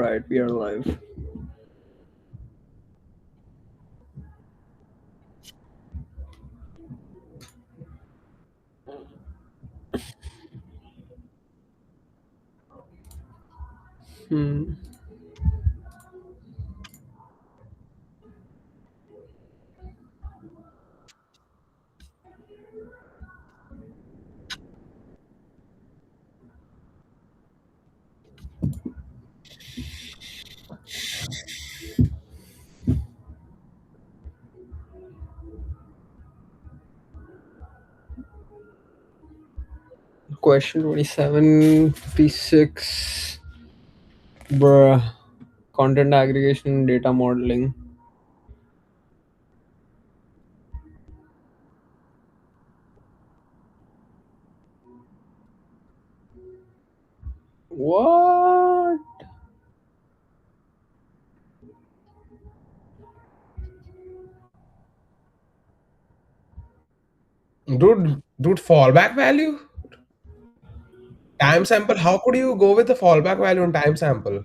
Alright, we are live. Hmm. Question 27, P6. Bruh. Content aggregation and data modeling. What? Dude, fallback value? Time sample? How could you go with the fallback value in time sample?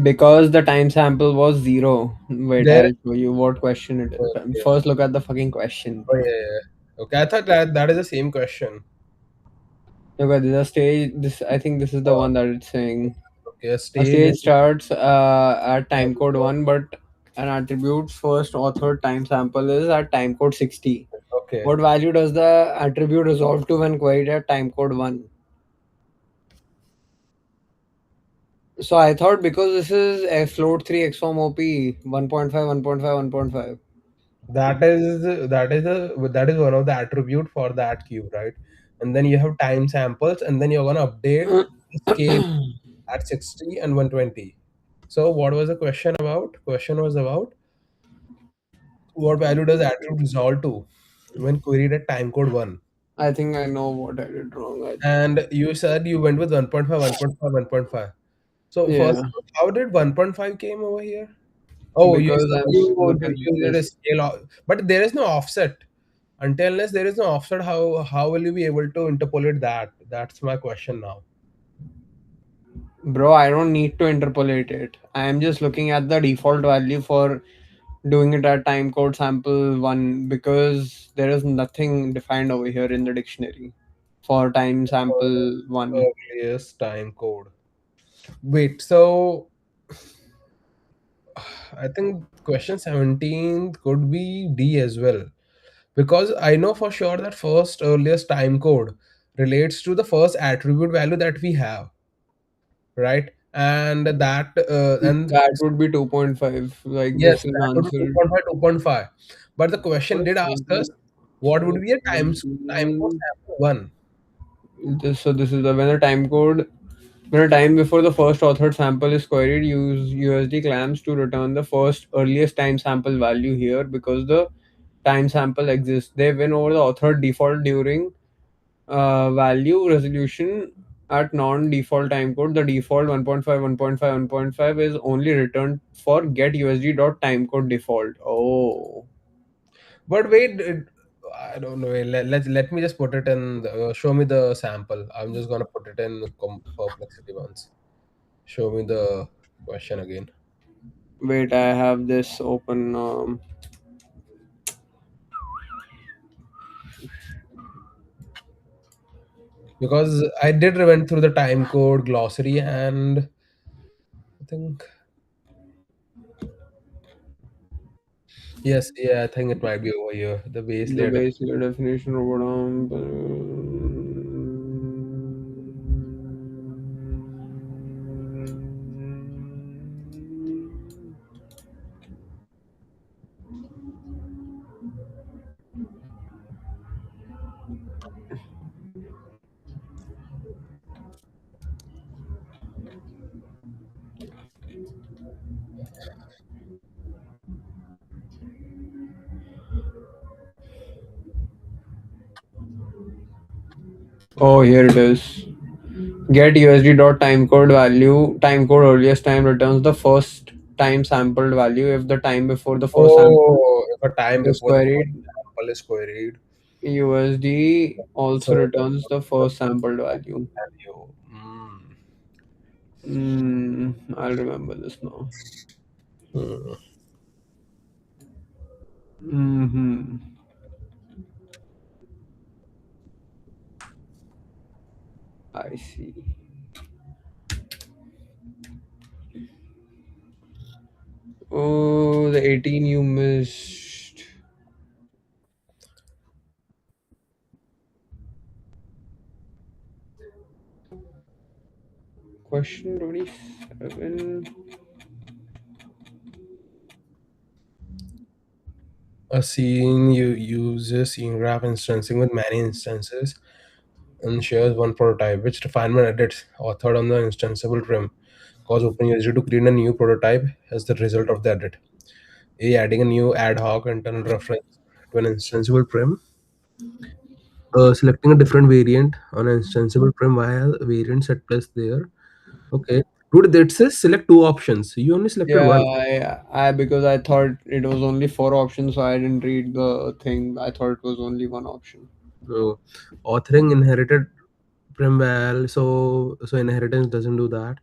Because the time sample was 0. Wait, There. I'll show you what question it is. Okay. First, look at the fucking question. Oh, yeah. Okay, I thought that is the same question. Okay, this is a stage. I think this is the Oh, one that it's saying. okay, A stage stage is starts at timecode 1, but an attribute's first authored time sample is at timecode 60. okay. What value does the attribute resolve to when queried at timecode 1? So I thought because this is a float 3 XOM OP 1.5, 1.5, 1.5. That is one of the attribute for that cube, right? And then you have time samples, and then you're gonna update the scale at 60 and 120. So what was the question about? Question was about what value does attribute resolve to when queried at time code 1? I think I know what I did wrong. And you said you went with 1.5, 1.5, 1.5. So Yeah, first, how did 1.5 came over here? Oh, you because said look at you did a this. scale, but there is no offset. Until unless there is no offset, how will you be able to interpolate that? That's my question now. Bro, I don't need to interpolate it. I am just looking at the default value for doing it at time code sample 1 because there is nothing defined over here in the dictionary for time sample 1. Earliest time code. Wait, so I think question 17 could be D as well. Because I know for sure that first earliest time code relates to the first attribute value that we have, right? And that and That would be 2.5. Like yes, this is that would be answered. 2.5, 2.5. But the question did ask us what would be a time code 17. sample one. This is the when a time before the first authored sample is queried, use USD clamps to return the first earliest time sample value here because the time sample exists. They win over the authored default during value resolution at non-default timecode. The default 1.5, 1.5, 1.5 is only returned for get USD dot timecode default. Oh, But wait, I don't know. Let me just put it in. Show me the sample. I'm just gonna put it in perplexity once. Show me the question again. wait, I have this open. Because I did went through the time code glossary, and I think yes, yeah, I think it might be over here. The base The layer. base layer definition of what Oh, here it is. Get USD dot timecode value. Timecode earliest time returns the first time sampled value if the time before the first sample Oh, if a time is before the queried. first sample is queried. USD also So returns the the first sampled value. value. Mm. I'll remember this now. Hmm. Mm-hmm. I see. Oh, the 18 you missed. Question 27. A scene you uses scene graph instancing with many instances and shares one prototype, which refinement edits authored on the instanceable trim cause OpenUSD to create a new prototype as the result of the edit. A. Adding a new ad hoc internal reference to an instanceable trim. Selecting a different variant on an instanceable trim while variant set plus there. Okay. Dude, that says select two options. You only selected Yeah, one. I because I thought it was only four options, so I didn't read the thing. I thought it was only one option. So, authoring inherited prim val. So inheritance doesn't do that.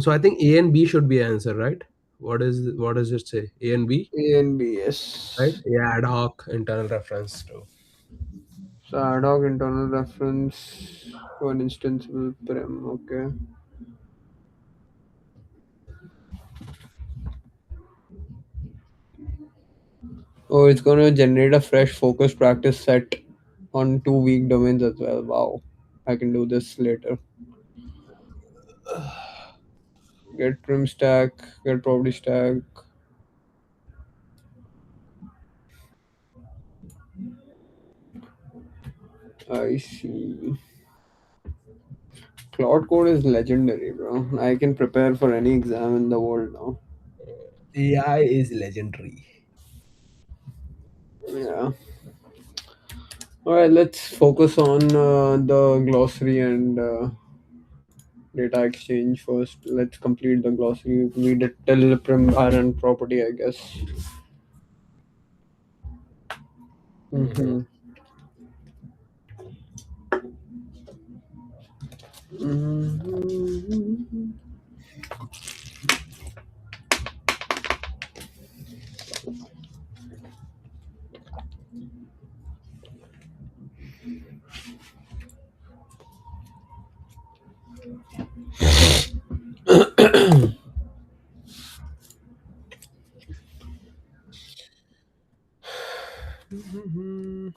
So I think A and B should be answer, right? What does it say? A and B, A and B, right? yes. Yeah, ad hoc internal reference to. So ad hoc internal reference to an instanceable prim. Okay. Oh, it's gonna generate a fresh focus practice set on two weak domains as well. Wow. I can do this later. Get prim stack, get property stack. I see. Cloud code is legendary, bro. I can prepare for any exam in the world now. AI is legendary. Yeah. All right, let's focus on the glossary and data exchange first. Let's complete the glossary. We did tell prim and property, I guess. Mhm. Mm-hmm. Mm-hmm. Mhm.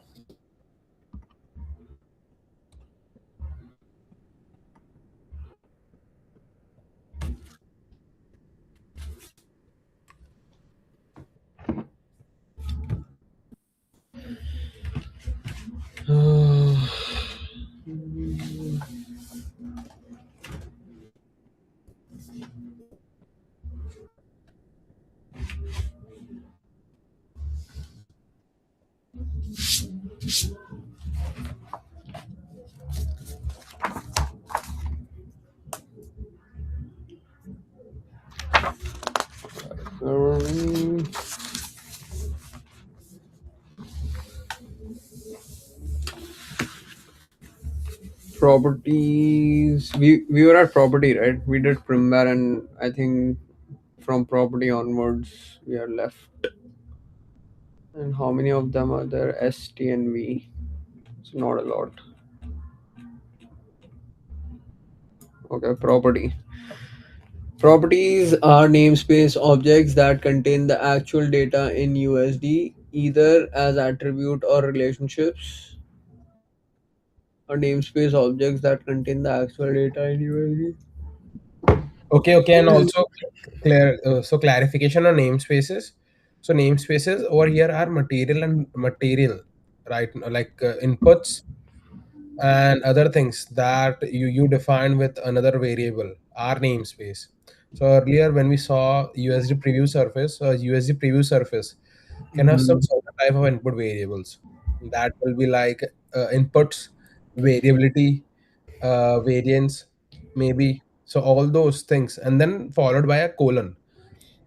Um, properties. We were at property, right? We did primware, and I think from property onwards we are left. And how many of them are there? S, T, and V. It's not a lot. Okay, property. Properties are namespace objects that contain the actual data in USD, either as attribute or relationships. Or namespace objects that contain the actual data in USD. Okay, okay, and also clarification on namespaces. So namespaces over here are material, right? Like inputs and other things that you define with another variable are namespace. So earlier when we saw USD preview surface, USD preview surface can have some Mhm. certain type of input variables that will be like inputs, variability, variance, maybe. So all those things, and then followed by a colon.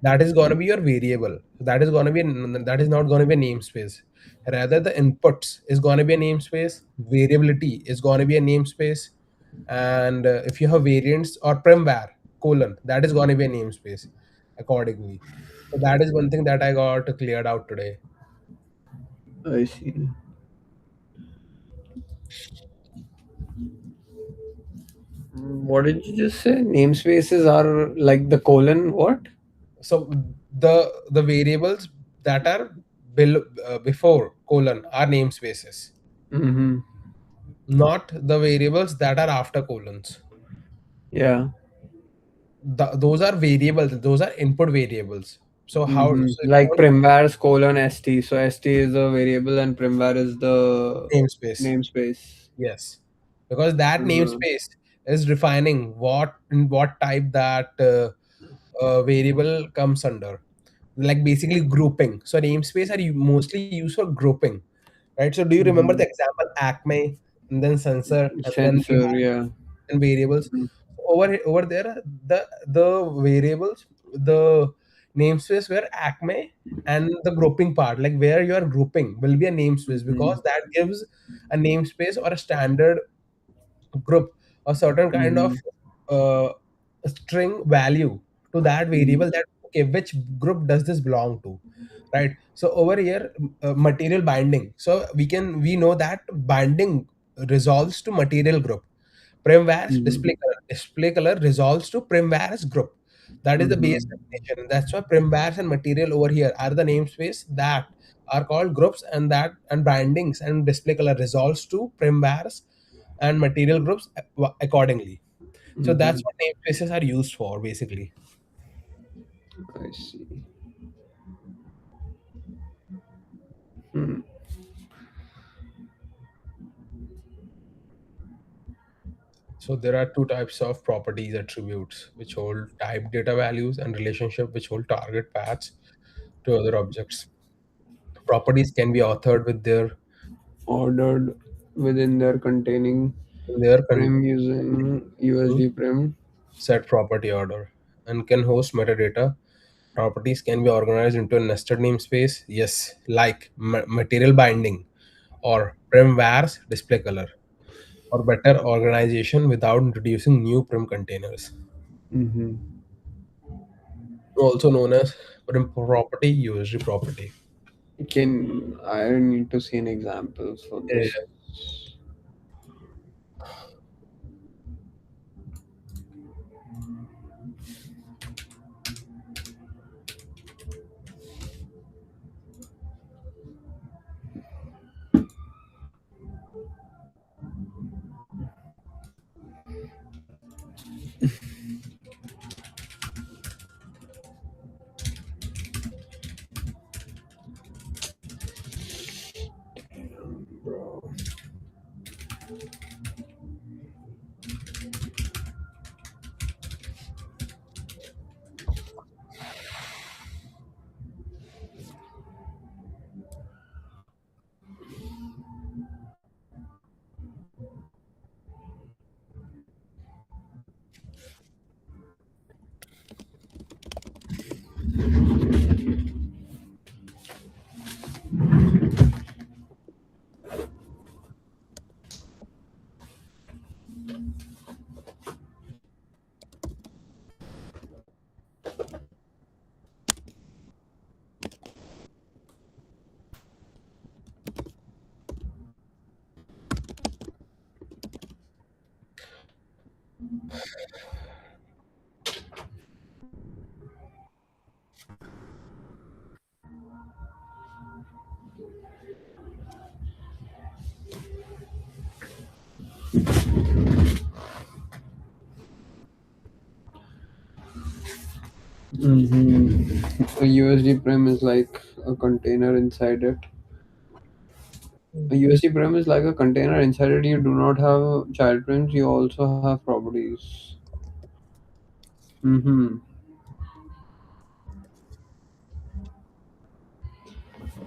That is going to be your variable. That is going to be that is not going to be a namespace. Rather, the inputs is going to be a namespace. Variability is going to be a namespace, and if you have variants or primvar, colon, that is going to be a namespace accordingly. So that is one thing that I got cleared out today. I see. What did you just say? Namespaces are like the colon what? So the variables that are before colon are namespaces, Mm-hmm. not the variables that are after colons. Yeah. Those are variables. Those are input variables. So how? Mm-hmm. So if you Like want primvars colon st. So st is the variable and primvar is the namespace, namespace. yes, because that Uh, namespace is defining what in what type that variable comes under, like basically grouping. So namespace are mostly used for grouping, right? So do you remember the mm-hmm. example Acme and then sensor and then we Sensor, have yeah. and variables Mm-hmm. over there, the variables, the namespace where Acme and the grouping part, like where you are grouping, will be a namespace, Mm-hmm. because that gives a namespace or a standard group a certain kind of Mm-hmm. uh, string value to that Mm-hmm. variable, that okay, which group does this belong to, right? So over here, material binding, so we know that binding resolves to material group. Primvars Mm-hmm. display color resolves to primvars group. That is the base Mm-hmm. definition. That's why primvars and material over here are the namespace that are called groups, and that and bindings and display color resolves to primvars and material groups accordingly. So Mm-hmm. that's what namespaces are used for basically. I see. Hmm. So there are two types of properties attributes, which hold type data values, and relationship, which hold target paths to other objects. Properties can be authored with Ordered within their containing their prim using USD prim. set property order, and can host metadata. Properties can be organized into a nested namespace, yes, like material binding or primvars display color, or better organization without introducing new prim containers, Mm-hmm. also known as prim property, USD property. Can I need to see an example for this? Yeah. Bro. Mm-hmm. A USD prim is like a container inside it. A USD prim is like a container inside it. You do not have child prims. You also have properties. Mm-hmm.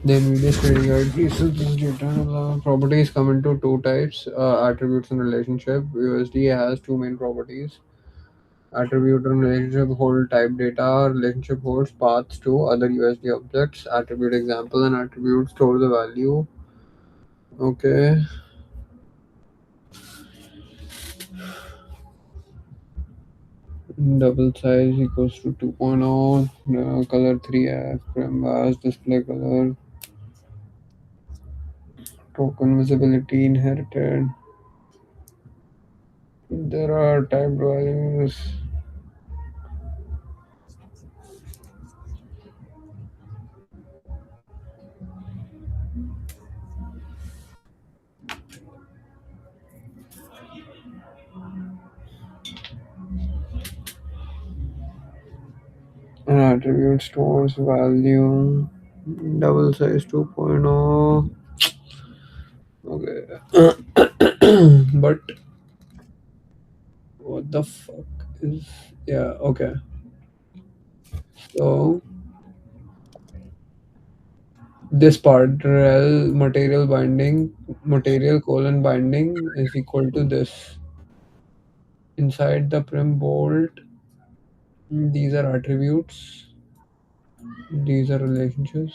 The NVIDIA trading guide research this data. Properties come into two types: attributes and relationship. USD has two main properties. Attribute and relationship hold type data. Relationship holds paths to other USD objects. Attribute example and attribute store the value. Okay. Double size equals to 2.0. Color 3F. Canvas display color. Token visibility inherited. There are typed values. An attribute stores value. Double size 2.0. Okay. But what the fuck is. Yeah, okay. So this part, rel material binding, material colon binding is equal to this. Inside the prim bolt, these are attributes, these are relationships.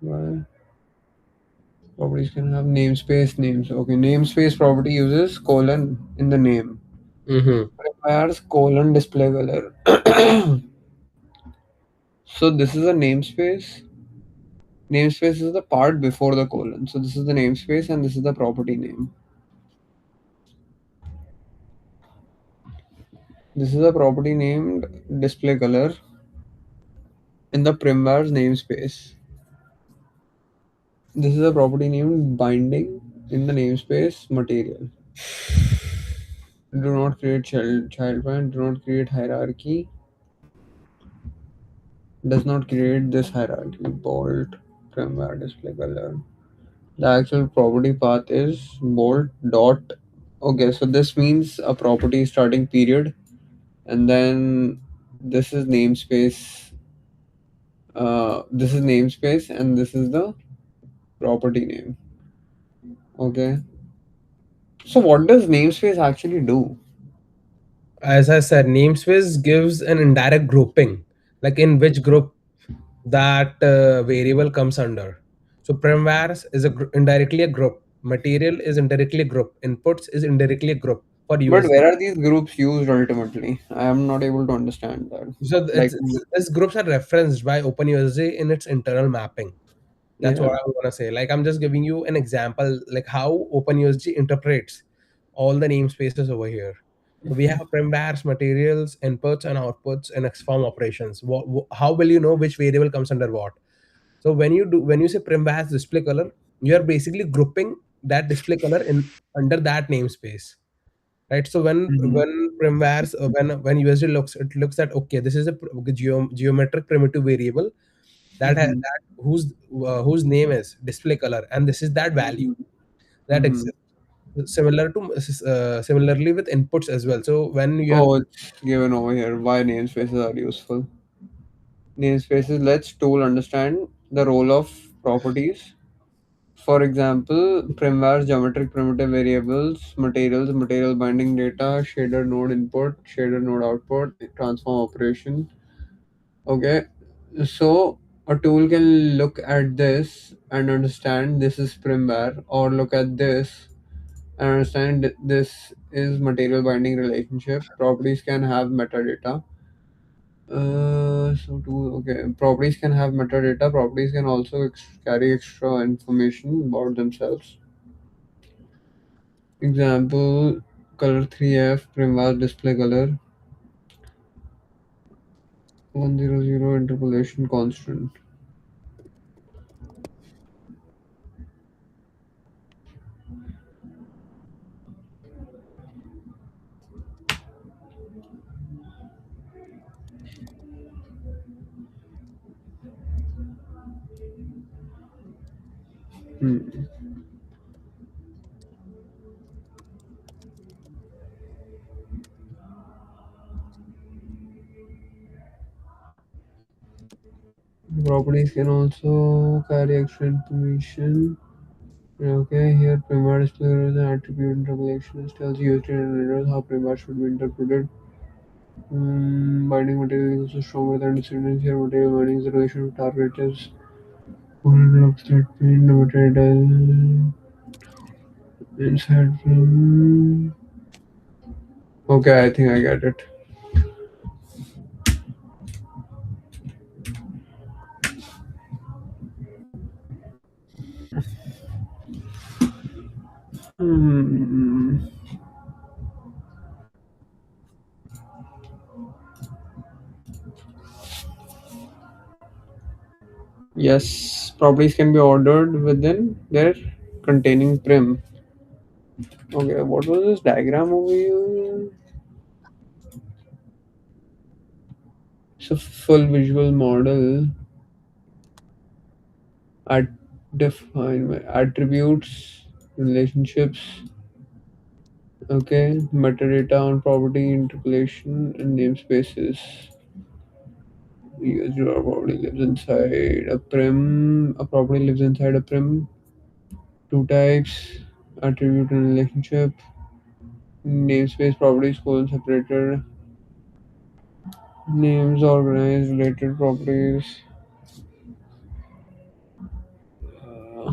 Why? Properties can have namespace names. Okay, namespace property uses colon in the name. Mm-hmm. Requires colon display color. So this is a namespace. Namespace is the part before the colon. So this is the namespace and this is the property name. This is a property named display color in the primvar's namespace. This is a property named binding in the namespace material. Do not create child bind, do not create hierarchy, does not create this hierarchy. Bolt, primvar display color. The actual property path is bolt dot. Okay, so this means a property starting period, and then this is namespace. This is namespace, and this is the property name. Okay. So what does namespace actually do? As I said, namespace gives an indirect grouping, like in which group that variable comes under. So primvars is indirectly a group. Material is indirectly a group. Inputs is indirectly a group for But USD. where are these groups used ultimately? I am not able to understand that. So Like, these groups are referenced by OpenUSD in its internal mapping. That's what yeah. I'm gonna say. Like I'm just giving you an example, like how OpenUSD interprets all the namespaces over here. So we have primvars, materials, inputs and outputs, and XFORM operations. How will you know which variable comes under what? So when you say primvars display color, you are basically grouping that display color in under that namespace, right? So Mhm. when primvars when USD looks, it looks at, okay, this is a geometric primitive variable Mhm. that whose name is display color, and this is that value Mhm. that Mhm. exists. Similarly with inputs as well. So when you have Oh, it's given over here. Why namespaces are useful? Namespaces lets tool understand the role of properties. For example, primvars, geometric primitive variables, materials, material binding data, shader node input, shader node output, transform operation. Okay, so a tool can look at this and understand this is primvar, or look at this and understand this is material binding relationship. Properties can have metadata. Okay, properties can have metadata. Properties can also carry extra information about themselves. Example, color 3F, primvar display color, 100 interpolation constant. Hmm. Properties can also carry extra information. Okay, here primar display is an attribute interpolation. It tells you how primar should be interpreted. Binding material is also stronger than dissidence. Here, material binding is the relation of target is looks that pain, the material inside from. Okay, I think I get it. Yes, properties can be ordered within their containing prim. Okay, what was this diagram over here? It's a full visual model. At define attributes, relationships. Okay, metadata on property interpolation and namespaces. User or property lives inside a prim. A property lives inside a prim. Two types: attribute and relationship. Namespace properties colon separated. Names organized related properties. Uh,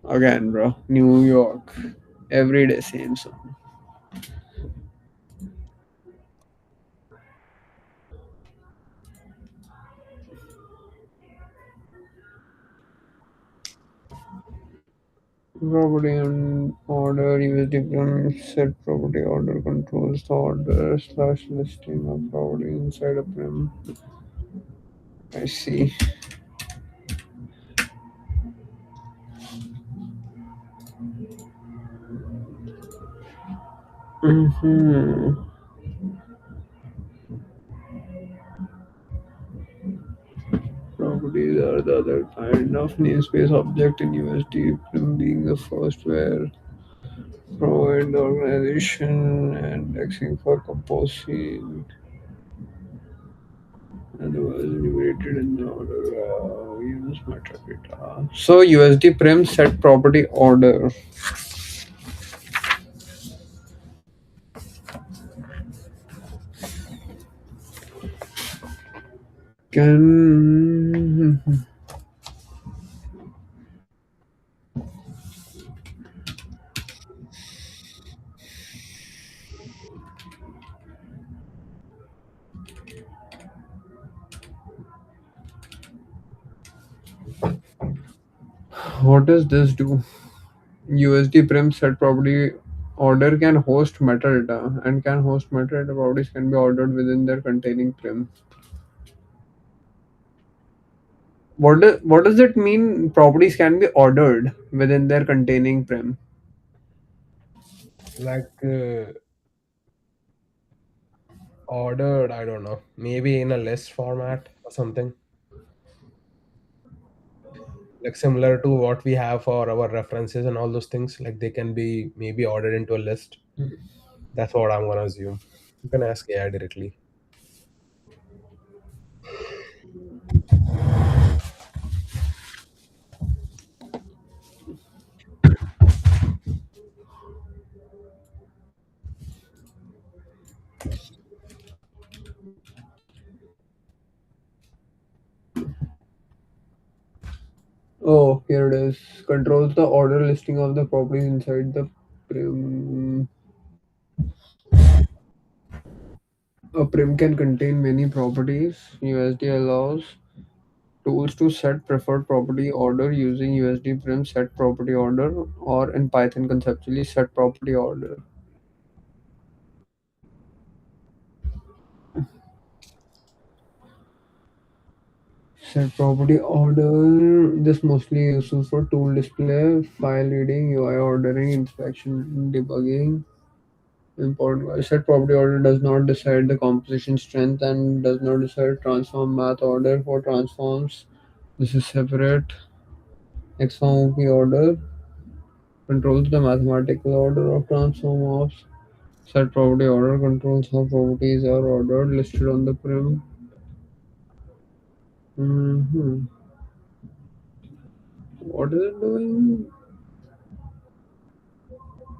Again, bro. New York. Every day, same song. Property and order use different set property order controls the order slash listing of property inside a prim. I see. Mm-hmm. Properties are the other kind of namespace object in USD, prim being the first where provide the organization and indexing for composing and was enumerated in the order use metadata. So USD prim set property order can what does this do? USD prim set property order can host metadata and can host metadata properties can be ordered within their containing prim. What does it mean? Properties can be ordered within their containing prim. Like ordered, I don't know, maybe in a list format or something, like similar to what we have for our references and all those things. Like they can be maybe ordered into a list. That's what I'm gonna assume. You can ask AI directly. Oh, here it is. Controls the order listing of the properties inside the prim. A prim can contain many properties. USD allows tools to set preferred property order using USD prim set property order or in Python conceptually set property order. Set property order. This mostly useful for tool display, file reading, UI ordering, inspection, debugging. Important. Set property order does not decide the composition strength and does not decide transform math order for transforms. This is separate. Exform order controls the mathematical order of transform of set property order controls how properties are ordered listed on the prim. Hmm. What is it doing?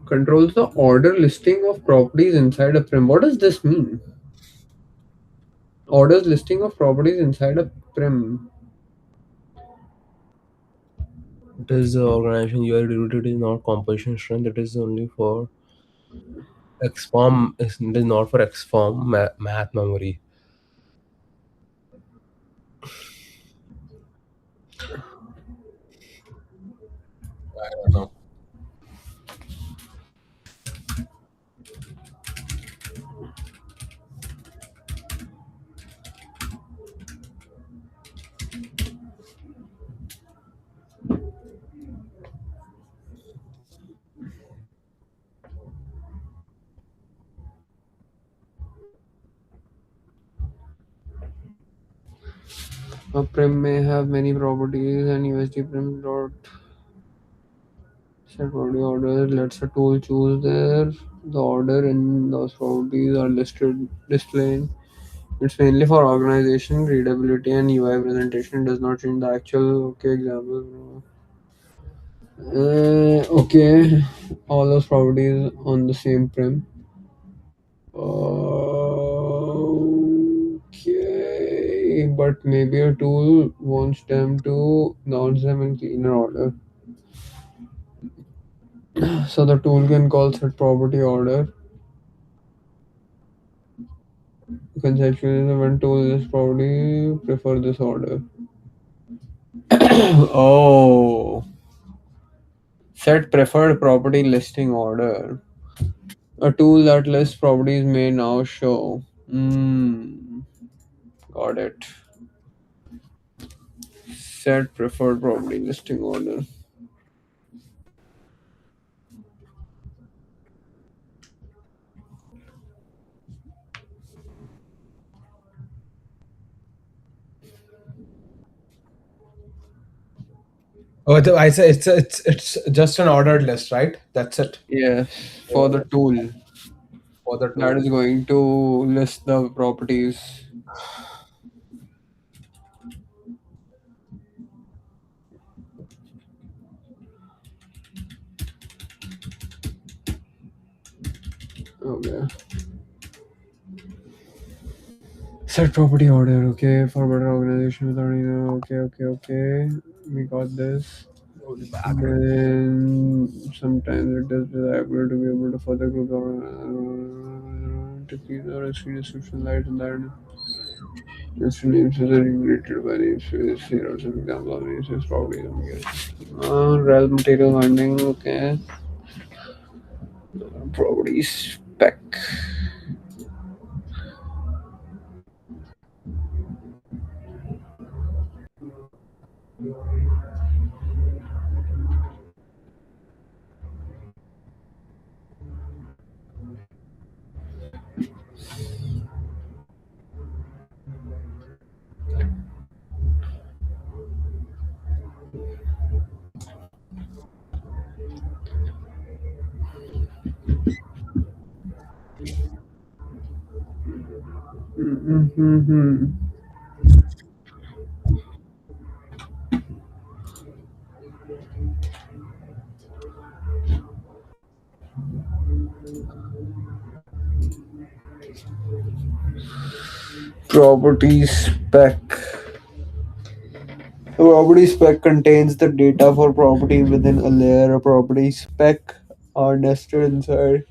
Controls the order listing of properties inside a prim. What does this mean? Orders listing of properties inside a prim. It is the organization you are related is not composition strength. It is only for XFOM. It is not for XFOM math memory. I don't know. A prim may have many properties, and USD prim dot set property order lets a tool choose there. The order in those properties are listed displaying. It's mainly for organization, readability, and UI presentation. It does not change the actual okay example. Okay, all those properties on the same prim. Okay, but maybe a tool wants them to launch them in cleaner order. So the tool can call set property order. Conceptually, when tool is property, prefer this order. Oh, set preferred property listing order. A tool that lists properties may now show. Got it. Set preferred property listing order. Oh, I say it's just an ordered list, right? That's it. Yes, for the Oh, tool for the that tool. is going to list the properties. Okay. Set property order. Okay, for better organization without okay. We got this. Oh, the background. Then sometimes it is desirable to be able to further group to keep the recipe description light and that just names is regulated by namespace. Here are some example of namespace properties. I'm guessing. Realm material binding. Okay. Properties spec. Mm-hmm. Property spec. A property spec contains the data for property within a layer. A property spec are nested inside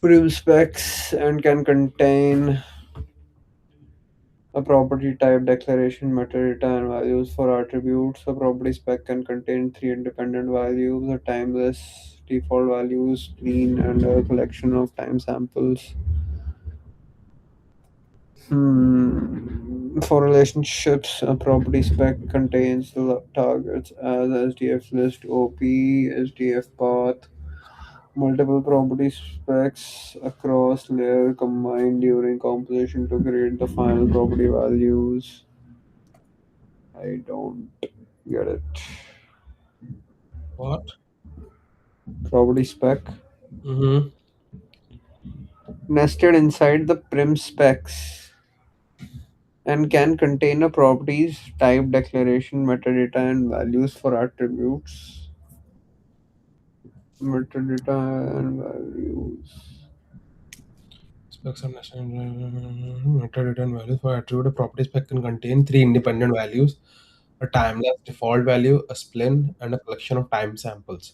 prim specs and can contain a property type, declaration, metadata, and values for attributes. A property spec can contain three independent values: a timeless default values, clean, and a collection of time samples. For relationships, a property spec contains the targets as SDF list, OP, SDF path, multiple property specs across layer combined during composition to create the final property values. I don't get it. What? Property spec Mm-hmm. nested inside the prim specs and can contain a properties type, declaration, metadata, and values for attributes. Metadata and values. Specs and meta-return values for attribute. A property spec can contain three independent values: a timeless default value, a splin, and a collection of time samples.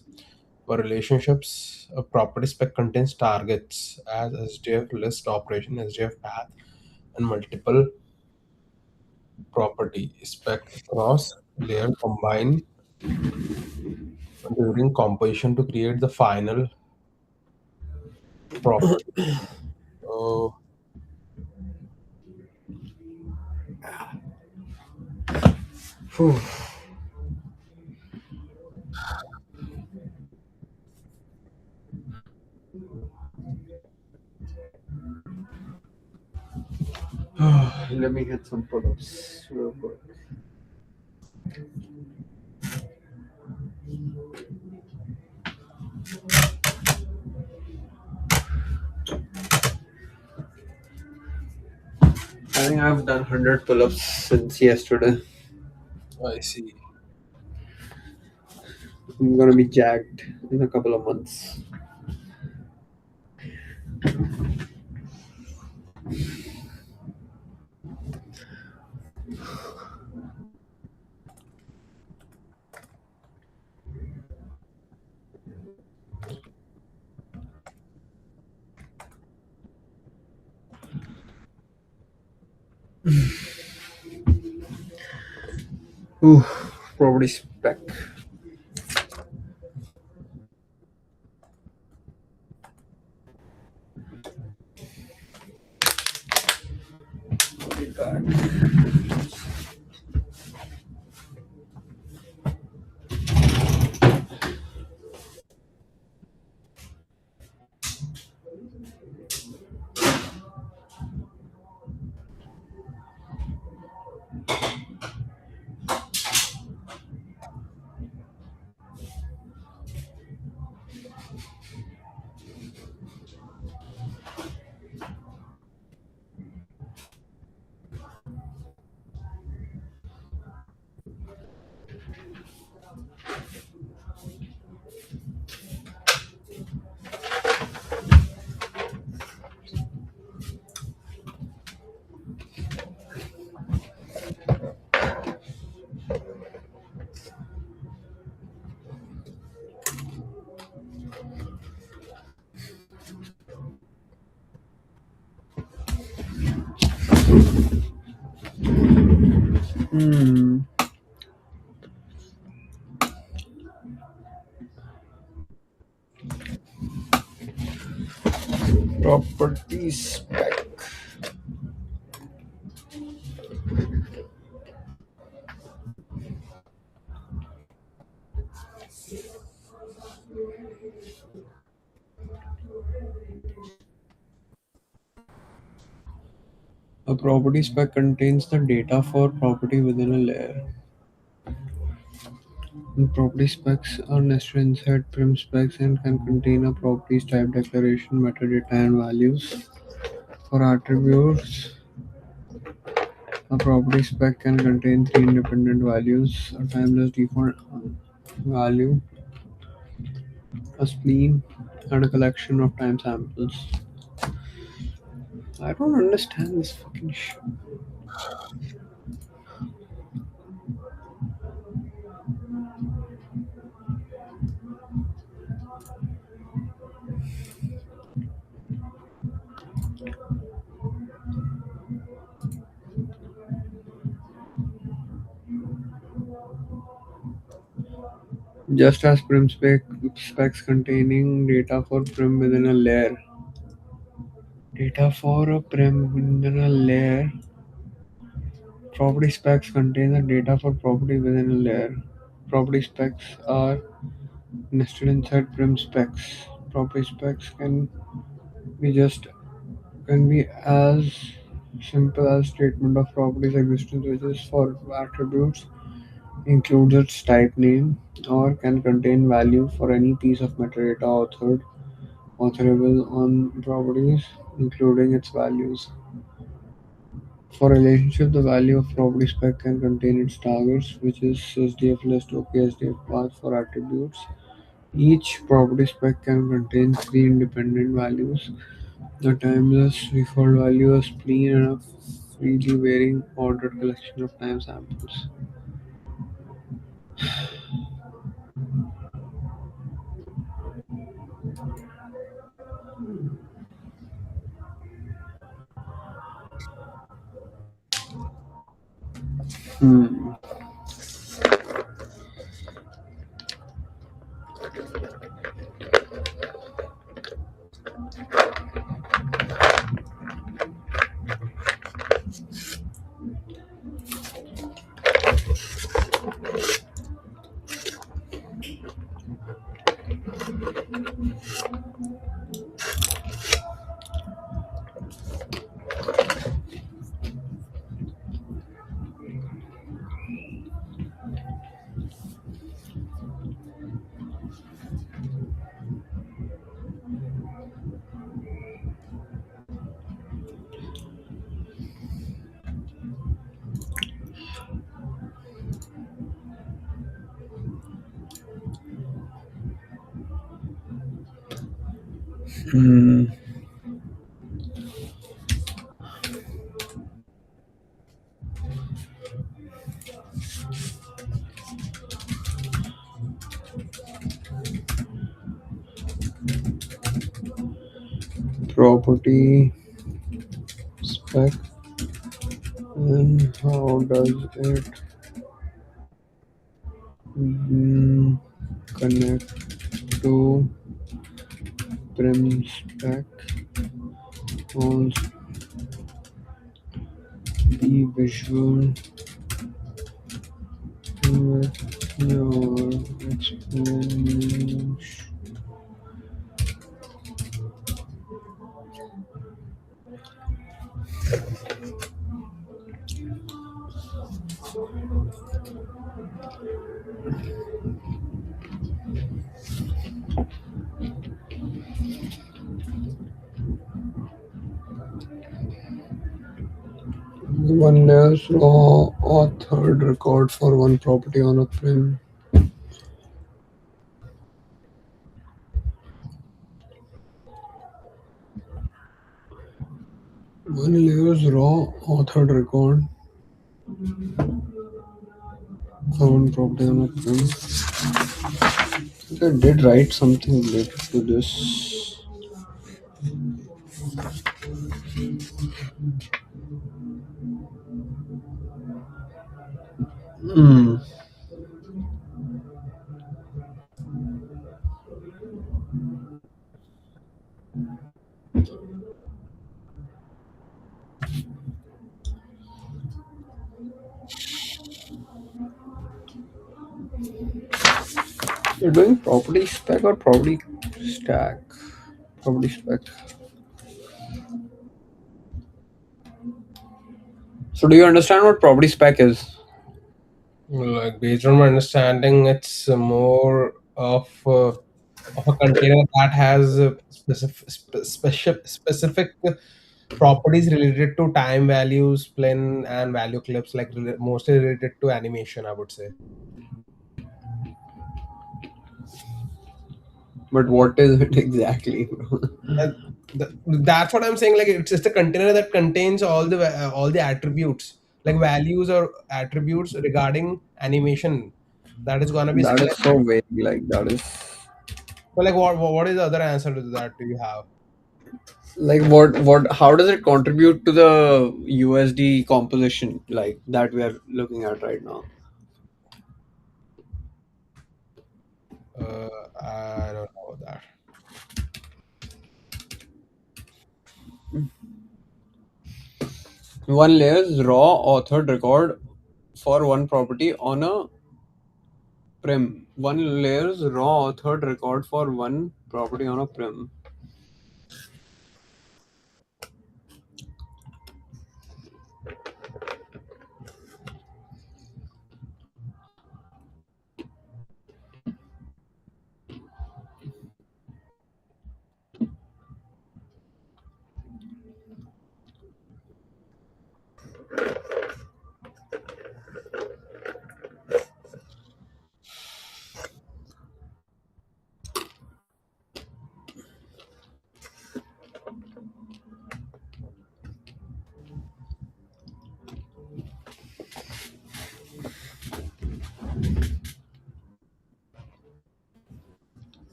For relationships, a property spec contains targets as SDF list operation, SDF path, and multiple property spec across layer combine during composition to create the final property. So Phew. Let me get some pull-ups real quick. I think I've done 100 pull-ups since yesterday. I see. I'm gonna be jacked in a couple of months. Ooh, property spec. Hmm. Property spec. A property spec contains the data for property within a layer. And property specs are nested inside prim specs and can contain a properties type declaration, metadata, and values. For attributes, a property spec can contain three independent values: a timeless default value, a spleen, and a collection of time samples. I don't understand this fucking shit. Just as specs containing data for prim within a layer. Data for a prim within a layer. Property specs contain the data for property within a layer. Property specs are nested inside prim specs. Property specs be just can be as simple as statement of property's existence, which is for attributes includes its type name, or can contain value for any piece of metadata authorable on properties, including its values. For relationship, the value of property spec can contain its targets, which is SDF list, OKSDF path for attributes. Each property spec can contain three independent values: the timeless default value, a spleen, and a freely varying ordered collection of time samples. Hmm. Hmm. Property spec, and how does it connect to prim spec? Also, be visual with your explanation. One layer's raw authored record for one property on a prim. One layer's raw authored record for one property on a prim. I did write something related to this. Hmm. You're doing property spec or property stack? Property spec. So, do you understand what property spec is? Like based on my understanding, it's more of a container that has specific properties related to time values, splen, and value clips, like mostly related to animation, I would say. But what is it exactly? And that's what I'm saying. Like it's just a container that contains all the attributes, like values or attributes regarding animation that is gonna be That split. is so vague. Like that is So like what is the other answer to that? Do you have? like what? How does it contribute to the USD composition like that we are looking at right now? I don't know that. One layer's raw authored record for one property on a prim. One layer's raw authored record for one property on a prim.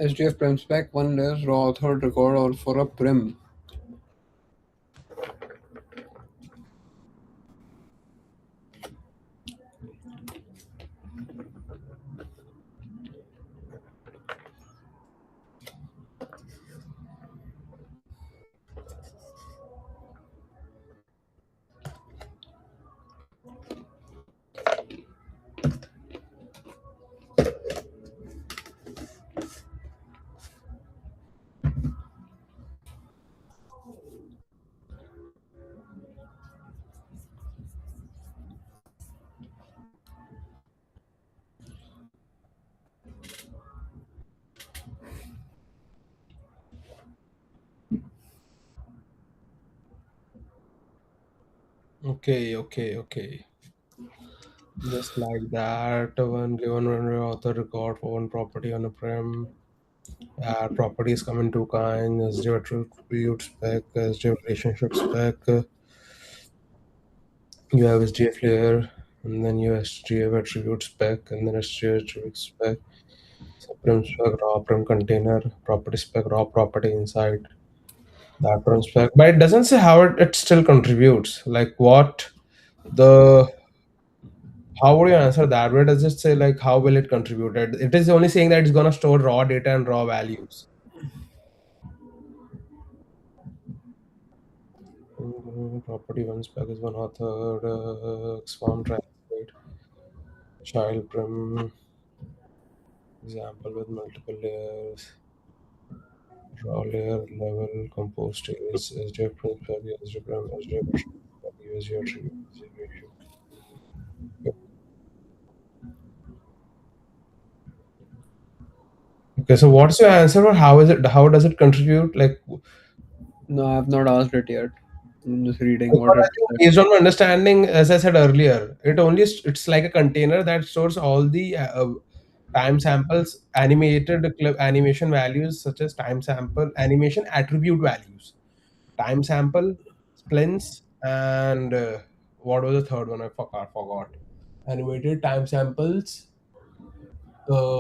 SDF prim spec, one layer's raw authored record or for a prim. Okay, okay, okay. Just like that, one given one author record for one property on a prem. Properties come in two kinds: SDF attribute spec, SDF relationship spec. You have SDF layer, and then you have SDF attribute spec, and then SDF attribute spec. So prim spec, raw prim container, property spec, raw property inside that prim spec. But it doesn't say how it still contributes. Like what the how would you answer that? Where does it say like how will it contribute? It is only saying that it's gonna store raw data and raw values. Property one spec is one author, exform translate, child prim, example with multiple layers, raw layer level, compose tables, SDF prim spec, SDF prim, SDF attribute, USG attribute, SDF ratio. Okay, so what's your answer or how is it? How does it contribute? Like, No, I have not asked it yet. I'm just reading what because it I think said. based on my understanding, as I said earlier, it's like a container that stores all the time samples, animated clip animation values such as time sample animation attribute values, time sample, splints, and what was the third one? I forgot. Animated time samples,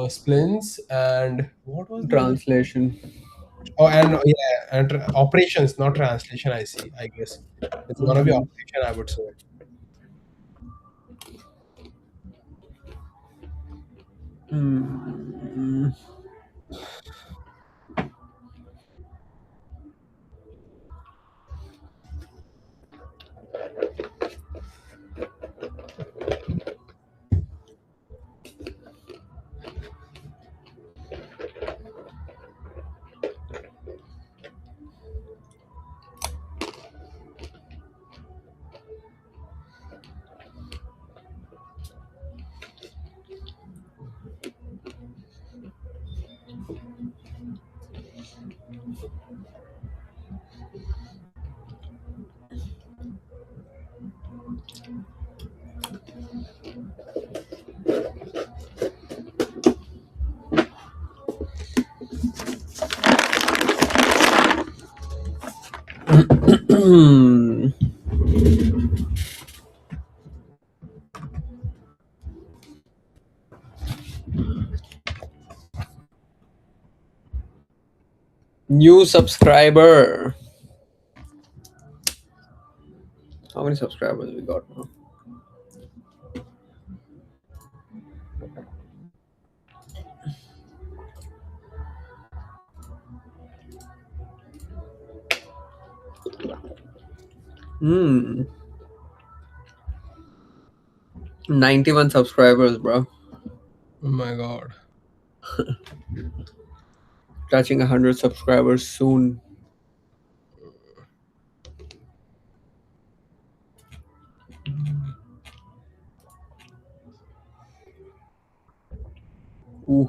splints, and what was the other? Translation. Oh, and yeah, and operations, not translation. I see. I guess it's gonna be Hmm. operation. I would say. Hmm. New subscriber. How many subscribers we got now? Hmm. 91 subscribers, bro. Oh my god. Touching 100 subscribers soon. Ooh.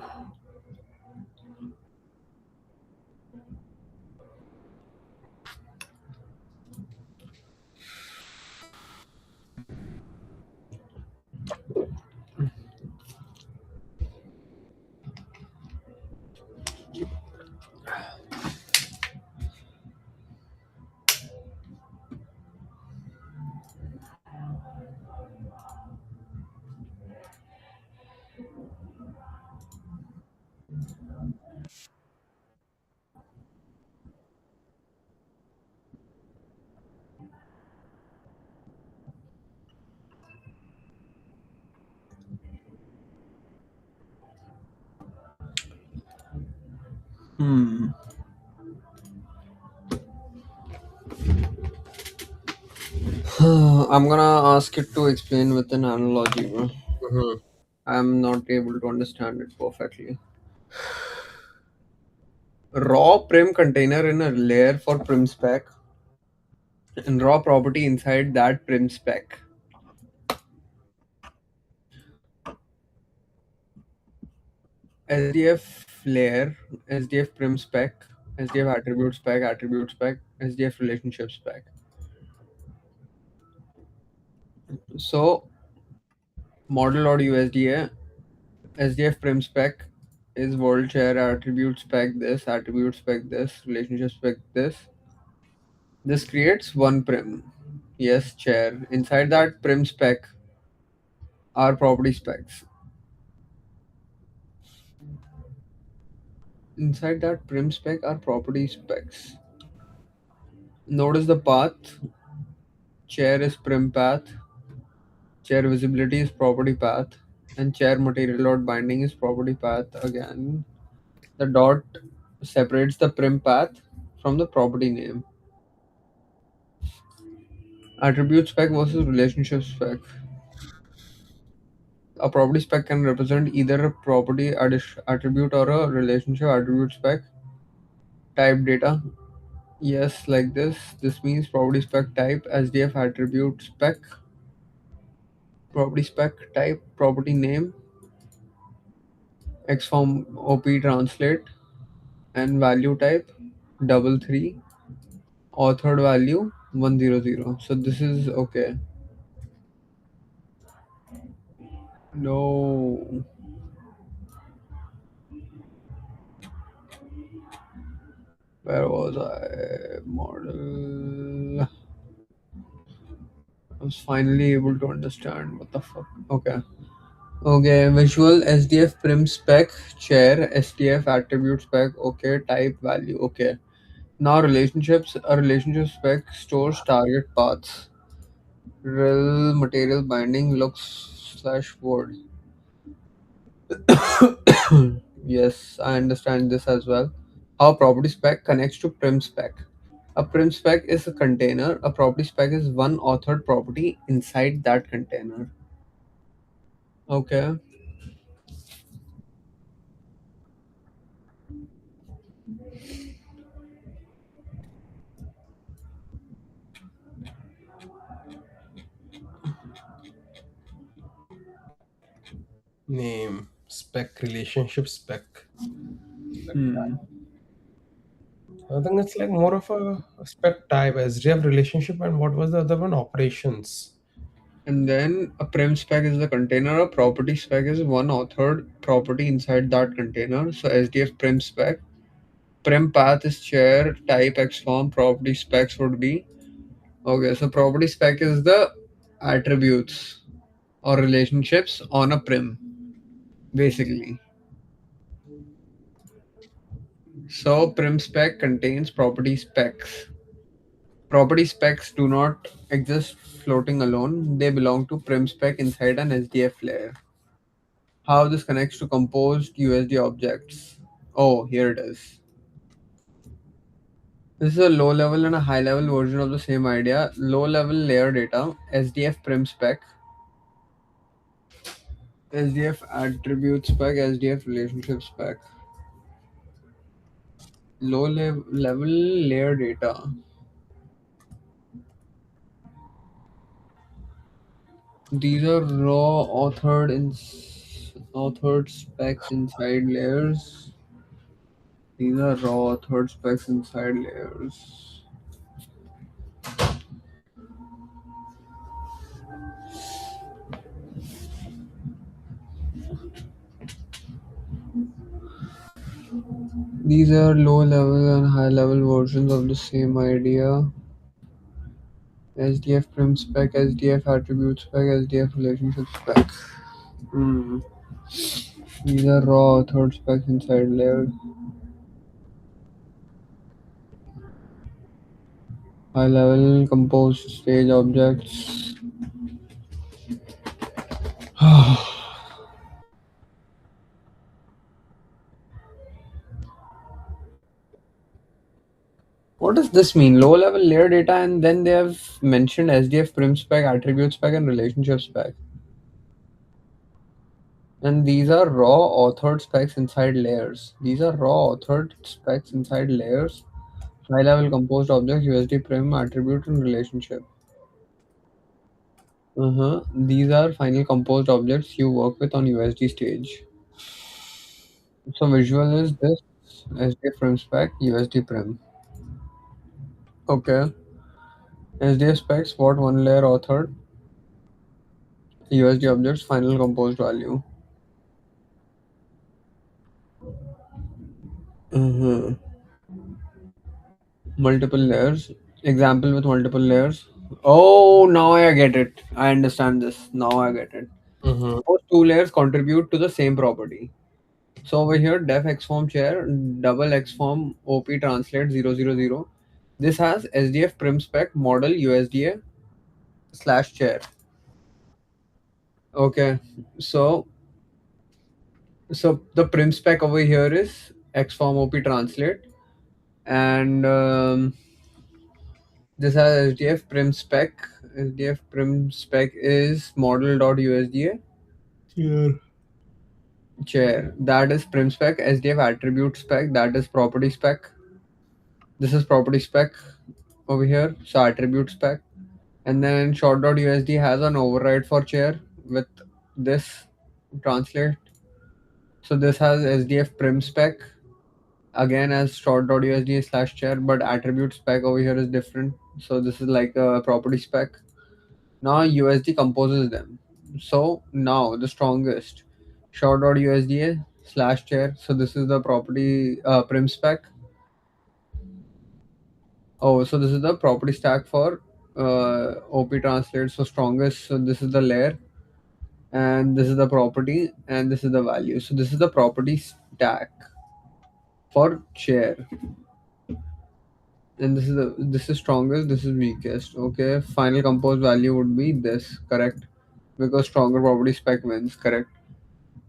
Hmm. I'm gonna ask it to explain with an analogy, bro. Mhm. I'm not able to understand it perfectly. Raw prim container in a layer for prim spec and raw property inside that prim spec. SDF layer, SDF prim spec, SDF attribute spec, SDF relationship spec. So model.usda SDF prim spec is world share attribute spec this, attribute spec this, relationship spec this. This creates one prim. Yes, chair. Inside that prim spec are property specs. Inside that prim spec are property specs. Notice the path. Chair is prim path. Chair visibility is property path. And chair material dot binding is property path again. The dot separates the prim path from the property name. Attribute spec versus relationship spec. A property spec can represent either a property attribute or a relationship attribute spec. Type data. Yes, like this. This means property spec type SDF attribute spec. Property spec type property name xform op translate and value type double three authored value 100. So this is okay. No, where was I? Model. I was finally able to understand what the fuck. Okay. Okay, visual SDF prim spec chair SDF attribute spec. Okay, type value. Okay. Now relationships. A relationship spec stores target paths. Rel material binding looks slash word. Yes, I understand this as well. How property spec connects to prim spec. A prim spec is a container. A property spec is one authored property inside that container. Okay. Name, spec, relationship spec. Spec Hmm. type. I think it's like more of a spec type, SDF relationship, and what was the other one? Operations. And then a prim spec is the container. A property spec is one authored property inside that container. So SDF prim spec. Prim path is chair type X form. Property specs would be okay. So property spec is the attributes or relationships on a prim, basically. So prim spec contains property specs. Property specs do not exist floating alone. They belong to prim spec inside an SDF layer. How this connects to composed USD objects. Oh, here it is. This is a low level and a high level version of the same idea. Low level layer data, SDF prim spec, SDF attribute spec, SDF relationship spec. Level layer data. These are raw authored specs inside layers. These are raw authored specs inside layers. These are low level and high level versions of the same idea. SDF prim spec, SDF attribute spec, SDF relationship spec. Hmm. These are raw authored specs inside layers. High level composed stage objects. What does this mean? Low level layer data, and then they have mentioned SDF prim spec, attribute spec, and relationship spec. And these are raw authored specs inside layers. These are raw authored specs inside layers. High level composed objects, USD prim, attribute, and relationship. These are final composed objects you work with on USD stage. So visual is this SDF prim spec, USD prim. Okay. SDF specs, what one layer authored? USD objects final composed value. Mhm. Multiple layers. Example with multiple layers. Oh, now I get it. I understand this. Now I get it. Mm-hmm. Suppose two layers contribute to the same property. So over here, def x form chair, double x form op translate 000. This has SDF prim spec model USDA slash chair. Okay, so the prim spec over here is x form op translate, and this has SDF prim spec. SDF prim spec is model.usda Yeah. chair. That is prim spec. SDF attribute spec. That is property spec. This is property spec over here. So attribute spec. And then short.usd has an override for chair with this translate. So this has SDF prim spec again as short.usd slash chair, but attribute spec over here is different. So this is like a property spec. Now USD composes them. So now the strongest short.usd slash chair. So this is the property prim spec. Oh, so this is the property stack for OP translate. So strongest. So this is the layer, and this is the property, and this is the value. So this is the property stack for chair, and this is strongest, this is weakest. Okay, final composed value would be this, correct? Because stronger property spec wins, correct?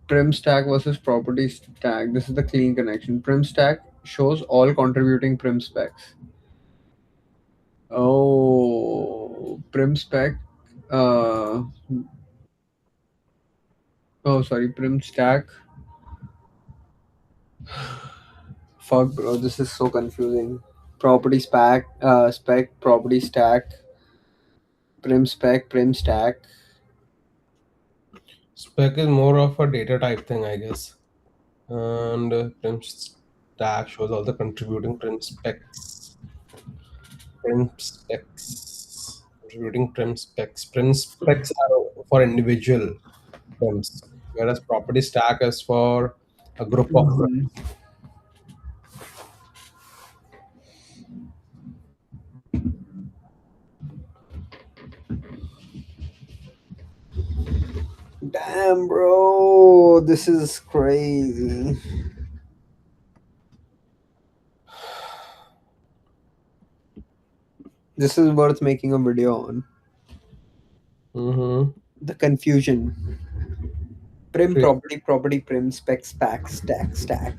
Prim stack versus property stack. This is the clean connection. Prim stack shows all contributing prim specs. Oh, prim spec. Uh, oh, sorry, prim stack. Fuck, bro, this is so confusing. Property spec, property stack, prim spec, prim stack. Spec is more of a data type thing, I guess. And prim stack shows all the contributing prim specs. Prim specs. Contributing prim specs. Prim specs are for individual prims, whereas property stack is for a group of Mhm. prims. Damn, bro, this is crazy. This is worth making a video on. Mm-hmm. The confusion. Prim, property, property, prim, spec, stack, stack, stack.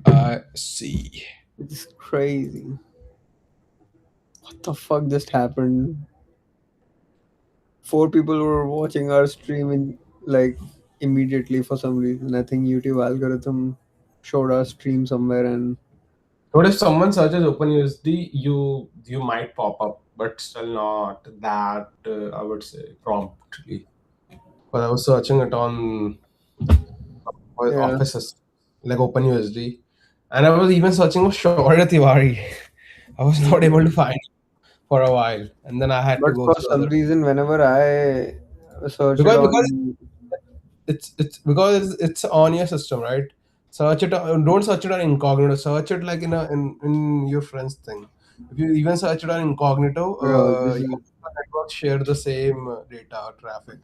I see. It's crazy. What the fuck just happened? Four people were watching our stream in like immediately for some reason. I think YouTube algorithm showed our stream somewhere, and But if someone searches OpenUSD, you might pop up, but still not that I would say promptly. But I was searching it on yeah. offices like OpenUSD, and I was even searching for Shaurya Tiwari. I was not able to Mhm. find it for a while, and then I had to But go for through some other reason, whenever I search it because on, it's because it's on your system, right? Search it. Don't search it on incognito. Search it like in your friend's thing. If you even search it on incognito, bro, this is your network share the same data traffic.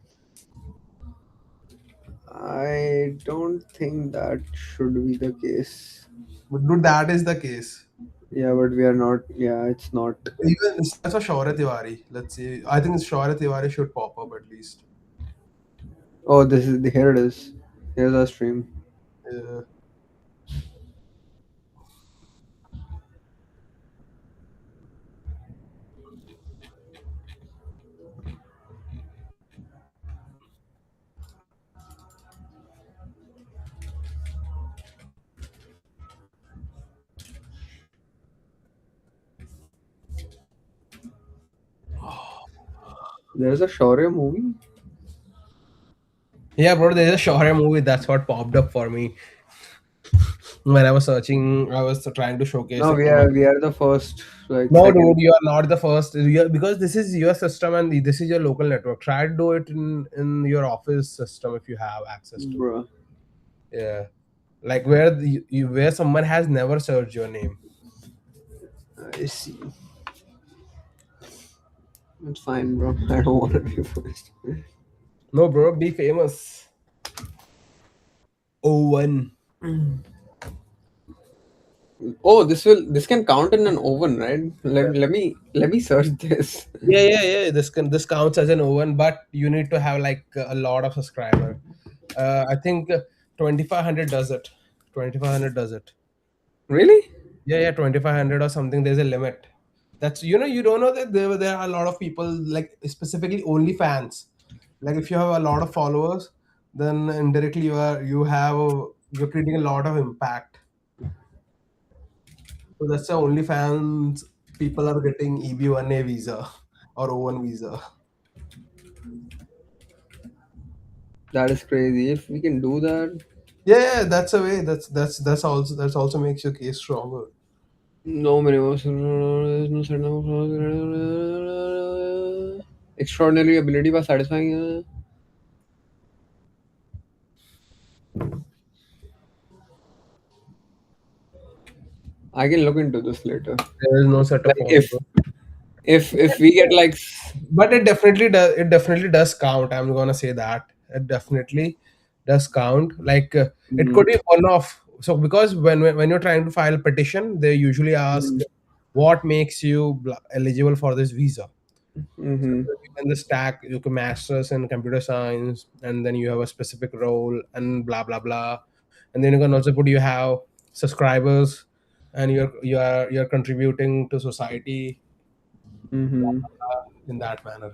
I don't think that should be the case. But dude, that is the case. Yeah, but we are not. Yeah, it's not. Even search for Shaurya Tiwari. Let's see. I think Shaurya Tiwari should pop up at least. Oh, this is here. It is. Here's our stream. Uh, There's a Shaurya movie. yeah, bro. There's a Shaurya movie. That's what popped up for me. When I was searching, I was trying to showcase No, it to my. we are the first, like No, second. dude, you are not the first. Because this is your system and this is your local network. Try to do it in your office system if you have access to. Bro, Yeah, like where where someone has never searched your name. I see. It's fine, bro. I don't want to be first. No, bro, be famous. Oh one. Oh, this can count in an oven, right? Let me search this. Yeah. This counts as an oven, but you need to have like a lot of subscriber. I think 2500 does it. 2500 does it. Really? Yeah, 2500 or something. There's a limit. That's you don't know that there are a lot of people like specifically only fans. Like if you have a lot of followers, then indirectly you're creating a lot of impact. So that's the only fans people are getting EB1A visa or O1 visa. That is crazy. If we can do that, Yeah, that's a way. That's also makes your case stronger. no minimum. Extraordinary ability by satisfying. I can look into this later. There is no set of Like if followers. if we get like But it definitely does. It definitely does count. I'm gonna say that it definitely does count. Like it mm, could be one off. So because when you're trying to file a petition, they usually ask mm, what makes you eligible for this visa. So mm-hmm, in the stack, you can masters in computer science, and then you have a specific role and blah blah blah, and then you can also put you have subscribers, and you're contributing to society mm-hmm, in that manner.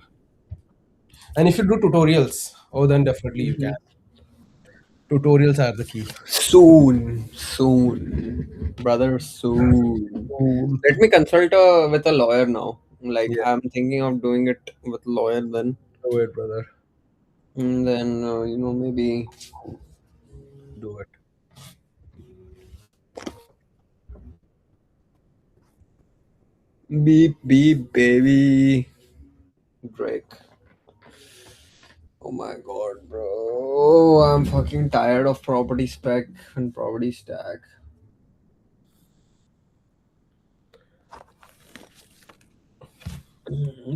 And if you do tutorials, oh, then definitely you can. mm-hmm. Tutorials are the key. Soon, brother, soon. Cool. Let me consult with a lawyer now. Like Yeah, I'm thinking of doing it with lawyer then, do it, brother. and then maybe Do it. beep beep baby Drake. Oh my god, bro! I'm fucking tired of property spec and property stack.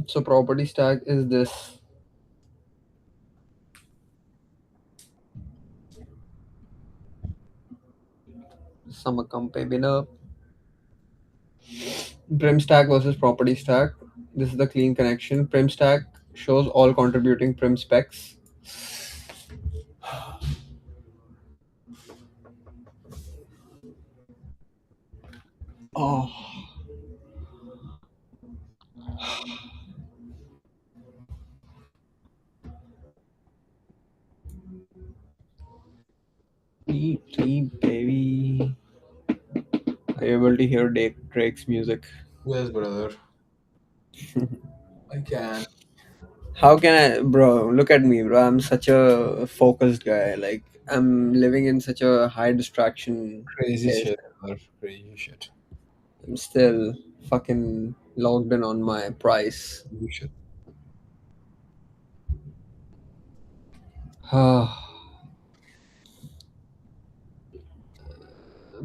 So property stack is this summer compare Prim stack versus property stack. This is the clean connection. Prim stack shows all contributing prim specs. Oh, beep beep baby. Are you able to hear Drake's music? Yes, brother. I can. How can I, bro? Look at me, bro. I'm such a focused guy. Like I'm living in such a high distraction Crazy place. shit, brother. Crazy shit. I'm still fucking logged in on my price. Crazy shit.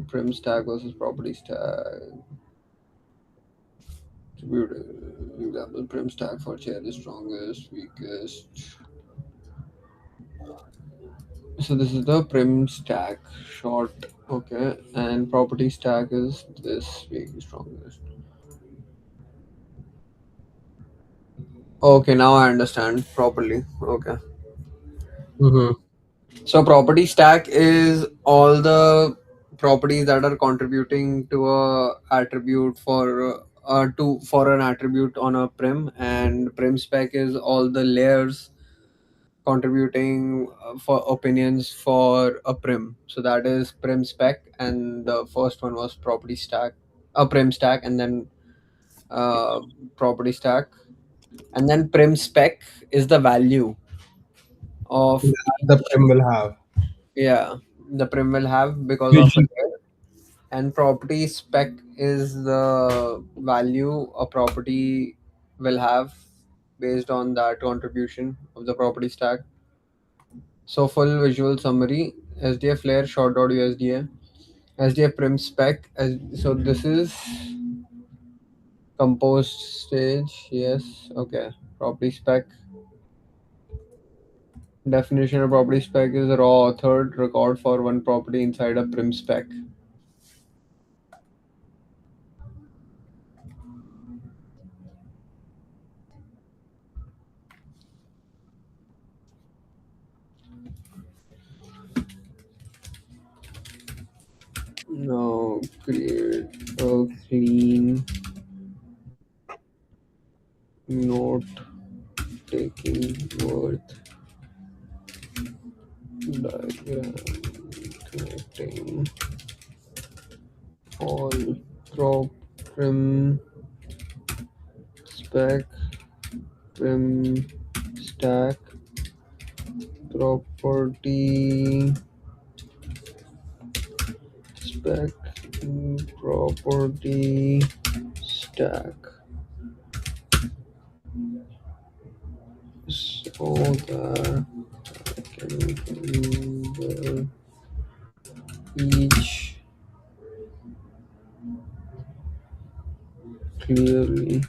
Prim stack versus property stack. Example, prim stack for chair is strongest, weakest. So this is the prim stack short, okay, and property stack is this weak, strongest. Okay, now I understand properly. Okay. Mm-hmm. So property stack is all the properties that are contributing to a attribute for an attribute on a prim, and prim spec is all the layers contributing for opinions for a prim. So that is prim spec, and the first one was property stack, a prim stack, and then uh, property stack, and then prim spec is the value of The each. prim will have. Yeah, the prim will have because of a Usually, layer. And property spec is the value a property will have based on that contribution of the property stack. So full visual summary: SDF layer short dot USDA, SDF prim spec. So this is composed stage. Yes. Okay. Property spec. Definition of property spec is a raw authored record for one property inside a prim spec. Now create a clean note taking worth diagram connecting all crop trim spec trim stack property spec property stack so that I can remember each clearly.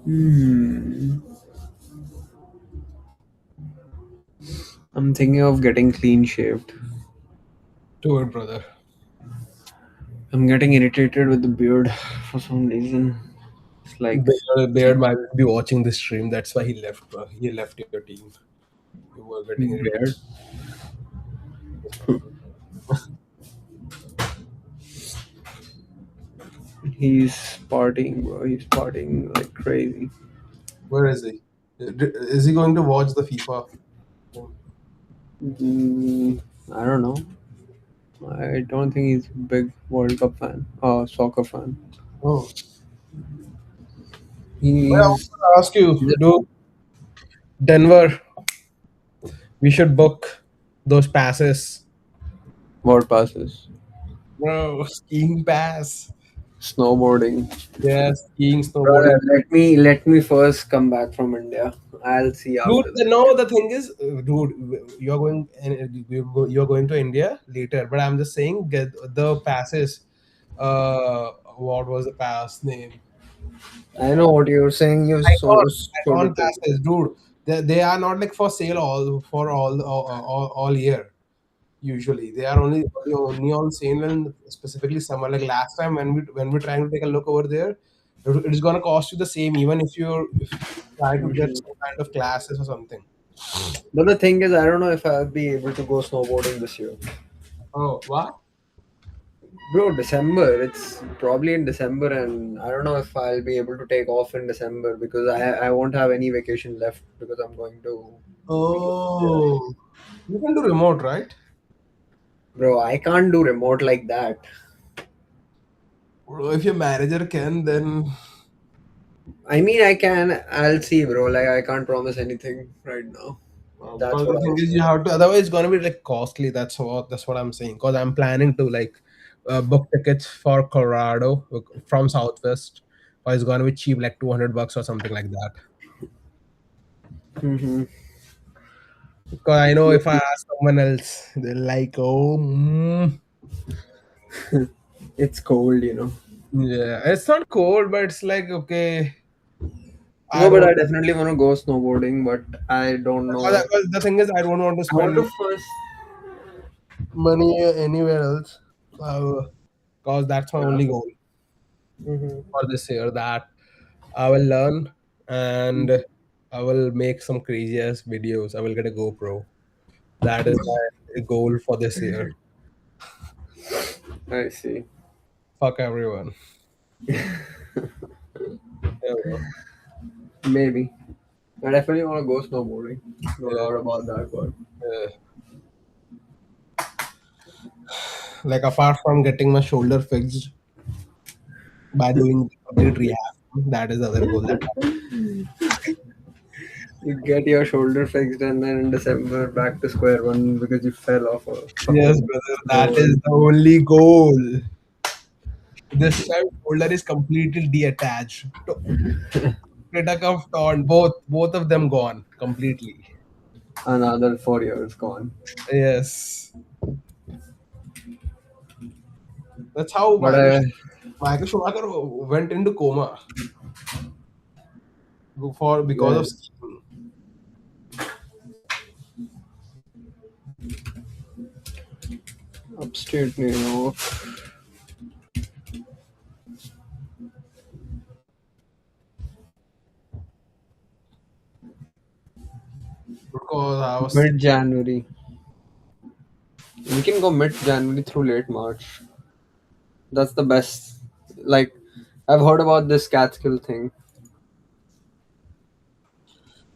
Hmm. I'm thinking of getting clean shaved. Do it, brother. I'm getting irritated with the beard for some reason. It's like Baird might be watching this stream. That's why he left, bro. He left your team. You were getting irritated. beard. He's partying, bro. He's partying like crazy. Where is he? Is he going to watch the FIFA? I don't know. I don't think he's a big World Cup fan or soccer fan. Oh, well, I was He's going to ask you, do Denver? We should book those passes, what passes? bro. Skiing pass. Snowboarding. Yes, skiing, snowboarding. Brother, let me first come back from India. I'll see Dude, after that. no, the thing is, dude, you're going to India later, but I'm just saying, get the passes. What was the pass name? I know what you're saying. You Icon, showed icon it to me. passes, dude. They are not like for sale all year. Usually, they are only on sale when specifically summer. Like last time when we're trying to take a look over there, it's gonna cost you the same even if you try to get Mhm. some kind of classes or something. But the thing is, I don't know if I'll be able to go snowboarding this year. Oh, what? Bro, December. It's probably in December, and I don't know if I'll be able to take off in December because I won't have any vacation left because I'm going to be there. Oh, you can do remote, right? Bro, I can't do remote like that. Bro, if your manager can, then I mean, I can. I'll see, bro. Like, I can't promise anything right now. That's because what the I'll thing is, say. you have to. Otherwise, it's gonna be like costly. That's what I'm saying. Because I'm planning to like book tickets for Colorado from Southwest. Or it's gonna be cheap, like $200 or something like that. Hmm. Because I know if I ask someone else, they're like, "Oh, It's cold. yeah, it's not cold, but it's like okay, I No, but don't." I definitely want to go snowboarding, but I don't know. Because the thing is, I don't want to I want spend to first. money anywhere else. Because that's my Yeah. only goal Hmm. for this year. That I will learn and I will make some crazy ass videos. I will get a GoPro. That is my goal for this year. I see. Fuck everyone. Yeah, bro. Maybe. I definitely want to go snowboarding. No Yeah, doubt about that, but. yeah. Like apart from getting my shoulder fixed by doing complete rehab, that is the other goal that I have. You get your shoulder fixed, and then in December back to square one because you fell off a Yes, fucking brother, that is road. the only goal. This time shoulder is completely detached. Critic torn, both of them gone completely. Another 4 years gone. Yes, that's how But I Michael Schumacher went into coma because yeah, of skiing. upstate New York. Because I was Mid January. We can go mid January through late March. That's the best. Like, I've heard about this Catskill thing.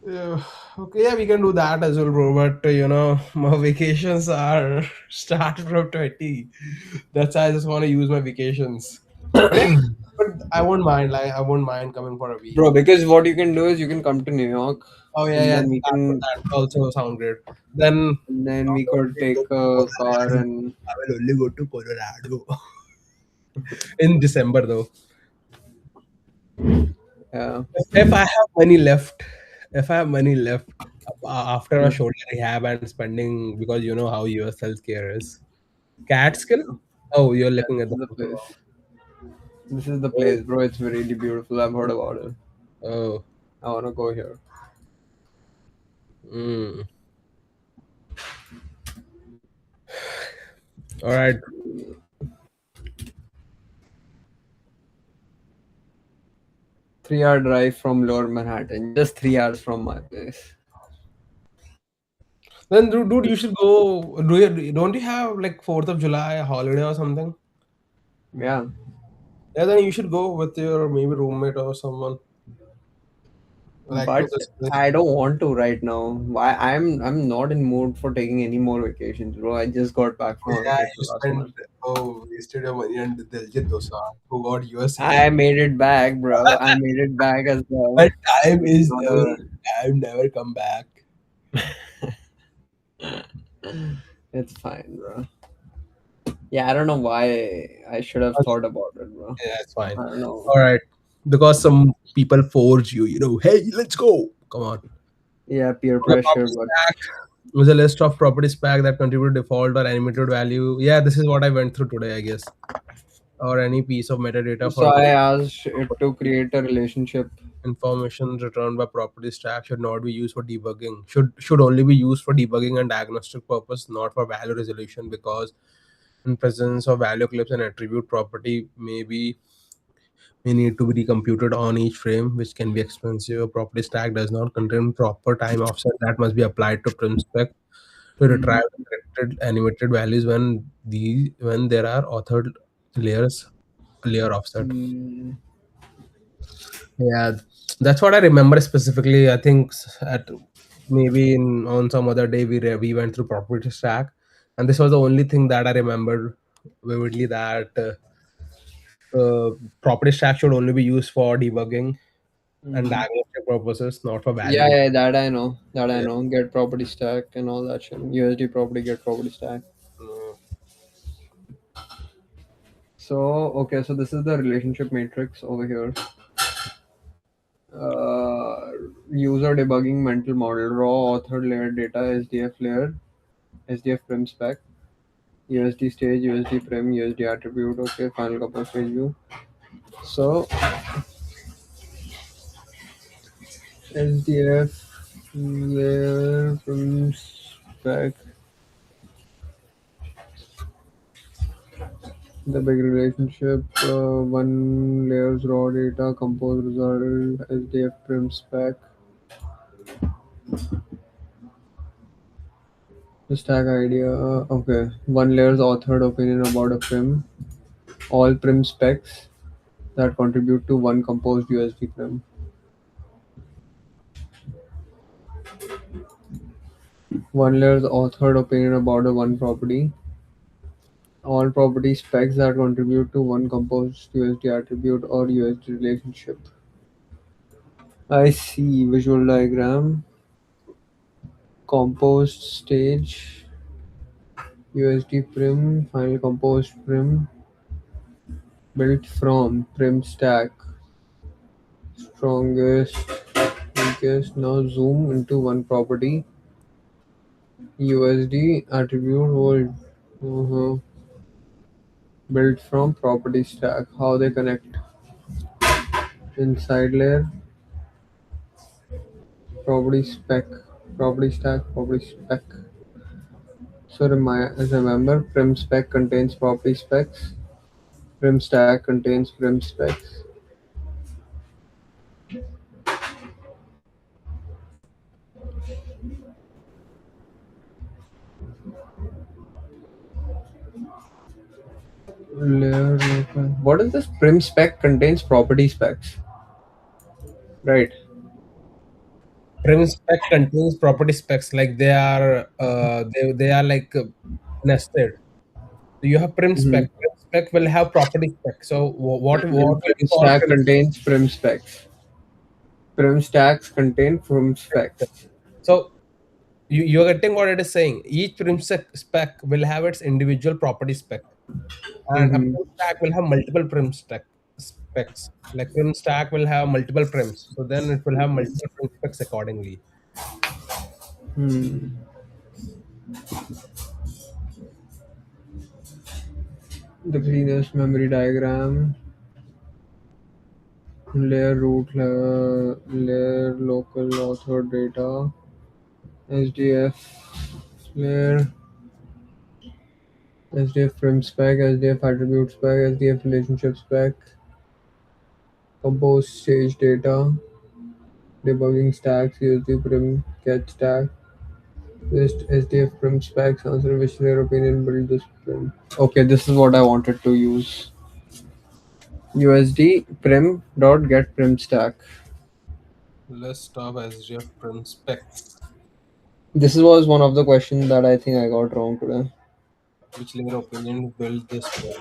yeah, okay. Yeah, we can do that as well, bro. But my vacations are start from 20. That's why I just want to use my vacations. But yeah, but I won't mind. Like I won't mind coming for a week. Bro, because what you can do is you can come to New York, Oh yeah, and yeah. then That would also sound great. Then we I will could only go take to a car Colorado. and I will only go to Colorado in December though. yeah. If I have money left, if I have money left after a Yeah. shoulder rehab and spending, because you know how US healthcare is. Catskill? Yeah, Oh, you're looking at this the is the photo place. now. This is the Oh, place, bro. It's really beautiful. I've heard about it. oh, I wanna go here. mm. All right. 3 hour drive from Lower Manhattan. Just 3 hours from my place. Then, dude, you should go. Don't you have like 4th of July holiday or something? Yeah. Yeah, then you should go with your maybe roommate or someone like to But this place. I don't want to right now. Why I'm not in mood for taking any more vacations, bro. I just got back from a Yeah, vacation you last spent month. wasted your money and Diljit Dosa who got US I citizen. made it back, bro. I made it back as well. But time It's is not time never come back. a it's fine, bro. Yeah, I don't know why I should have thought about it, bro. Yeah, it's fine. I don't know. All right. Because some people force you, hey, let's go. Come on. Yeah, peer The pressure, property but stack was a list of property stack that contribute default or animated value. Yeah, this is what I went through today, I guess. Or any piece of metadata so for I asked it to create a relationship. information returned by property stack should not be used for debugging. Should only be used for debugging and diagnostic purpose, not for value resolution, because in presence of value clips and attribute property may need to be recomputed on each frame, which can be expensive. A property stack does not contain proper time offset that must be applied to prim spec to retrieve Mhm. the corrected animated values when there are authored layers layer offset. Mm, Yeah, that's what I remember specifically. I think at maybe on some other day we went through property stack, and this was the only thing that I remembered vividly, that property stack should only be used for debugging and mhm. diagnostic purposes, not for Yeah, value. yeah, that I know. That I Yeah. know. Get property stack and all that shit. USD property, get property stack. Mm. So okay, so this is the relationship matrix over here. Uh, User debugging mental model, raw authored layer data, SDF layer, SDF prim spec, USD stage, USD prim, USD attribute. Okay, final couple page view. So SDF layer prim spec, the big relationship. One layers raw data, compose result, SDF prim spec. The stack idea. Okay, one layer's authored opinion about a prim. All prim specs that contribute to one composed USD prim. One layer's authored opinion about a one property. All property specs that contribute to one composed USD attribute or USD relationship. I see visual diagram. Composed stage, USD prim, final composed prim, built from prim stack, strongest, weakest. Now zoom into one property, USD attribute hold. Uh-huh. Built from property stack, how they connect. Inside layer, property spec, property stack, property spec. So remember, prim spec contains property specs, prim stack contains prim specs. Layer. What is this? Prim spec contains property specs, right? Prim spec contains property specs, like they are like nested. So you have prim Mm-hmm. spec. Prim spec will have property spec. So what And will be prim called stack prim spec? contains prim specs. Prim stacks contain prim specs. So you're getting what it is saying. Each prim spec will have its individual property spec, and a Mm-hmm. prim stack will have multiple specs. Like prim stack will have multiple prims, so then it will have multiple prim specs accordingly. Hmm. The cleanest memory diagram. Layer root, layer local author data, SDF layer, SDF prim spec, SDF attribute spec, SDF relationship spec, compose stage data, debugging stacks, USD prim get stack, list SDF prim specs, answer which layer opinion build this prim. Okay, this is what I wanted to use. USD prim dot get prim stack. List of SGF prim specs. This was one of the questions that I think I got wrong today. Which layer opinion build this prim?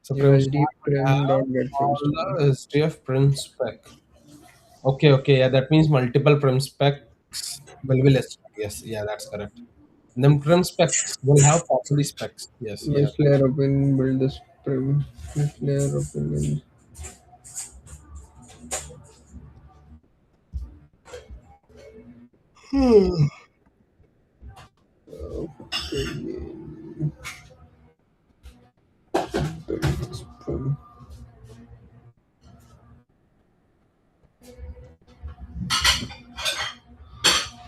So prim USD stack will prim have dot get prim all stack. the SGF prim spec. Okay, okay, yeah, that means multiple prim specs will be listed. Yes, yeah, that's correct. And then prim specs will have property specs. Yes, yeah. Which layer opinion build this prim? Which layer opinion? Opinion build this prim.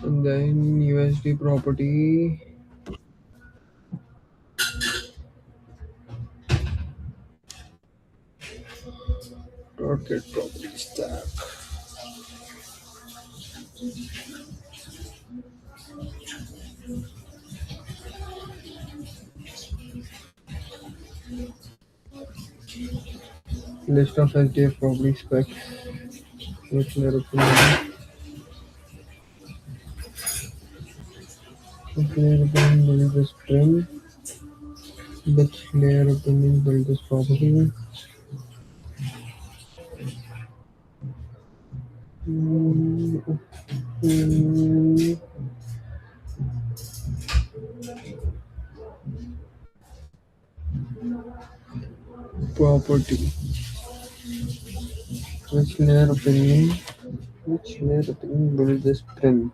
And then USD property dot get property stack. List of SDF property specs. Which layer opinion? Which layer opinion build this prim? Which layer opinion build this property? Mm, mm, property. Which layer opinion? Which layer opinion build this prim?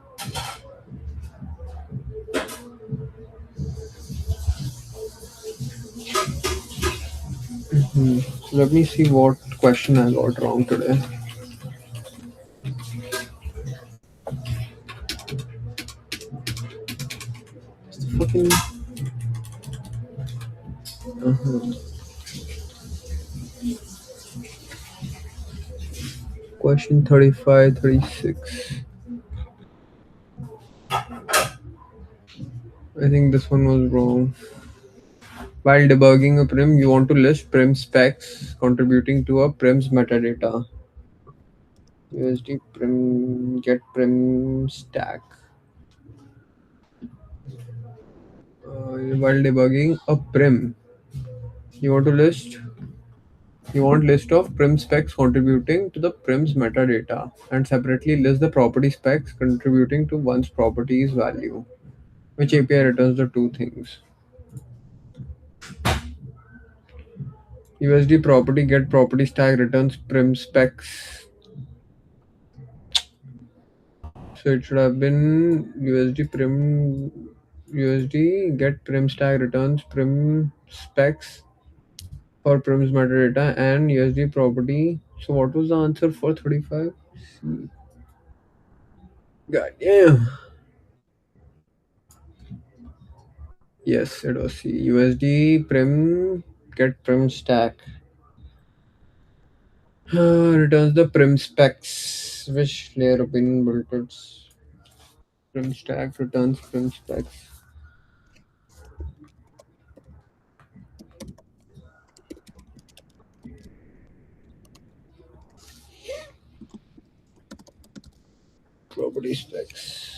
Hmm. Let me see what question I got wrong today. Fucking question 35, 36. I think this one was wrong. While debugging a prim, you want to list prim specs contributing to a prim's metadata. USD prim get prim stack. While debugging a prim, you want to list You want list of prim specs contributing to the prim's metadata and separately list the property specs contributing to one's property's value. Which API returns the two things? USD property get property stack returns prim specs. So it should have been USD get prim stack returns prim specs for prim's metadata and USD property. So what was the answer for 35? God damn. Yes, it was C. USD prim get prim stack. Returns the prim specs. Which layer opinion built its prim stack returns prim specs. Property specs.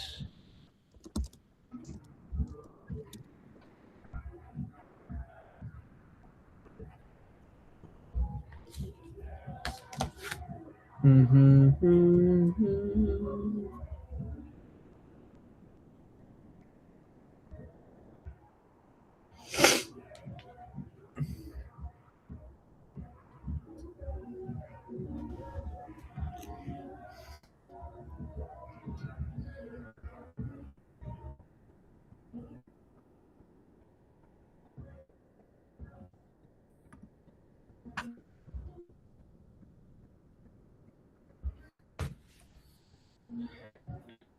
Mm-hmm.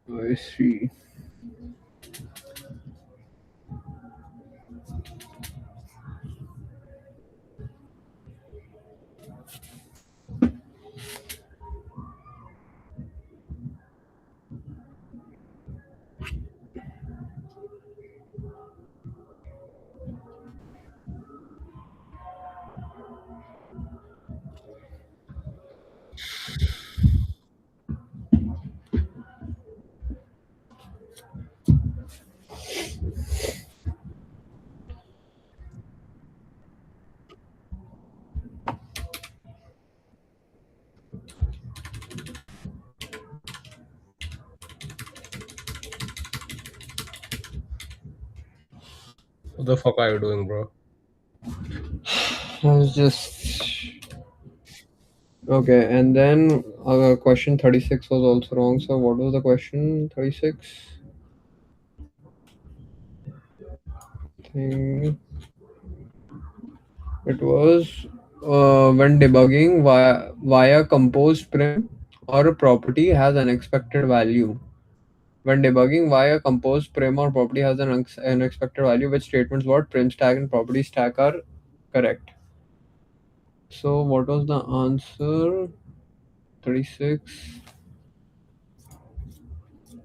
I see. What the fuck are you doing, bro? I was just okay, and then question 36 was also wrong. So what was the question 36? Thing it was when debugging via composed prim or a property has unexpected value. When debugging via composed prim or property has an unexpected value, which statements what prim stack and property stack are correct. So what was the answer? 36.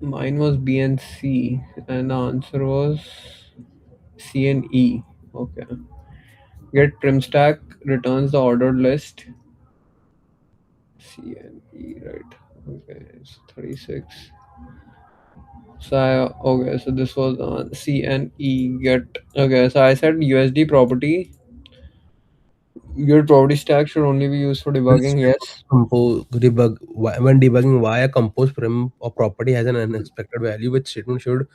Mine was B and C, and the answer was C and E. Okay. Get prim stack returns the ordered list. C and E, right? Okay, it's 36. Okay, so this was C and E. Get okay. So I said USD property. Your property stack should only be used for debugging. Yes. When debugging why a composed prim or property has an unexpected value, which statement should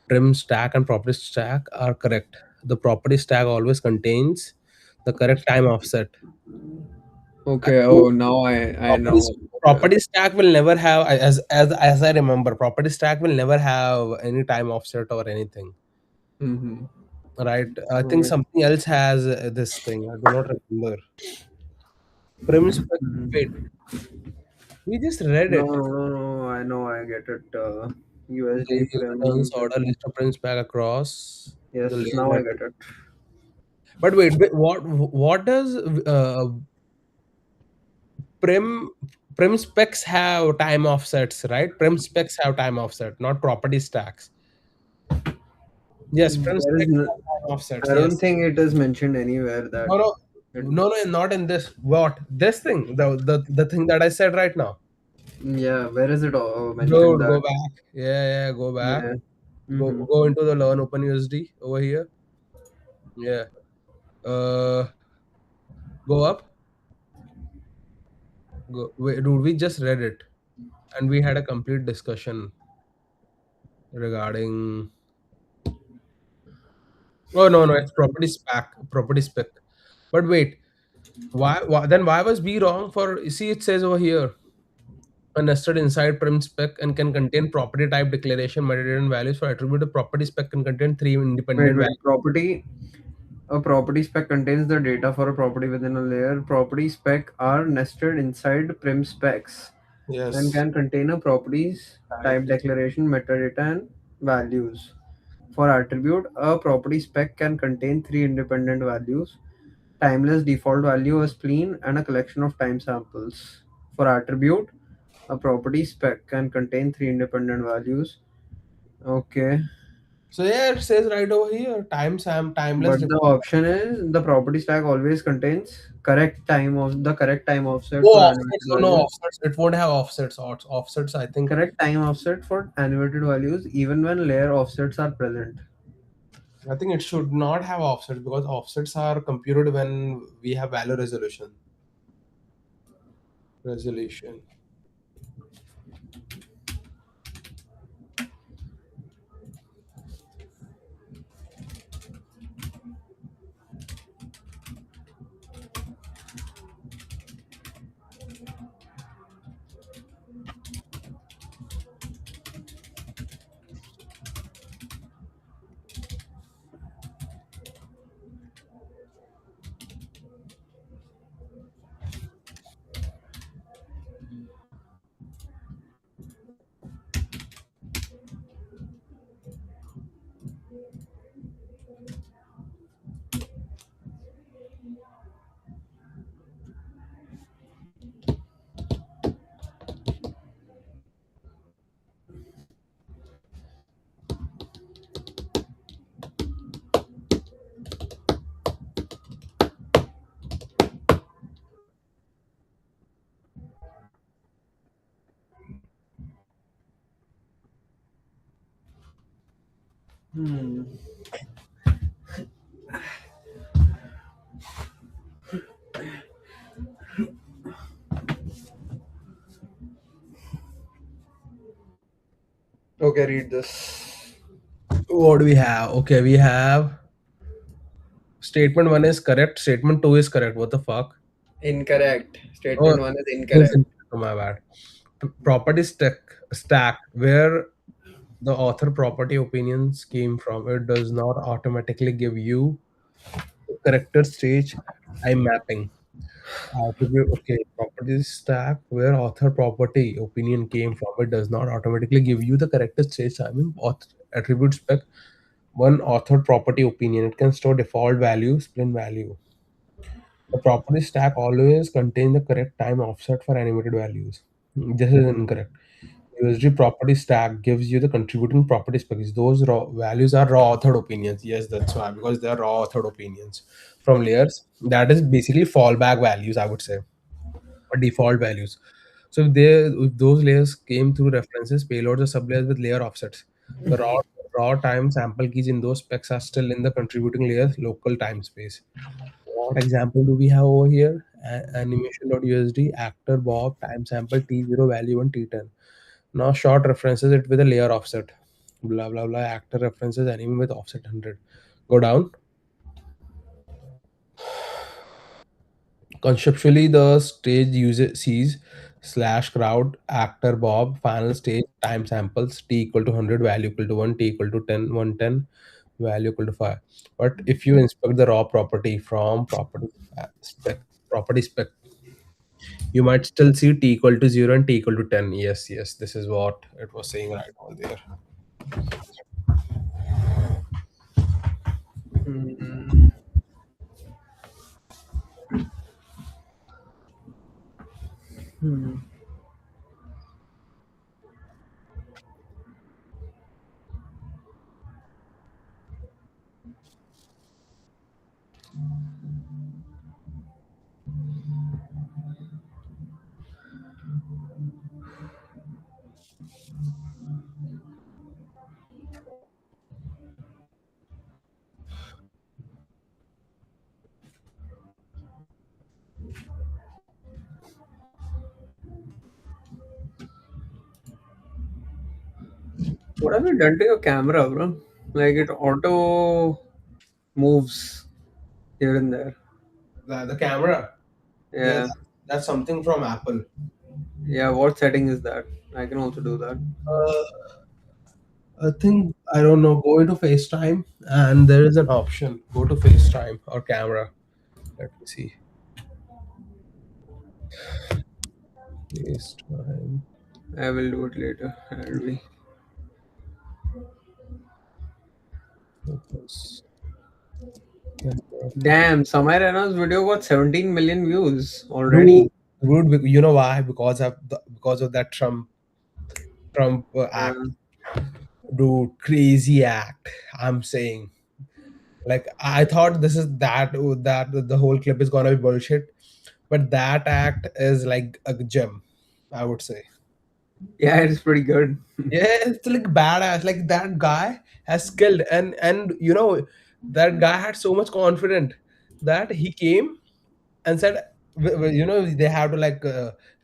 prim stack and property stack are correct. The property stack always contains the correct time offset. I Okay. think Oh, now I property know. Okay. property stack will never have, as I remember, property stack will never have any time offset or anything. Mm-hmm. Right? I think Okay. something else has this thing. I do not remember. Prim spec. Wait, Mhm. we just read No, it. no, no, no. I know. I get it. USD Layer returns prim order get. list of prints back across the Yes. layer Now I net. get it. But wait, what does prim prim specs have time offsets, right? Prim specs have time offset, not property stacks. Yes, prim There is. specs have time offsets. I don't Yes. think it is mentioned anywhere that No, no, it. not in this. What this thing? The thing that I said right now. Yeah. Where is it mentioned Dude, that? go back. Yeah, yeah, go back. Yeah. Go Mm-hmm. go into the Learn OpenUSD over here. Yeah. Uh, go up. Wait, dude, we just read it and we had a complete discussion regarding. Oh no, no, it's property spec. Property spec. But wait, why then why was B wrong for? See, it says over here a nested inside prim spec and can contain property type declaration metadata and values for attribute. A property spec can contain three Wait, independent wait. values. Property. A property spec contains the data for a property within a layer. Property spec are nested inside prim specs and Yes. can contain a properties type declaration, metadata, and values. For attribute, a property spec can contain three independent values: timeless default value, a spleen, and a collection of time samples. For attribute, a property spec can contain three independent values. Okay, So yeah, it says right over here, timeless but the default. option is the property stack always contains correct time offset Oh, for animated offsets. Oh no, values. offsets. It won't have offsets. Offsets, I think. Correct time offset for animated values even when layer offsets are present. I think it should not have offsets because offsets are computed when we have value resolution. Resolution. Hmm. Okay, read this. What do we have? Okay, we have statement one is correct. Statement two is correct. What the fuck? Incorrect. Oh, Statement one is this incorrect. is oh, my bad. Property stack where the author property opinions came from. It does not automatically give you the character stage time mapping. Attribute, okay, property stack where author property opinion came from. It does not automatically give you the character stage timing. Attribute spec one author property opinion. It can store default value, split value. The property stack always contains the correct time offset for animated values. This is incorrect. USD property stack gives you the contributing property specs. Those raw values are raw authored opinions. Yes, that's why, because they are raw authored opinions from layers. That is basically fallback values, I would say, or default values. So if those layers came through references, payloads, or sublayers with layer offsets. The raw time sample keys in those specs are still in the contributing layer's local time space. What example do we have over here? Animation.usd, actor Bob, time sample T0 value and T10. Now short references it with a layer offset. Blah blah blah. Actor references anime with offset 100. Go down. Conceptually, the stage user sees slash crowd actor Bob final stage time samples t equal to 100 value equal to 1 t equal to 10 110 value equal to 5. But if you inspect the raw property from property spec, you might still see t equal to 0 and t equal to 10. Yes, yes, this is what it was saying right on there. Hmm. Hmm. What have you done to your camera, bro? Like it auto moves here and there. The camera. Yeah, Yeah. that's something from Apple. Yeah. What setting is that? I can also do that. Uh, I think I don't know. Go into FaceTime, and there is an option. Go to FaceTime or camera. Let me see. FaceTime. I will do it later. I'll be. Focus. Camera. Damn, Samay Raina's video got 17 million views Dude, already. you know why? Because of that Trump act. Uh, Dude, crazy act. I'm saying. Like I thought this is that the whole clip is gonna be bullshit, but that act is like a gem, I would say. yeah, it's pretty good. Yeah, it's like badass. Like that guy has skilled, and that guy had so much confidence that he came and said, they have to like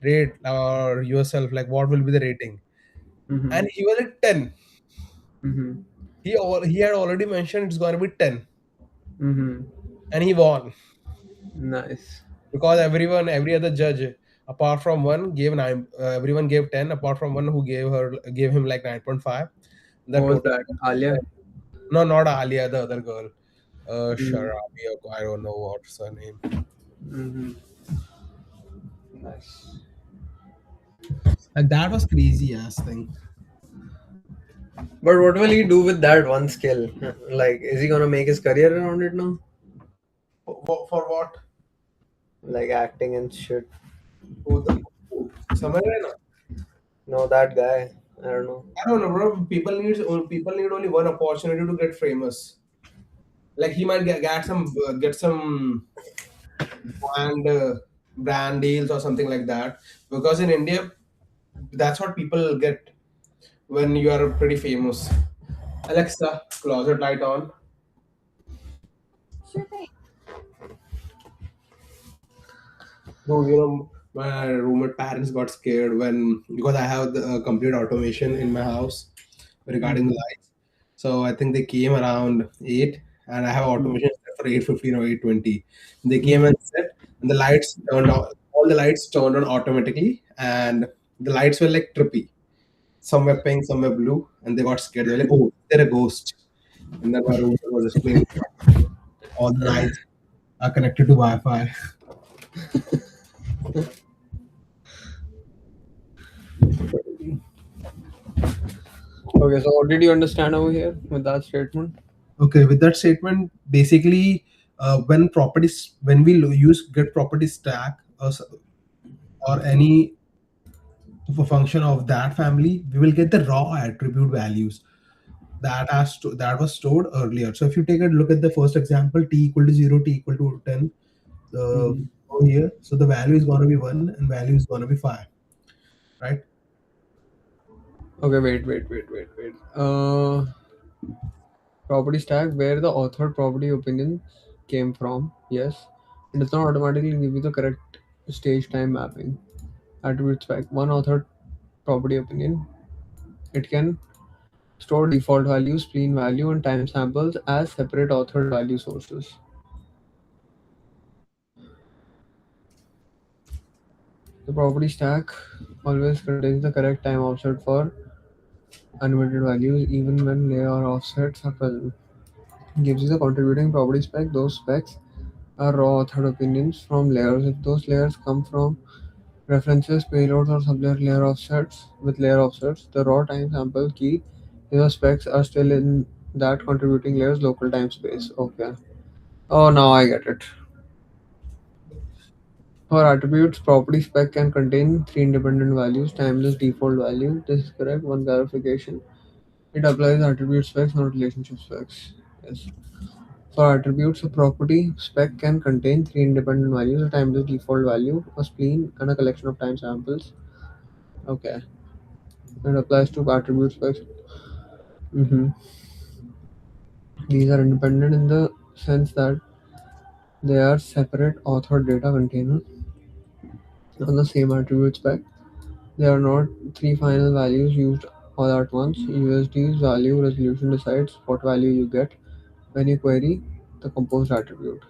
rate or yourself like what will be the rating, Mm-hmm. and he was like 10. Mm-hmm. He had already mentioned it's gonna be 10, Mm-hmm. and he won Nice. because every other judge apart from one gave 9. Everyone gave 10 apart from one who gave him like 9.5. The What was total. that? Alia? No, not Alia, the other girl. Mm-hmm. Sharabi, or I don't know what's her name. Mm-hmm. Nice. Like that was crazy ass thing. But what will he do with that one skill? Like, is he gonna make his career around it now? For what? Like acting and shit. Who the who? Samarena? No, that guy. I don't know. I don't know, bro. People need only one opportunity to get famous. Like he might get some brand brand deals or something like that. Because in India, that's what people get when you are pretty famous. Alexa, closet light on. No, my roommate parents got scared when because I have the complete automation in my house regarding the Mm-hmm. lights. So I think they came around 8, and I have automation set for 8:15 or 8:20. They came and set, and the lights turned on. All the lights turned on automatically, and the lights were like trippy. Some were pink, some were blue, and they got scared. They were like, "Oh, they're a ghost." And then my roommate was explaining all the lights are connected to Wi-Fi. Okay, so what did you understand over here with that statement? Okay, with that statement, basically, when we use get property stack or any function of that family, we will get the raw attribute values that was stored earlier. So if you take a look at the first example, t equal to 0, t equal to 10, Mm-hmm. over here, so the value is going to be 1 and value is going to be 5, right? Okay, wait. Property stack where the authored property opinion came from. Yes, it does not automatically give you the correct stage time mapping. Attribute spec. One authored property opinion. It can store default values, spleen value, and time samples as separate authored value sources. The property stack always contains the correct time offset for unlimited values, even when layer offsets are present. Gives you the contributing property spec. Those specs are raw authored opinions from layers. If those layers come from references, payloads, or sublayer layer offsets with layer offsets, the raw time sample key in the specs are still in that contributing layer's local time space. Okay. Oh, now I get it. For attributes, property spec can contain three independent values, timeless default value. This is correct. One clarification. It applies attribute specs, not relationship specs. Yes. For attributes, a property spec can contain three independent values, a timeless default value, a spleen, and a collection of time samples. Okay. It applies to attribute specs. hmm These are independent in the sense that they are separate authored data containers on the same attribute spec. They are not three final values used all at once. USD's value resolution decides what value you get when you query the composed attribute.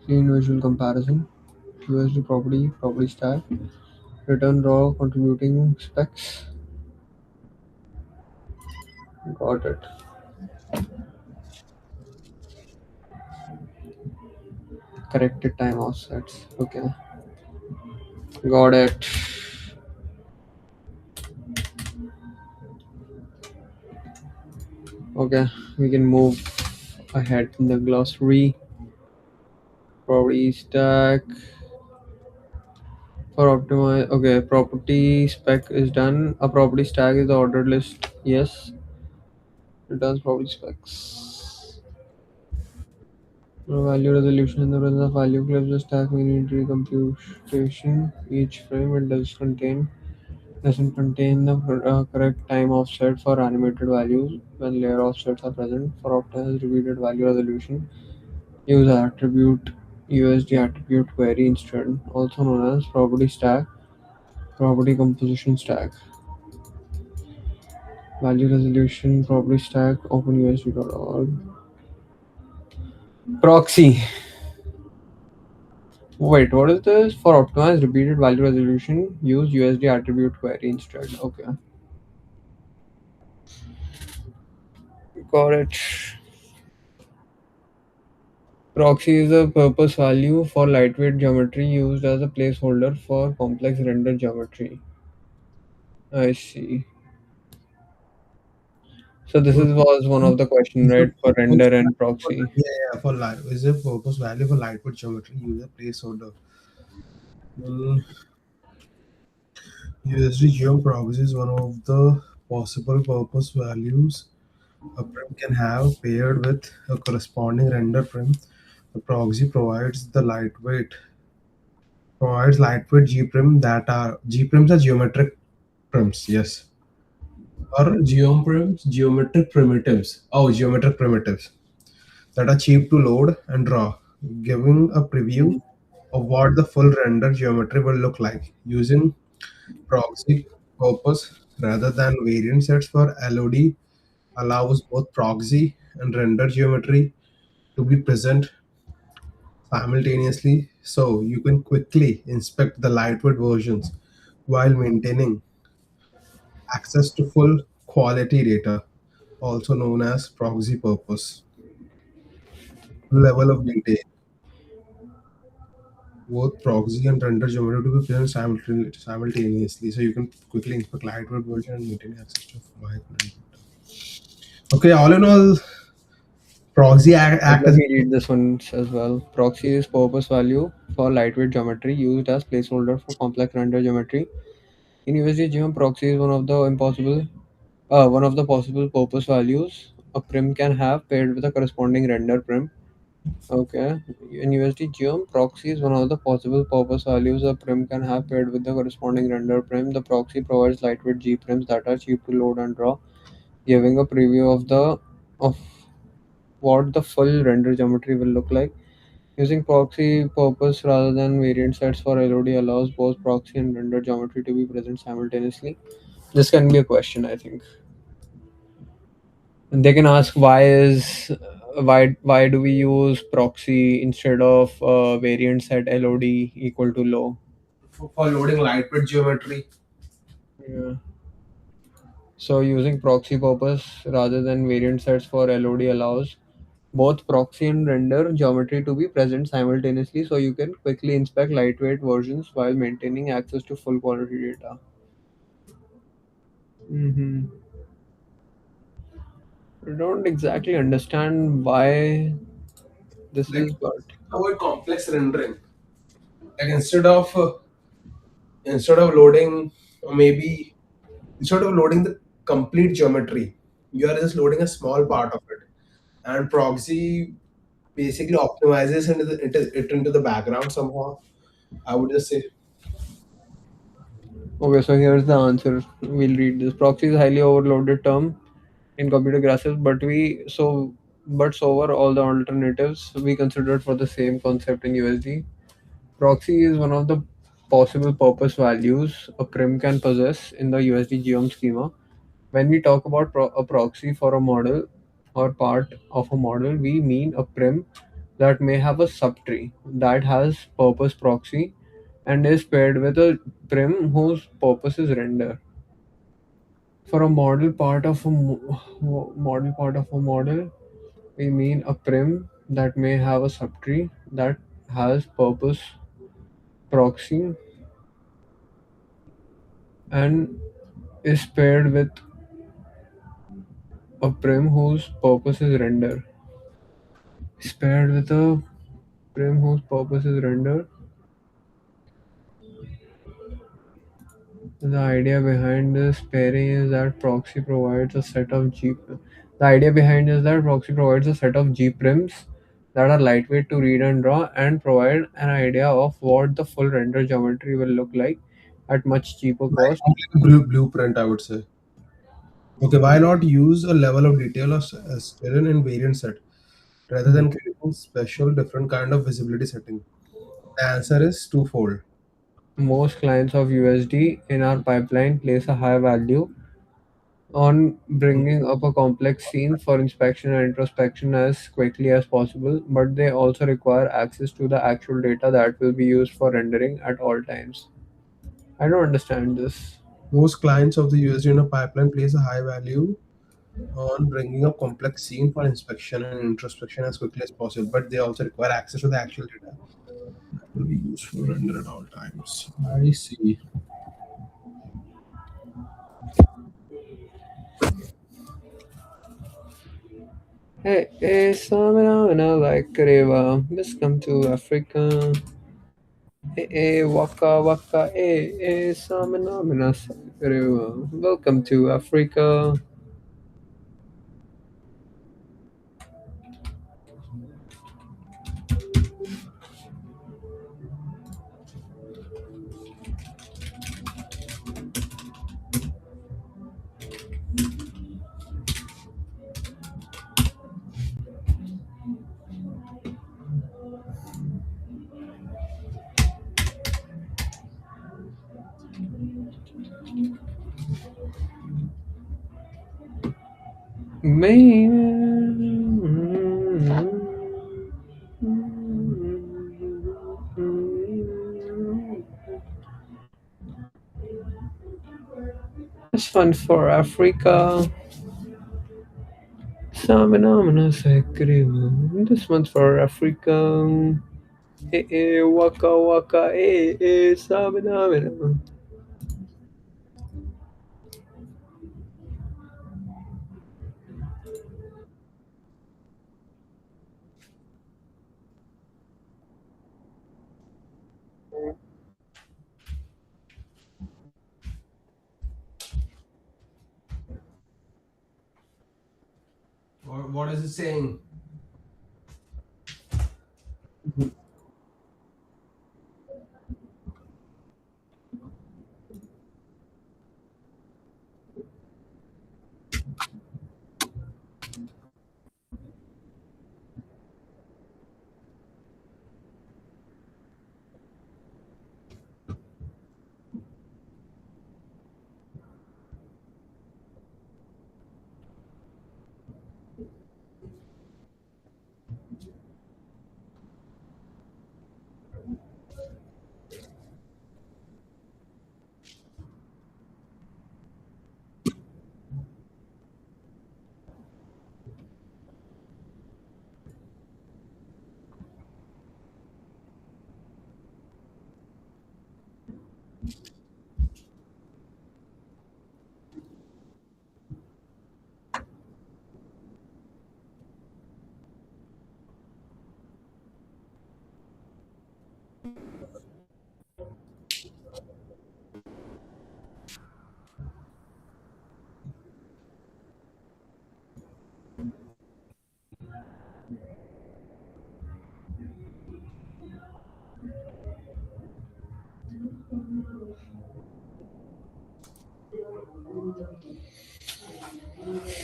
Clean visual comparison. USD property stack, return raw contributing specs. Got it. Corrected time offsets. Okay. Got it. Okay. We can move ahead in the glossary. Property stack. For optimize, okay, property spec is done. A property stack is the ordered list. Yes, returns property specs. Value resolution in the presence of value clips the stack unitary computation. Each frame it doesn't contain the correct time offset for animated values when layer offsets are present. For optimized repeated value resolution, use attribute USD attribute query instead, also known as property stack, property composition stack. Value resolution, property stack, openusd.org. Proxy. Wait, what is this? For optimized repeated value resolution, use USD attribute query instead. Okay. Got it. Proxy is a purpose value for lightweight geometry used as a placeholder for complex render geometry. I see. So this So is was one of the question, is the right? For purpose render and for, proxy. yeah, yeah, for live is the purpose value for lightweight geometry user placeholder. Well, USD geom proxy is one of the possible purpose values a prim can have paired with a corresponding render prim. The proxy provides lightweight G prim that are G prims are geometric prims, yes. Or geom prims, geometric primitives that are cheap to load and draw, giving a preview of what the full render geometry will look like using proxy purpose rather than variant sets for LOD allows both proxy and render geometry to be present simultaneously so you can quickly inspect the lightweight versions while maintaining access to full quality data, also known as proxy purpose level of detail. Both proxy and render geometry to be present simultaneously, so you can quickly inspect lightweight version and maintain access to wide data. Okay, all in all, proxy act Let as me read this one as well. Proxy is purpose value for lightweight geometry used as placeholder for complex render geometry. In USD Geom, proxy is one of the possible purpose values a prim can have paired with a corresponding render prim. Okay. In USD Geom, proxy is one of the possible purpose values a prim can have paired with the corresponding render prim. The proxy provides lightweight G prims that are cheap to load and draw, giving a preview of what the full render geometry will look like. Using proxy purpose rather than variant sets for LOD allows both proxy and render geometry to be present simultaneously. This can be a question, I think. And they can ask why do we use proxy instead of variant set LOD equal to low? for loading lightweight geometry. Yeah. So using proxy purpose rather than variant sets for LOD allows both proxy and render geometry to be present simultaneously so you can quickly inspect lightweight versions while maintaining access to full quality data. Mm-hmm. I don't exactly understand why this Like is, but avoid complex rendering. Like instead of loading, or maybe instead of loading the complete geometry, you are just loading a small part of it. And proxy basically optimizes it into the background somehow. I would just say, okay, so here's the answer. We'll read this. Proxy is a highly overloaded term in computer graphics, but so were all the alternatives we considered for the same concept in USD. Proxy is one of the possible purpose values a prim can possess in the USD geom schema. When we talk about a proxy for a model or part of a model, we mean a prim that may have a subtree that has purpose proxy and is paired with a prim whose purpose is render. For a model part of a model, we mean a prim that may have a subtree that has purpose proxy and is paired with a prim whose purpose is render. Is paired with a prim whose purpose is render. The idea behind this pairing is that proxy provides a set of G. The idea behind is that proxy provides a set of G prims that are lightweight to read and draw and provide an idea of what the full render geometry will look like at much cheaper cost. Like a blueprint, I would say. Okay, why not use a level of detail of still in variant set rather than creating special different kind of visibility setting? The answer is twofold. Most clients of USD in our pipeline place a high value on bringing up a complex scene for inspection and introspection as quickly as possible, but they also require access to the actual data that will be used for rendering at all times. I don't understand this. Most clients of the USD in a pipeline place a high value on bringing a complex scene for inspection and introspection as quickly as possible, but they also require access to the actual data that will be used for render at all times. I see. Hey, hey, Samina, like Kareva, just come to Africa. Hey, hey, waka waka, hey, hey, Samina, Kareva. Welcome to Africa. It's fun for Africa. Samina, Kareva. This one's for Africa. Hey, hey, waka waka, hey, hey, Samina. What is it saying?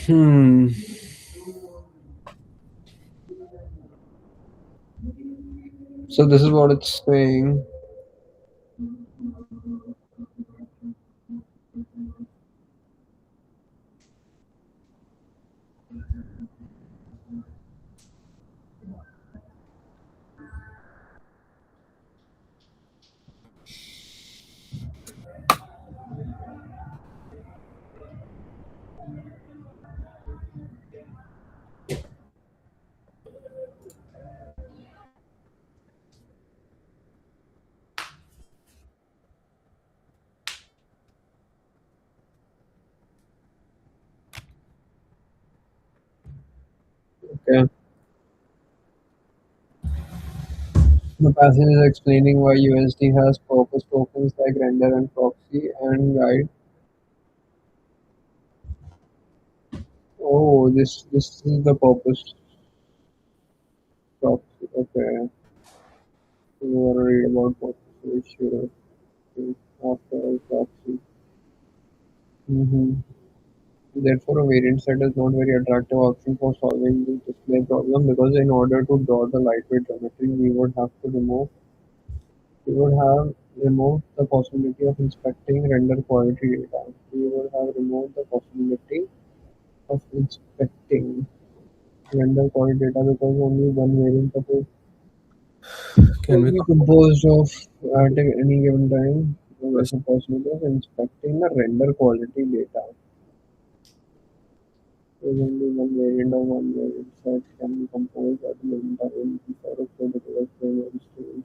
Hmm. So this is what it's saying. Okay. The passage is explaining why USD has purpose tokens like render and proxy and guide. Oh, this is the purpose proxy. Okay. So you want to read about purpose issue after proxy. Mm-hmm. Therefore, a variant set is not very attractive option for solving this display problem because in order to draw the lightweight geometry, we would have removed the possibility of inspecting render quality data. We would have removed the possibility of inspecting render quality data because only one variant of it Can will we be compose? composed of at any given time. There's a possibility of inspecting the render quality data. There's only one variant of one variant set can be composed at the given time for a particular frame of space.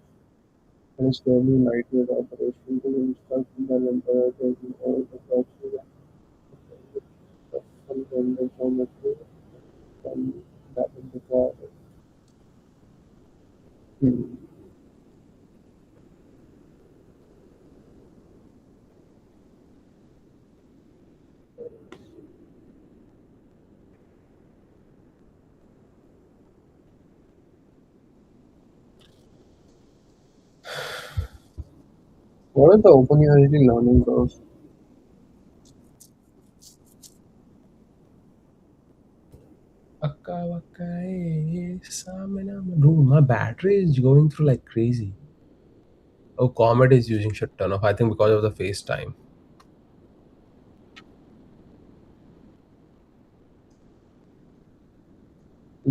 And it's fairly lightweight operation to instruct the render taking all the proxy some render geometry from that is required. Hmm. What is the OpenUSD learning curve? Akka wakka, dude, my battery is going through like crazy. Oh, Comet is using shit ton of. I think because of the FaceTime.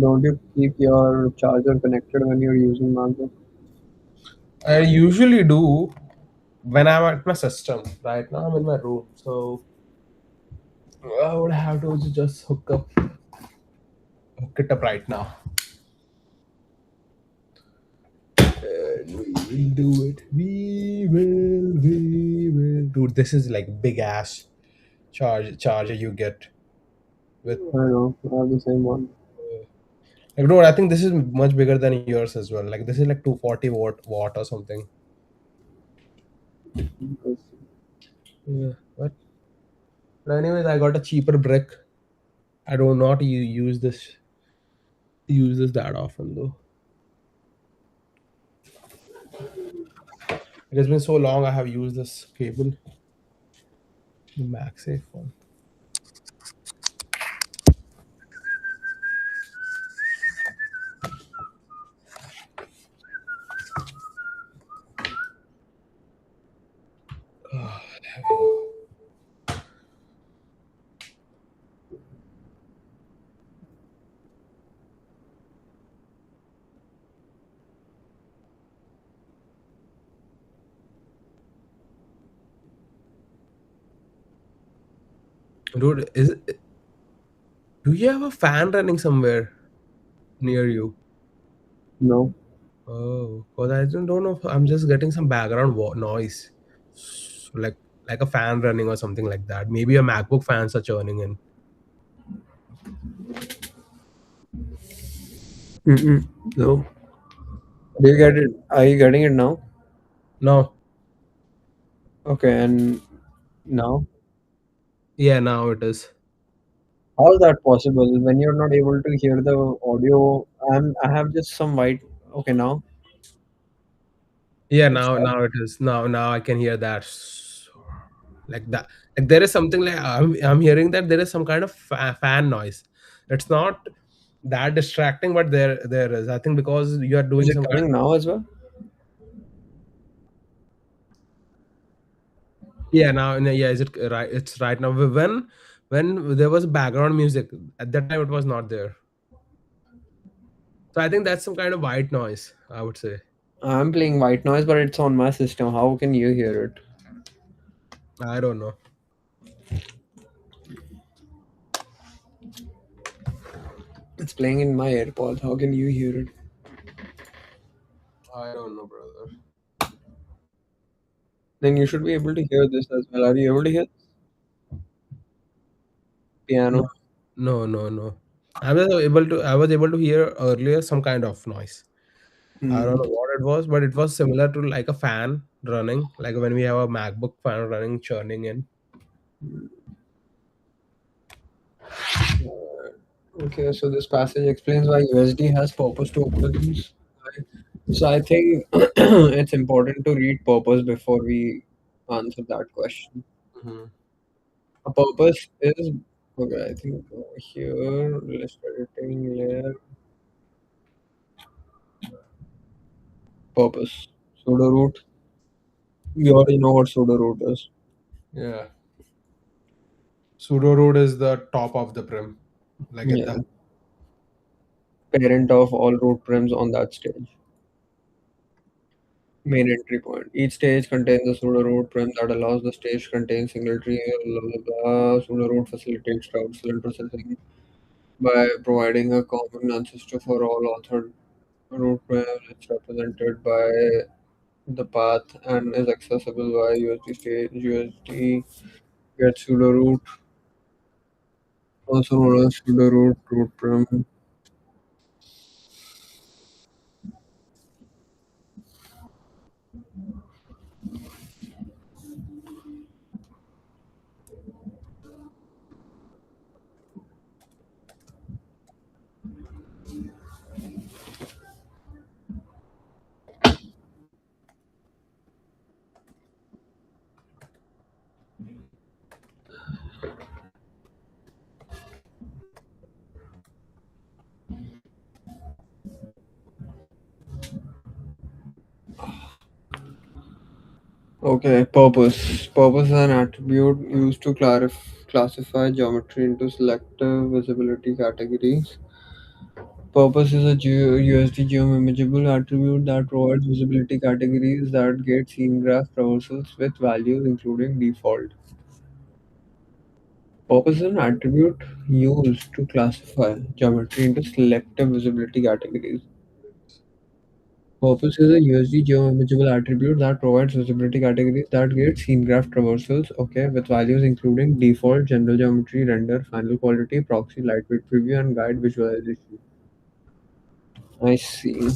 Don't you keep your charger connected when you're using MacBook? I usually do when I'm at my system. Right now, I'm in my room, so I would have to just hook it up right now. And we will do it. We will. Dude, this is like big ass charger you get with. I know, I have the same one. Like, dude, I think this is much bigger than yours as well. Like, this is like 240 watt or something. Because Yeah, but anyways, I got a cheaper brick. I do not use this that often though. It has been so long I have used this cable. The MagSafe one. Oh, there we go. Dude, do you have a fan running somewhere near you? no, Oh, because I don't know if I'm just getting some background noise. Like a fan running or something like that. Maybe a MacBook fans are churning in. mm-mm, no. Do you get it? Are you getting it now? No. Okay, and now Yeah, now it is. how is that possible when you're not able to hear the audio? I have just some white. Okay, now Yeah, it's now it is. Now I can hear that. Like that. Like there is something like I'm hearing that there is some kind of fan noise. It's not that distracting, but there is. I think because you are is doing it some kind. coming now as well? Yeah, now no, yeah, is it right? It's right now. When there was background music at that time, it was not there. So I think that's some kind of white noise. I would say. I'm playing white noise, but it's on my system. How can you hear it? I don't know. It's playing in my AirPods. How can you hear it? I don't know, brother. Then you should be able to hear this as well. Are you able to hear No, piano? no, no, no. I was able to hear earlier some kind of noise. I don't Hmm. know what it was, but it was similar to like a fan running, like when we have a MacBook fan running, churning in. Okay, so this passage explains why USD has purpose tokens. So I think it's important to read purpose before we answer that question. Mhm. A purpose is okay. I think over here list editing layer purpose pseudo root. We already know what pseudo root is. Yeah. Pseudo root is the top of the prim, like at Yeah, the parent of all root prims on that stage. Main entry point. Each stage contains a pseudo root prim that allows the stage to contain single tree. Blah blah blah. Pseudo root facilitates crowd processing by providing a common ancestor for all authored root prims. It's represented by the path and is accessible by USD stage. USD get pseudo root, also known as pseudo root prim. Okay, purpose. Purpose is an attribute used to classify geometry into selective visibility categories. Purpose is a USD geoimageable attribute that provides visibility categories that get scene graph traversals with values including default. Purpose is an attribute used to classify geometry into selective visibility categories. Purpose is a USD geoimageable attribute that provides visibility categories that get scene graph traversals, okay, with values including default, general geometry, render, final quality, proxy, lightweight preview, and guide visualization. I see.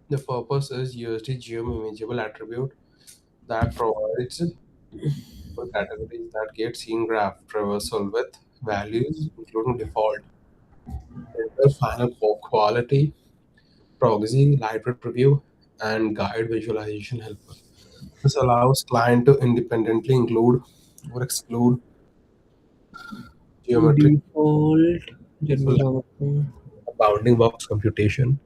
the purpose is USD geoimageable attribute that provides for categories that get scene graph traversal with values including default, render, final quality, proxy, lightweight preview, and guide visualization helper. This allows client to independently include or exclude geometry Default, general select geometry. a bounding box computation.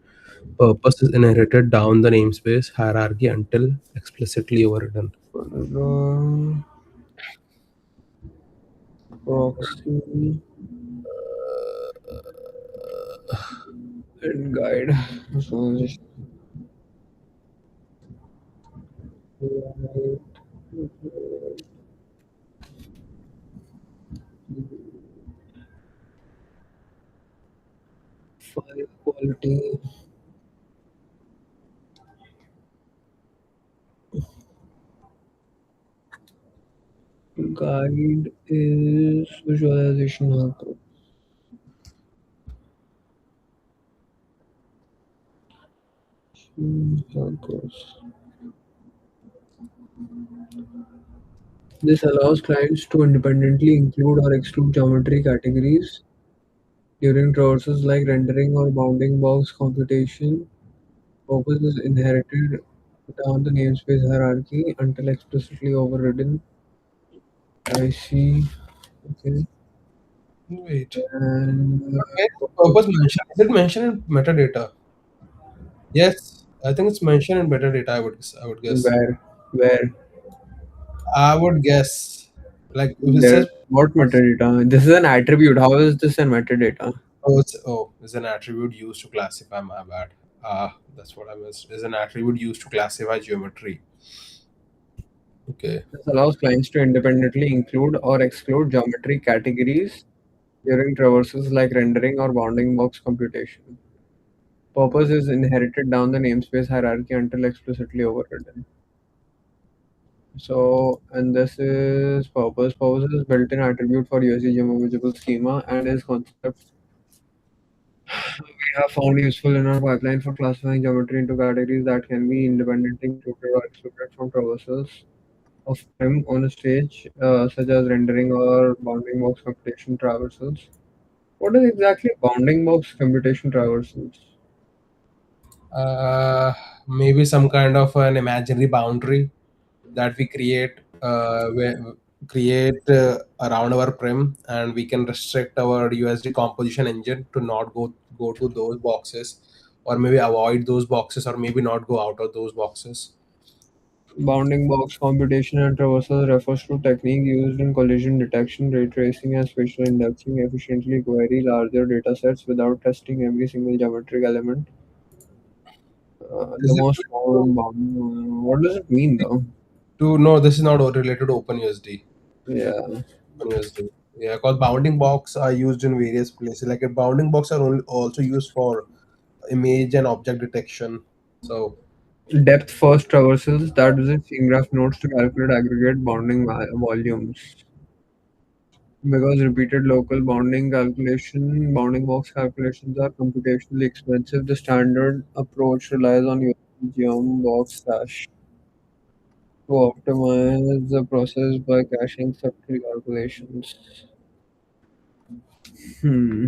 Purpose is inherited down the namespace hierarchy until explicitly overridden. Proxy and guide. So just file quality guide is visualization helper. Helpers. This allows clients to independently include or exclude geometry categories during traverses like rendering or bounding box computation. Purpose is inherited down the namespace hierarchy until explicitly overridden. I see. Okay. Wait. And Okay. Purpose mentioned. Is it mentioned in metadata? Yes, I think it's mentioned in metadata. I would guess. where I would guess. Like if it there says what metadata? This is an attribute. How is this a metadata? it's an attribute used to classify. My bad. That's what I missed. Is an attribute used to classify geometry. Okay. This allows clients to independently include or exclude geometry categories during traverses like rendering or bounding box computation. Purpose is inherited down the namespace hierarchy until explicitly overridden. So, and this is purpose. Purpose is built-in attribute for USD geometrical schema and is concept we have found useful in our pipeline for classifying geometry into categories that can be independently included or excluded from traversals of time on a stage, such as rendering or bounding box computation traversals. What is exactly bounding box computation traversals? uh, Maybe some kind of an imaginary boundary that we create around our prim, and we can restrict our USD composition engine to not go to those boxes, or maybe avoid those boxes, or maybe not go out of those boxes. Bounding box computation and traversal refers to technique used in collision detection, ray tracing, and spatial indexing efficiently query larger datasets without testing every single geometric element. The Is it most common bounding. What does it mean though? to no? This is not related to OpenUSD. Yeah, OpenUSD. Yeah, because bounding box are used in various places. Like a bounding box are also used for image and object detection. So depth first traversals that uses scene graph nodes to calculate aggregate bounding volumes. Because repeated local bounding box calculations are computationally expensive, the standard approach relies on using geom box cache to optimize the process by caching subtree calculations. Hmm.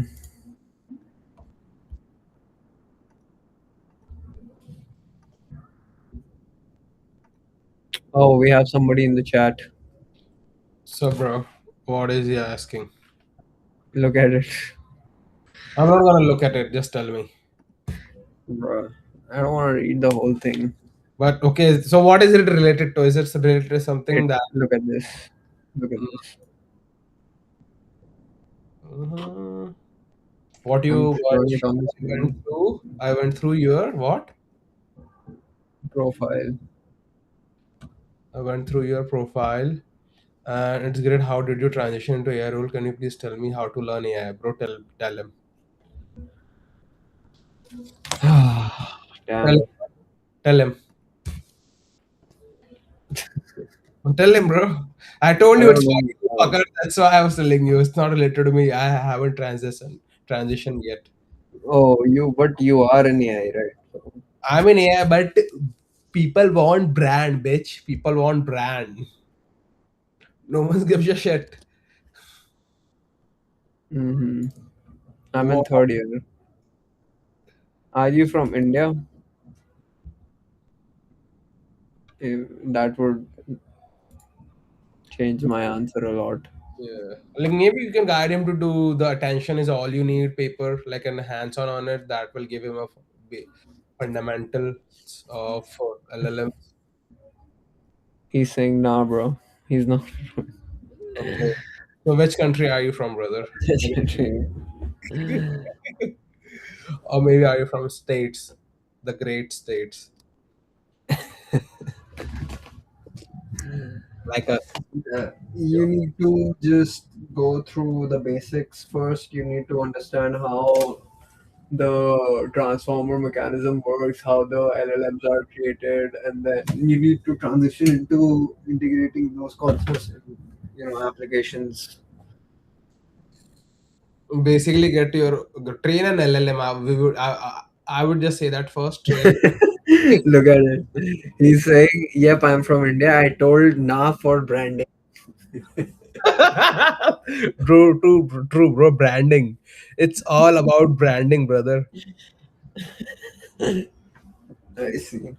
Oh, we have somebody in the chat. so bro, what is he asking? Look at it. I'm not gonna look at it. Just tell me. Bruh. I don't want to read the whole thing. But okay, so what is it related to? Is it related to something Wait, that? look at this. Look at Mm, this. mhm. What I'm you showing it on the went screen. through? I went through your what? Profile. I went through your profile, and it's great. How did you transition into AI role? Can you please tell me how to learn AI, bro? Tell him. Tell Damn. tell him. Tell him, bro. I told I you it's don't for you, know. fucker. That's why I was telling you. It's not related to me. I haven't transitioned yet. Oh, but you are an AI, right? So, I'm in AI, but people want brand, bitch. People want brand. No one gives a shit. I'm in What? third year. Are you from India? That would change my answer a lot. Yeah. Like maybe you can guide him to do the attention is all you need paper, like an hands-on on it that will give him a fundamentals of LLMs. He's saying, nah, bro. He's not. Okay. So which country are you from, brother? Or maybe are you from states, the great states like us? Yeah, you need to just go through the basics first. You need to understand how the transformer mechanism works, how the LLMs are created, and then you need to transition into integrating those concepts in, applications. Basically, get your train an LLM. I would just say that first train. Look at it. He's saying, "Yep, I'm from India. I told nah for branding." True, bro. Branding. It's all about branding, brother. I see.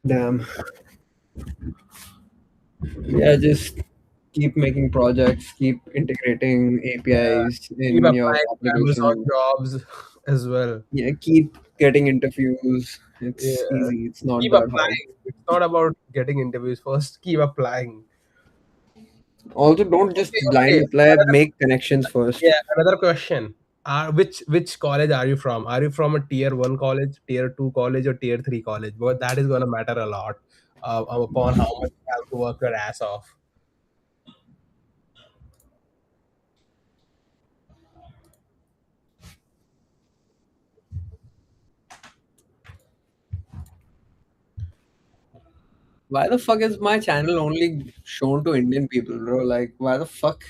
Damn. Yeah, just keep making projects, keep integrating APIs Keep in your applying to Amazon application. jobs as well. Yeah, keep getting interviews. It's Yeah. easy. It's not Keep that hard. applying. It's not about getting interviews first. Keep applying. Also, don't just Okay, blind okay. apply. Make connections first. Yeah, another question. Which college are you from? Are you from a tier one college, tier two college, or tier three college? But that is gonna matter a lot upon how much you have to work your ass off. Why the fuck is my channel only shown to Indian people, bro? Like, why the fuck?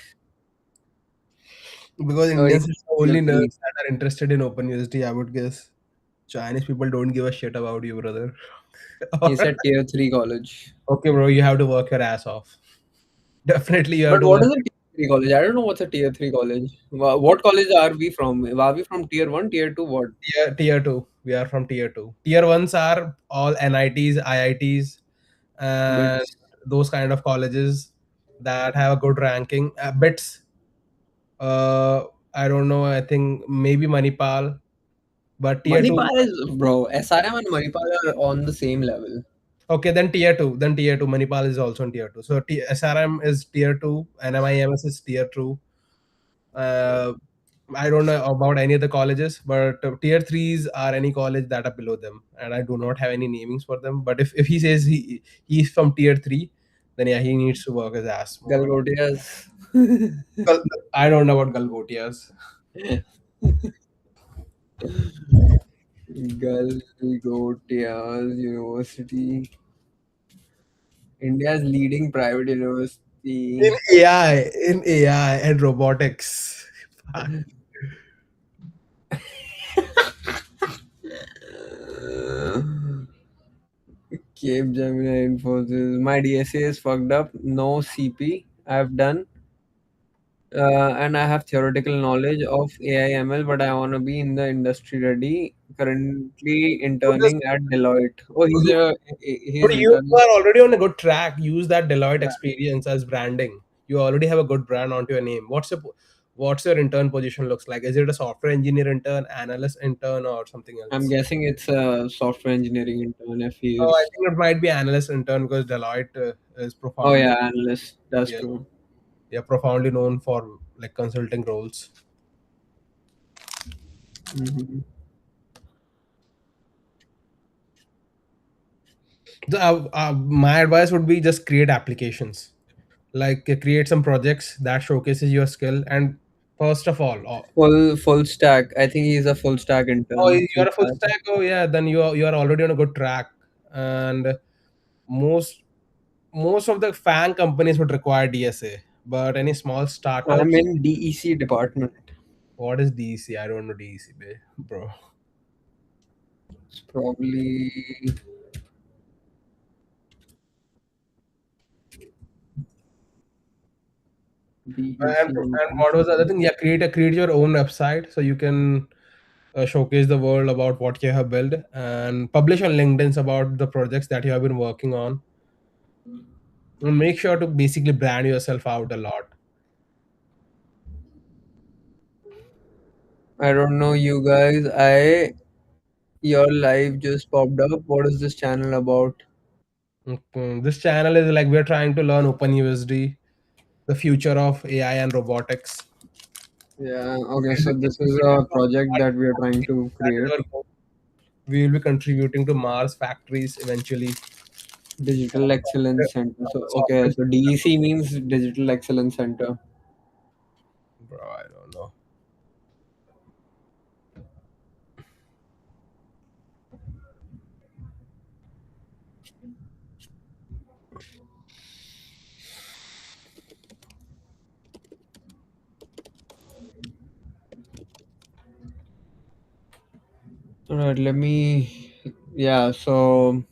Because Oh, he Indians said are tier only nerds 3. that are interested in OpenUSD, I would guess. Chinese people don't give a shit about you, brother. He said tier 3 college. Okay, bro, you have to work your ass off. Definitely, you have But to what work. is a tier 3 college? I don't know what's a tier 3 college. What college are we from? Are we from tier 1, tier 2, what? Tier two. We are from tier two. Tier ones are all NITs, IITs, and Bits. those kind of colleges that have a good ranking. Bits. Uh, I don't know. I think maybe Manipal, but tier two. Manipal is, bro, SRM and Manipal are on the same level. Okay, then tier two. Then tier two. Manipal is also in tier two. So SRM is tier two, and MIMS is tier two. Uh, I don't know about any other colleges, but tier threes are any college that are below them, and I do not have any namings for them. But if he says he's from tier three, then yeah, he needs to work his ass more. Galgodias. Gal- I don't know what Galgotias. Galgodias University. India's leading private In university. AI and robotics. Fuck. Cape Gemini Infosys. My DSA is fucked up. No CP. I've done. And I have theoretical knowledge of AI/ML, but I want to be in the industry ready. Currently So just interning at Deloitte. Oh, he's But you interning. are already on a good track. Use that Deloitte Yeah, experience as branding. You already have a good brand onto your name. What's your intern position looks like? Is it a software engineer intern, analyst intern, or something I'm else? guessing it's a software engineering intern if he Oh, I is. think it might be analyst intern because Deloitte is Oh profoundly, yeah, analyst. That's yeah, true. yeah, profoundly known for like consulting roles. Hmm. My advice would be just create applications, like create some projects that showcases your skill. And first of all, Full stack. I think he's a full stack oh, intern. you Full are a full stack. stack. Oh, yeah. Then you are already on a good track. And most most of the FANG companies would require DSA, but any small I'm startups. in DEC department. What is DEC? I don't know DEC, bro. It's probably DEC And what was the other International. thing? Yeah, create your own website so you can showcase the world about what you have built and publish on LinkedIn's about the projects that you have been working on. And make sure to basically brand yourself out a lot. I don't know you guys. Your live just popped up. What is this channel about? This channel is like we're trying to learn OpenUSD, the future of AI and robotics. Yeah, okay, so this is a project that we are trying to That is create. our goal. We will be contributing to Mars factories eventually. Digital Excellence Center. So okay, Software, so DEC means Digital Excellence Center. bro, I don't know. Alright, let me yeah, so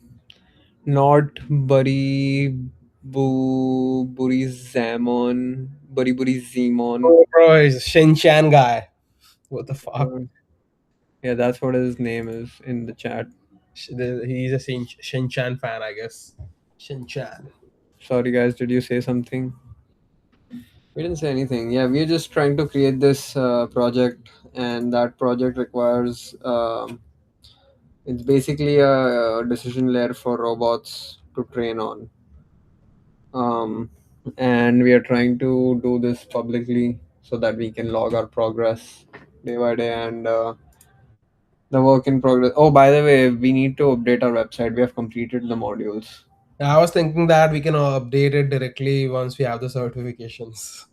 not Buri Zamon Buri Zimon. Oh, bro, he's a Shinchan guy. What the fuck? Uh, yeah, that's what his name is in the chat. He's a Shinchan fan, I guess. Shinchan. Sorry guys, did you say something? We didn't say anything. Yeah, we're just trying to create this project, and that project requires it's basically a decision layer for robots to train on. Um, and we are trying to do this publicly so that we can log our progress day by day and the work in progress. Oh, by the way, we need to update our website. We have completed the modules I was thinking that we can update it directly once we have the certifications.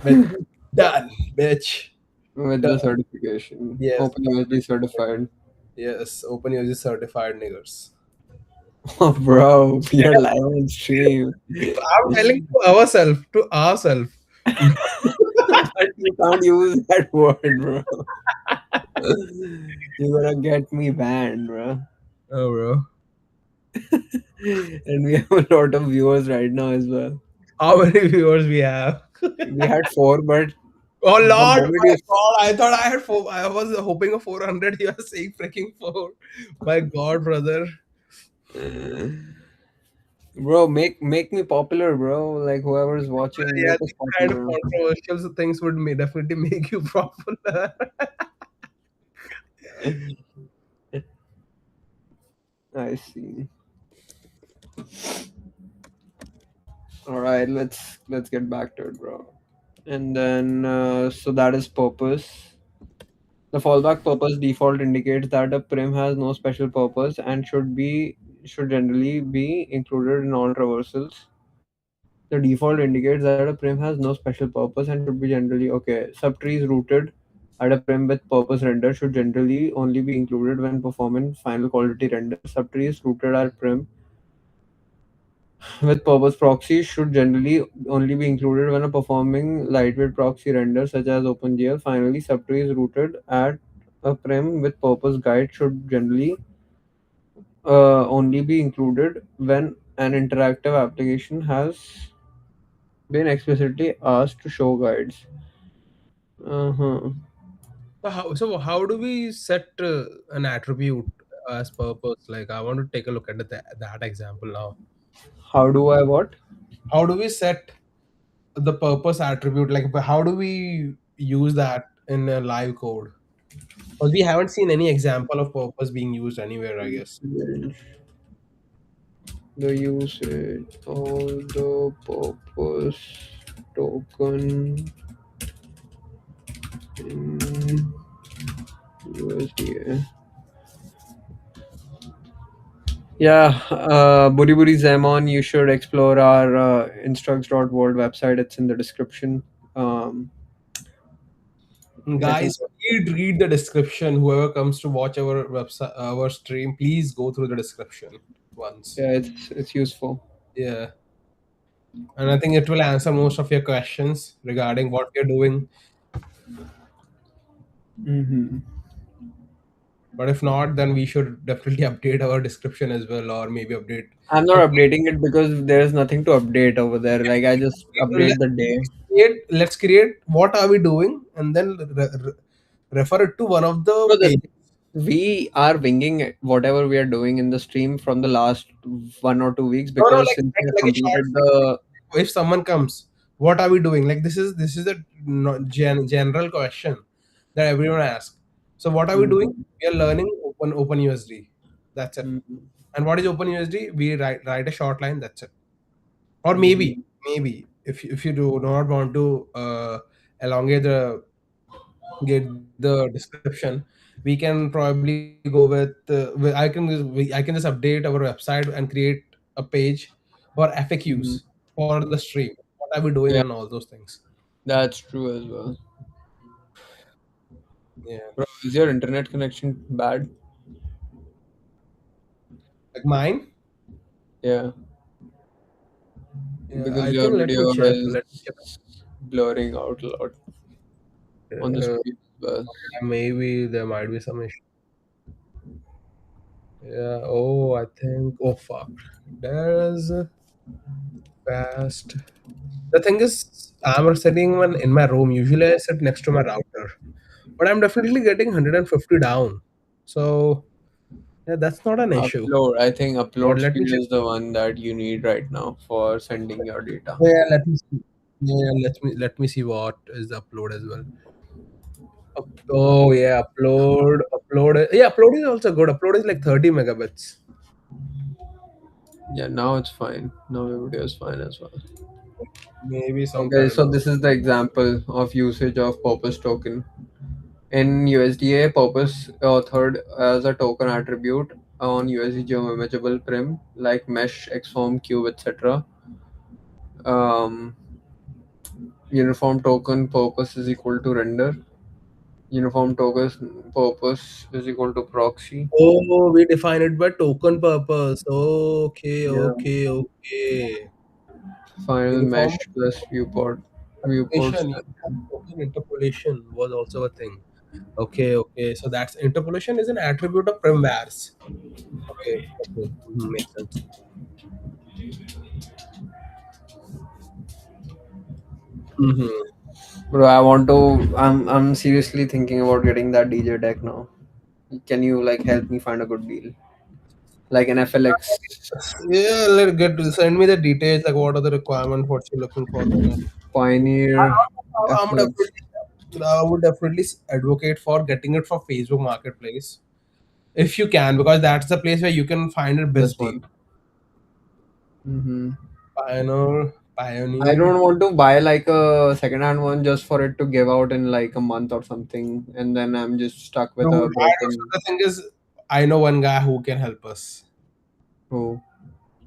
But done, bitch. with Done. the certification. Yes, OpenUSD certified. yes. OpenUSD certified niggers. Oh, bro, we are live on stream. I'm telling to ourselves, to ourselves. But you can't use that word, bro. You're gonna get me banned, bro. Oh, bro. And we have a lot of viewers right now as well. How many viewers we have? We had four, but Oh the Lord, moment my you, God! I thought I had four. I was hoping of 400. You are saying freaking four. My God, brother. bro, make me popular, bro. Like whoever is watching, Yeah, make us these kind of popular. controversial things would definitely make you popular. I see. All right, let's get back to it, bro. And then, so that is purpose. The fallback purpose default indicates that a prim has no special purpose and should generally be included in all traversals. The default indicates that a prim has no special purpose and should be generally okay. Subtrees rooted at a prim with purpose render should generally only be included when performing final quality render. Subtrees rooted at prim with purpose proxies should generally only be included when performing lightweight proxy renders such as OpenGL. Finally, subtrees rooted at a prim with purpose guide should generally only be included when an interactive application has been explicitly asked to show guides. Uh-huh. So how do we set an attribute as purpose? Like I want to take a look at that example now. How do I what? How do we set the purpose attribute? Like how do we use that in a live code? Because we haven't seen any example of purpose being used anywhere, I guess. The usage of the purpose token in USDA. Yeah, Buri Buri Zemon, you should explore our instructs.world website. It's in the description. Um, I think, Guys, read the description. Whoever comes to watch our website, our stream, please go through the description once. yeah, it's useful. Yeah, and I think it will answer most of your questions regarding what we're doing. Hmm. But if not, then we should definitely update our description as well, or maybe update. I'm not updating it because there's nothing to update over there. Like I just Let- update the day. let's create what are we doing, and then refer it to one of the So pages. we are winging whatever we are doing in the stream from the last 1 or 2 weeks No, no, because since we have like a short. completed the. If someone comes, what are we doing? Like this is a general question that everyone asks. So what are we doing? Mhm. We are learning OpenUSD. That's it. Mhm. And what is OpenUSD? We write a short line. That's it. Or Mhm. maybe if you do not want to elongate the get the description, we can probably go with I can just update our website and create a page for FAQs Mhm. for the stream. What are we doing Yeah, and all those things. that's true as well. Yeah, Bro, is your internet connection bad? like mine. Yeah, Yeah, because I your think let me video check. Let me is check. blurring out a lot on the Uh, stream as well. maybe there might be some issue. Yeah. Oh, I think. Oh fuck. There's a fast. The thing is, I'm sitting in my room. Usually, I sit next to my router, but I'm definitely getting 150 down. So yeah, that's not an issue. Upload, I think But upload let me speed check. is the one that you need right now for sending your data. Yeah, let me see. Yeah, let me see what is the upload as well. Oh yeah, upload. Yeah, upload is also good. Upload is like 30 megabits. Yeah, now it's fine. Now your video is fine as well. Maybe Okay, sometime. so this is the example of usage of purpose token. In USDA, purpose authored as a token attribute on USD geoimageable prim like mesh, xform, cube, etc. Um, uniform token purpose is equal to render. Uniform token purpose is equal to proxy. Oh, we define it by token purpose. Okay, Yeah. okay, okay. Final Uniform mesh plus viewport interpolation. Yeah, step. token interpolation was also a thing. Okay, okay. So that's interpolation is an attribute of primvars. Okay, okay. Makes sense. Mm-hmm. Bro, I want to. I'm seriously thinking about getting that DJ deck now. Can you like help me find a good deal, like an FLX Yeah, let get send me the details, like what are the requirements, what you're looking for. Then Pioneer I'm FLX? definitely, I would definitely advocate for getting it for Facebook Marketplace if you can, because that's the place where you can find a This best deal. one. Mm-hmm. I Pioneer. don't want to buy like a second-hand one just for it to give out in like a month or something, and then I'm just stuck with Dude, a so broken. the thing is, I know one guy who can help us. Oh,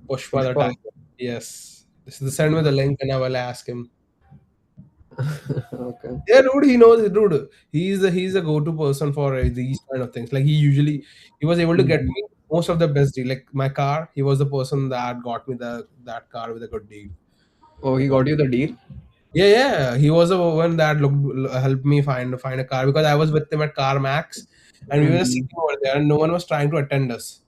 Pushpa the Pushpa. Tiger. Yes. Send me the link and I will ask him. Okay. Yeah, dude, he knows it, dude. He's a go-to person for these kind of things. Like he was able to get Mhm. me most of the best deal. Like my car, he was the person that got me the that car with a good deal. Oh, he Because got you the deal. yeah, yeah, he was the one that helped me find a car because I was with him at Car Max, and we were just Mm-hmm. sitting over there, and no one was trying to attend us.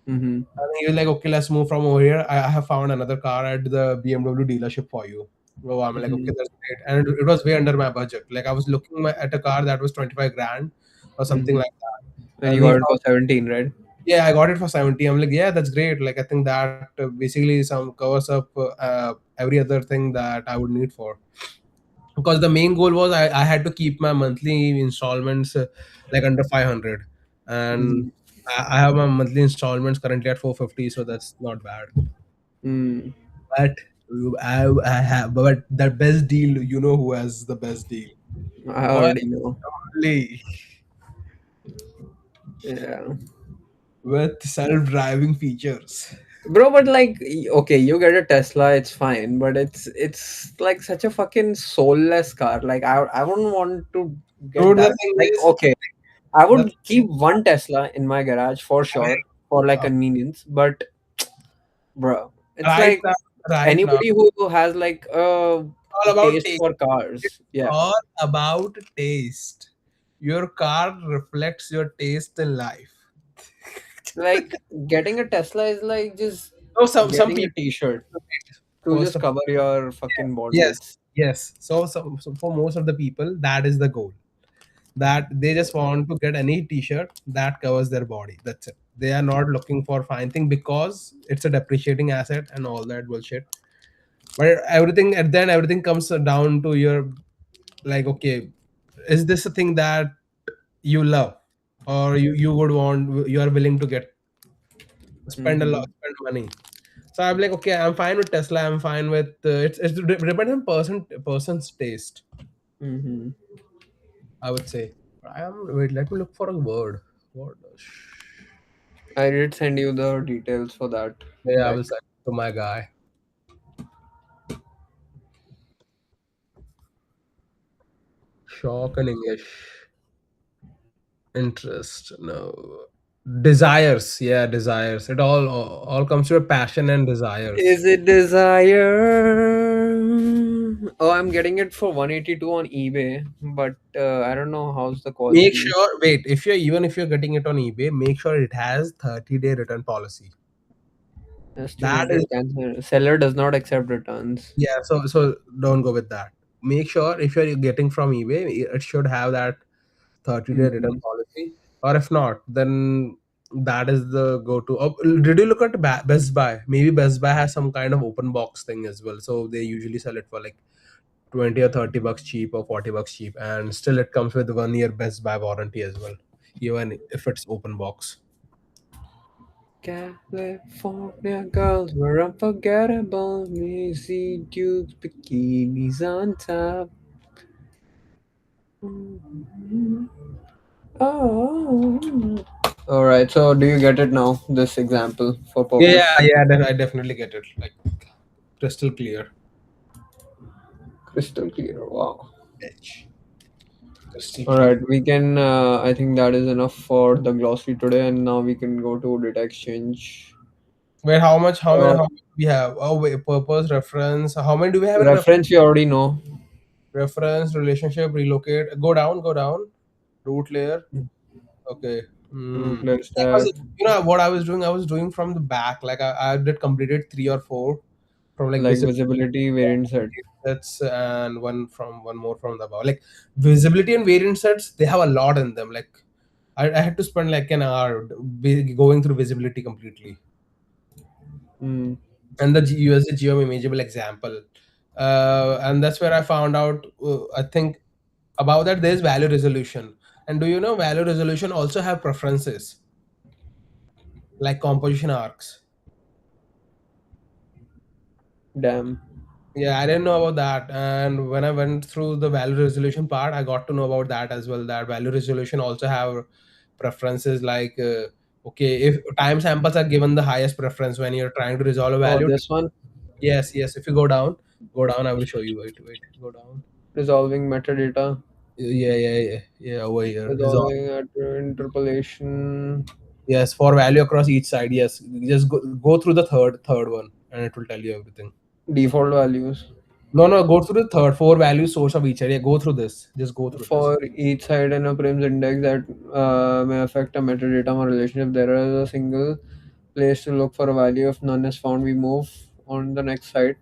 Mm-hmm. And he was like, "Okay, let's move from over here. I have found another car at the BMW dealership for you." Oh, I'm like, Mm-hmm. "Okay, that's great." And it was way under my budget. Like I was looking at a car that was 25 grand or something Mm-hmm. like that. And you And he got it for found, 17, right? yeah, I got it for 70. I'm like, "Yeah, that's great." Like I think that basically some covers up every other thing that I would need for. Because the main goal was I had to keep my monthly installments like under 500, and Mm-hmm. I have my monthly installments currently at 450, so that's not bad. Mm. But I have, but the best deal, you know who has the best deal? I One already know. only Yeah. with self-driving features. Bro, but like, okay, you get a Tesla, it's fine, but it's like such a fucking soulless car. Like, I wouldn't want to get Dude, the that. thing Like, is, okay, I the would keep one Tesla in my garage for sure for like uh, convenience, but bro, it's right like now, right now, anybody who has like a all about taste taste. for It's cars, yeah. all about taste. Your car reflects your taste in life. Like getting a Tesla is like just So some getting a people, t-shirt to first just of all, cover your fucking body. yes, It's yes. So for most of the people, that is the goal. That they just want to get any t-shirt that covers their body. That's it. They are not looking for fine thing because it's a depreciating asset and all that bullshit. But everything at then everything comes down to your, like, okay, is this a thing that you love, or you would want, you are willing to get spend a lot, mm-hmm, spend money. So I'm like, okay, I'm fine with Tesla. I'm fine with it's depends on person's taste. mm-hmm. I would say. I am wait. Let me look for a word. What? I did send you the details for that Yeah, I deck. will send it to my guy. Shock in English. Interest. No. Desires. Yeah, desires. It all comes to a passion and desires. Is it desire? Oh, I'm getting it for 182 on eBay, but I don't know how's the Make quality. sure. Wait. If you're getting it on eBay, make sure it has 30-day return policy. That is Estimated cancel. Seller does not accept returns. yeah. So don't go with that. Make sure if you're getting from eBay, it should have that 30-day return Mm-hmm. policy, or if not, then that is the go-to. Oh, did you look at Best Buy? Maybe Best Buy has some kind of open box thing as well, so they usually sell it for like 20 or 30 bucks cheap or 40 bucks cheap, and still it comes with 1 year Best Buy warranty as well, even if it's open box. California girls were unforgettable. Missy Duke's bikinis on top. Oh. All right. So, do you get it now? This example for Yeah, purpose. yeah, I definitely get it, like crystal clear. Crystal clear. Wow. Edge. All Sticky. right, we can. I think that is enough for the glossary today, and now we can go to data exchange. Wait, how much? How many? Uh, How many do we have? Oh wait, purpose, reference. How many do we have in reference you already know. reference, relationship, relocate? Go down, go down. Root layer. Okay. Hmm. Root layer Because stack, you know what I was doing? I was doing from the back. Like I did completed three or four from like like visibility visibility variant set. sets and one more from the above. Like visibility and variant sets, they have a lot in them. Like I had to spend like an hour going through visibility completely. Mm. And the USD geo imageable example. And that's where I found out. I think above that there's value resolution. And do you know value resolution also have preferences like composition arcs? Damn. Yeah, I didn't know about that. And when I went through the value resolution part, I got to know about that as well. That value resolution also have preferences like okay, if time samples are given the highest preference when you're trying to resolve a Oh, value. this one, Yes, yes. If you go down, I will show you. Wait, wait, go down. resolving metadata, Yeah, yeah, yeah, yeah. Over here, resolve. resolving at interpolation, Yes, for value across each side. Yes, just go through the third one, and it will tell you everything. default values. No, no, go through the third four value source of each area. Go through this. Just go through this. For each side in a prim's index that may affect a metadata or relationship, there is a single place to look for a value. If none is found, we move on the next site.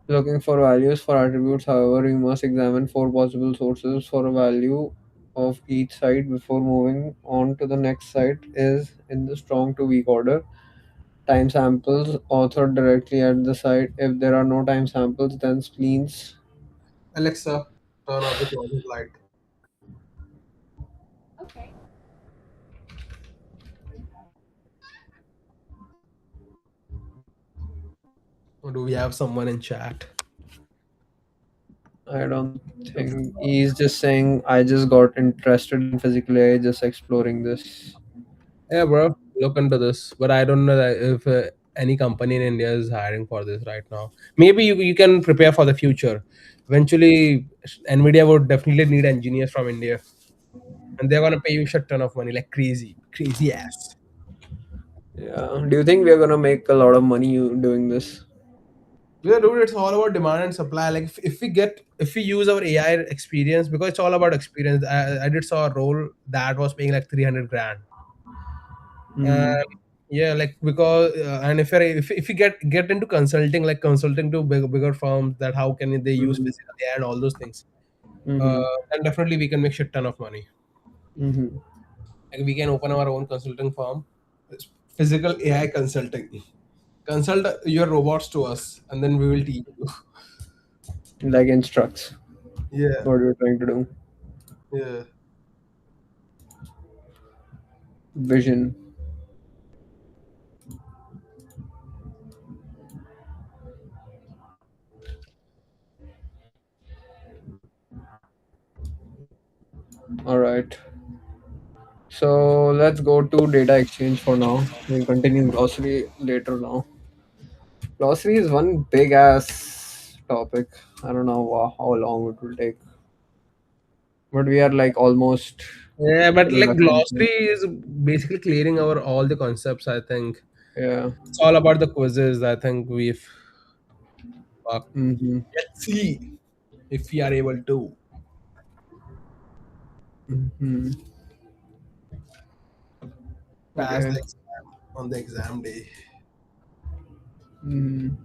Looking for values for attributes, however, we must examine four possible sources for a value of each site before moving on to the next site is in the strong to weak order. Time samples authored directly at the site. If there are no time samples, then spleens. Alexa, turn off the closet light. Or do we have someone in chat? I don't think he's just saying I just got interested in physical AI, just exploring this. Yeah, bro, look into this. But I don't know that if any company in India is hiring for this right now. Maybe you can prepare for the future. Eventually, NVIDIA would definitely need engineers from India, and they're gonna pay you shit ton of money, like crazy, crazy ass. Yeah. Do you think we're gonna make a lot of money doing this? Yeah, dude, it's all about demand and supply. Like if we use our AI experience, because it's all about experience. I did saw a role that was paying like 300 grand. Mm-hmm. And yeah, like because and if you get into consulting, like consulting to bigger firms, that how can they use Mm-hmm. physical AI and all those things, Mm-hmm. then definitely we can make shit ton of money. Mm-hmm. Like we can open our own consulting firm. It's physical AI consulting. Consult your robots to us, and then we will teach you. Like instructs. Yeah, What we're trying to do. yeah. Vision. All right. So let's go to data exchange for now. We'll continue glossary later now. Glossary is one big ass topic. I don't know how long it will take, but we are like almost Yeah, but in like a conclusion. glossary is basically clearing our all the concepts. I think Yeah. it's all about the quizzes. I think we've Mm-hmm. let's see if we are able to Mm-hmm. pass Okay. the exam on the exam day. Mm.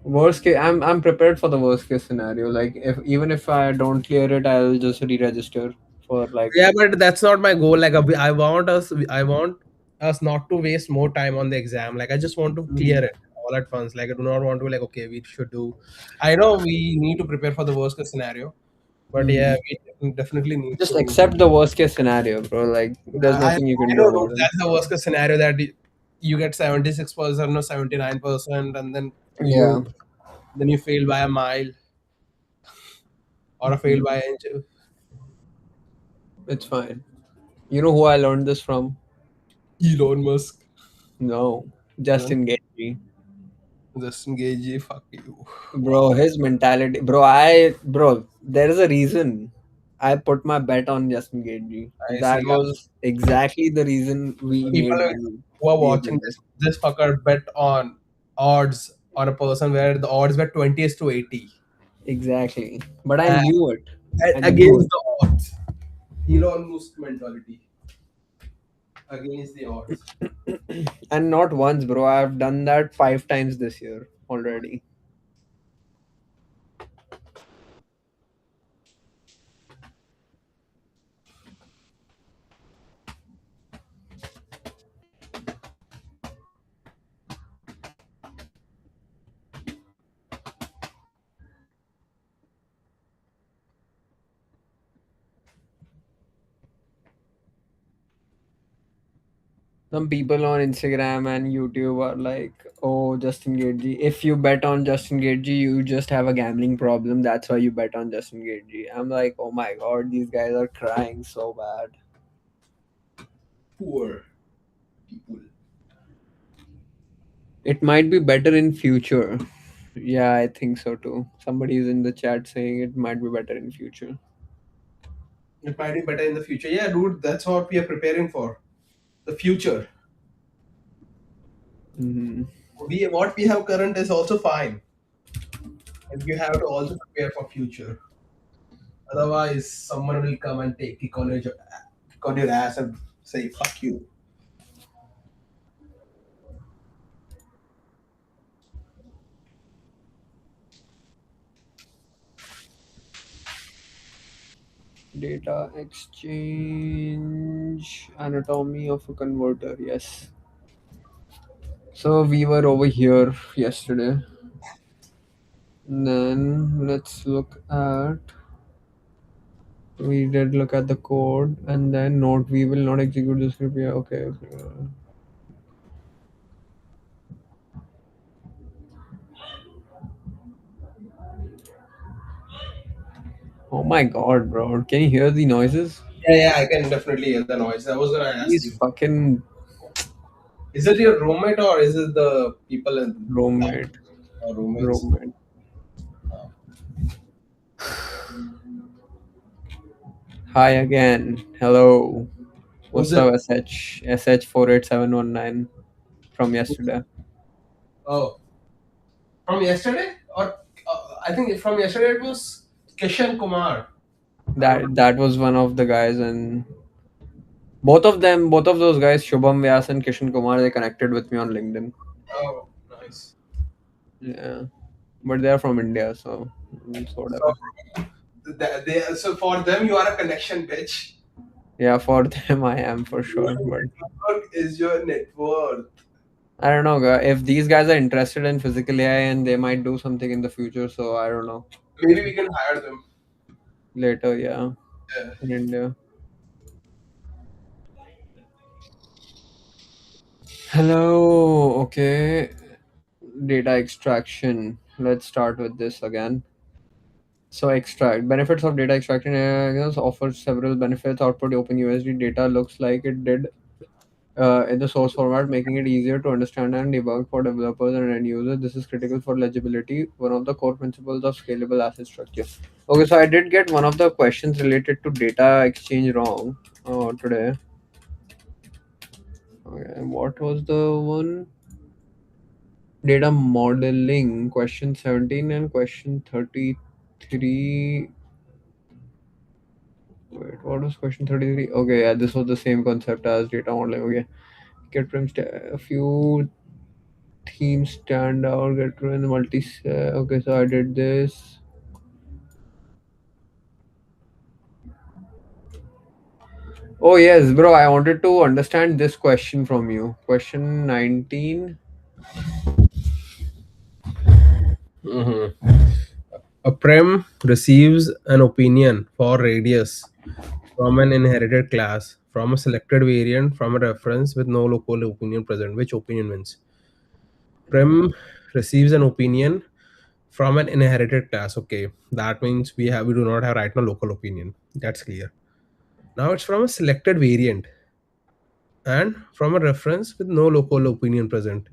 Worst case, I'm prepared for the worst case scenario. Like if even if I don't clear it, I'll just re-register for like. Yeah, but that's not my goal. Like I want us not to waste more time on the exam. Like I just want to clear Mhm. it all at once. Like I do not want to like okay, we should do. I know we need to prepare for the worst case scenario, but yeah, Mhm. we definitely need Just to. accept the worst case scenario, bro. Like there's I nothing you can I do know, dude, about it. that's the worst case scenario that you get 76% or 79%, and Yeah, then you fail by a mile or a fail mhm. by an inch. It's fine. You know who I learned this from? Elon Musk. No, Then Justin Gagey. Just engage. Fuck you. Bro, his mentality, bro, there is a reason I put my bet on Justin Gaethje. I That see. was exactly the reason we People made money. who are We watching did it. this fucker bet on odds on a person where the odds were 20 is to 80. Exactly. But I And, knew it. and I knew against it. the odds. Elon Musk mentality. Against the odds. And not once, bro. I've done that 5 times this year already. Some people on Instagram and YouTube are like, "Oh, Justin Gaethje. If you bet on Justin Gaethje, you just have a gambling problem. That's why you bet on Justin Gaethje." I'm like, "Oh my god, these guys are crying so bad." Poor people. It might be better in future. Yeah, I think so too. Somebody is in the chat saying it might be better in future. It might be better in the future. Yeah, dude, that's what we are preparing for. The future. Hmm. What we have current is also fine. And you have to also prepare for future. Otherwise, someone will come and take kick on your ass and say fuck you. Data exchange, anatomy of a converter. Yes. So we were over here yesterday. Then let's look at. We did look at the code and then note we will not execute this script. Yeah, okay. Okay. Oh my god, bro. Can you hear the noises? Yeah, yeah, I can definitely hear the noise. I was gonna ask These you. fucking Is it your roommate or is it the people in that roommate. or roommates? Roommate. Uh, Hi again. Hello. who's What's it? up, SH48719 from yesterday? Oh, from yesterday? Or I think from yesterday it was Kishan Kumar. I don't know. That was one of the guys, and both of those guys, Shubham Vyas and Kishan Kumar, they connected with me on LinkedIn. Oh, nice. Yeah, but they're from India, so it's So, whatever. so for them, you are a connection, bitch. Yeah, for them I am for Your sure, but network is your net worth. I don't know if these guys are interested in physical AI and they might do something in the future. So I don't know. Maybe we can hire them. Later, yeah, Yeah. in India. Hello. Okay. Data extraction. Let's start with this again. So extract benefits of data extraction offers several benefits. Output OpenUSD data looks like it did in the source format, making it easier to understand and debug for developers and end users. This is critical for legibility, one of the core principles of scalable asset structure. Okay, so I did get one of the questions related to data exchange wrong today. Okay, and what was the one? Data modeling, question 17 and question 33. Wait, what was question 33? Okay, yeah, this was the same concept as data modeling. Okay, get from a few themes stand out, get to in the multi. Okay, so I did this. Oh, yes, bro, I wanted to understand this question from you. Question 19. Mhm. A prem receives an opinion for radius from an inherited class, from a selected variant, from a reference with no local opinion present. Which opinion wins? Prem receives an opinion from an inherited class. Okay, that means we do not have right now local opinion. That's clear. Now it's from a selected variant and from a reference with no local opinion present.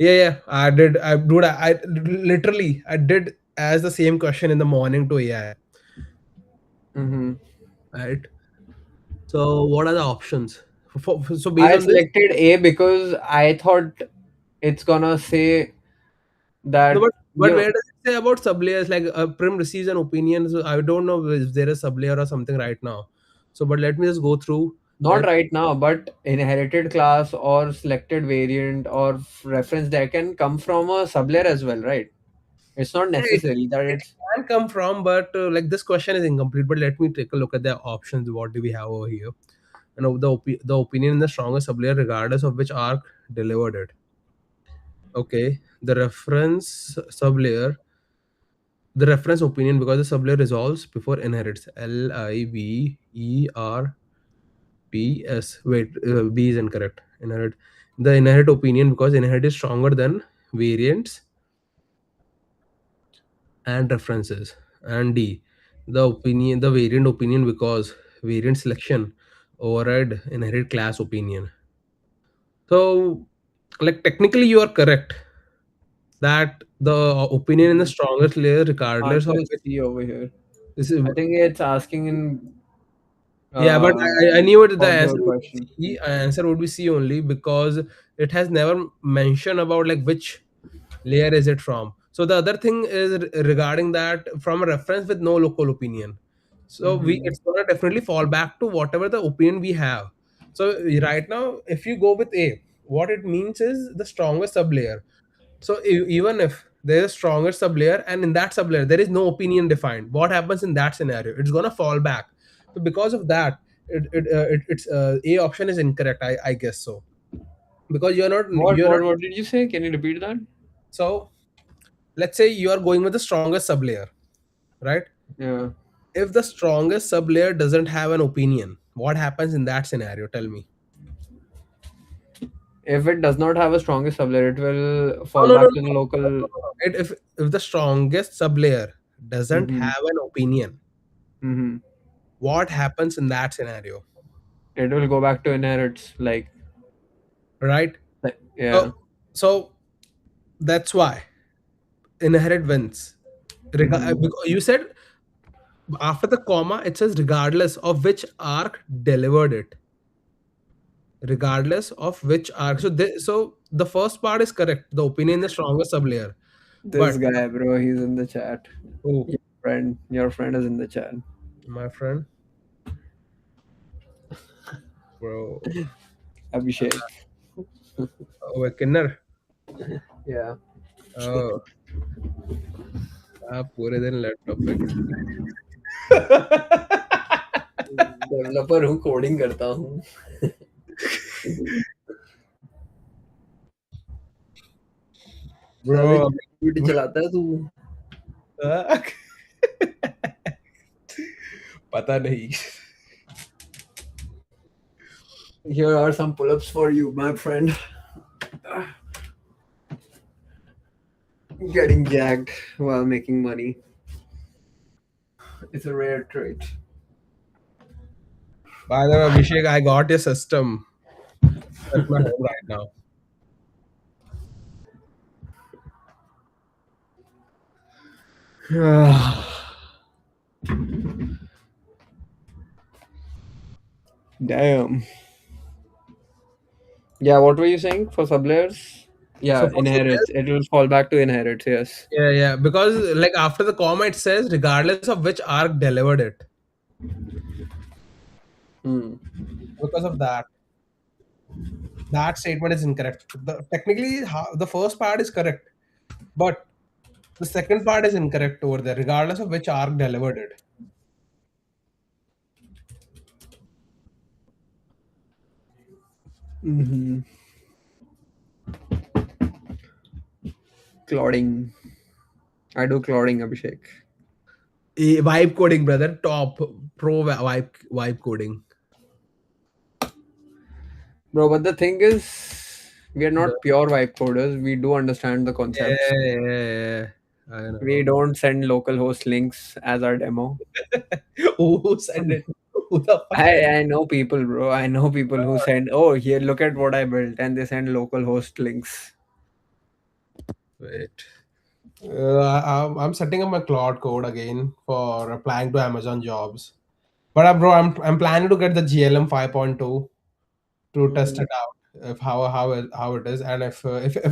Yeah, yeah. I did. I dude. I literally I did as the same question in the morning to AI. Mm-hmm. Right. So what are the options? So based I on this, selected A because I thought it's gonna say no, that but you where does it say about sublayers? Like Prim receives an opinion. So I don't know if there is sublayer or something right now. So, but let me just go through not that. right now, but inherited class or selected variant or reference that can come from a sublayer as well, right? It's not Yeah, necessary that it it's. can come from, but like this question is incomplete. But let me take a look at the options. What do we have over here? And of the opinion in the strongest sublayer, regardless of which arc delivered it. Okay, the reference opinion because the sublayer resolves before inherits. LIVERPS. Wait, B is incorrect. Inherit. The inherit opinion because inherit is stronger than variants and references. And D, the variant opinion because variant selection override inherit class opinion. So, like technically, you are correct that the opinion in the Mhm. strongest layer, regardless Answer of is which, C over here. is I think it's asking in yeah, but uh, I knew it. The for answer the would be question. C. Answer would be C only because it has never mentioned about like which layer is it from. So the other thing is regarding that from a reference with no local opinion. So we Mm-hmm. it's gonna definitely fall back to whatever the opinion we have. So right now, if you go with A, what it means is the strongest sublayer. So even if there is stronger sublayer and in that sublayer there is no opinion defined, what happens in that scenario? It's gonna fall back. So because of that, it's A option is incorrect. I guess so because What you're not. what what did you say? Can you repeat that? So let's say you are going with the strongest sublayer, right? Yeah. If the strongest sublayer doesn't have an opinion, what happens in that scenario? Tell me. If it does not have a strongest sublayer, it will No, fall no, no, back to the no. local. If the strongest sublayer doesn't Mm-hmm. have an opinion, Mm-hmm. what happens in that scenario? It will go back to inherits Right? yeah. So, so that's why inherit wins. Mm-hmm. Because you said after the comma, it says regardless of which arc delivered it. Regardless of which arc. So the first part is correct. The opinion is strongest sublayer. This But guy, bro, he's in the chat. oh, Your friend is in the chat. my friend, bro, Abhishek. oh, a kinner. Yeah. Oh, आप पूरे दिन laptop पे developer हूँ, coding करता हूँ. अबे bro. Duty चलाता है तू. पता नहीं. Here are some pull-ups for you, my friend. Getting jacked while making money. It's a rare trait. By the way, Abhishek, I got a system at my home right now. Damn. Yeah, what were you saying for sublayers? So Yeah, for inherits. sublayer, It will fall back to inherits, yes. yeah, yeah, because like after the comma it says regardless of which arc delivered it. Hmm. Because of that, that statement is incorrect. Technically, the first part is correct, but the second part is incorrect over there, regardless of which arc delivered it. Mm-hmm. Clouding. I do clouding, Abhishek. Vibe coding, brother, top pro vibe coding. Bro, but the thing is, we are The, not pure vibe coders. We do understand the yeah, concepts. yeah, yeah, I We know. don't send localhost links as our demo. Who said it? Who the fuck said I know people, bro. I know people who send, oh, here, look at what I built, and they send localhost links. Wait. I'm setting up my Claude code again for applying to Amazon jobs. But bro, I'm planning to get the GLM 5.2 to test Mhm. it out if how it is, and if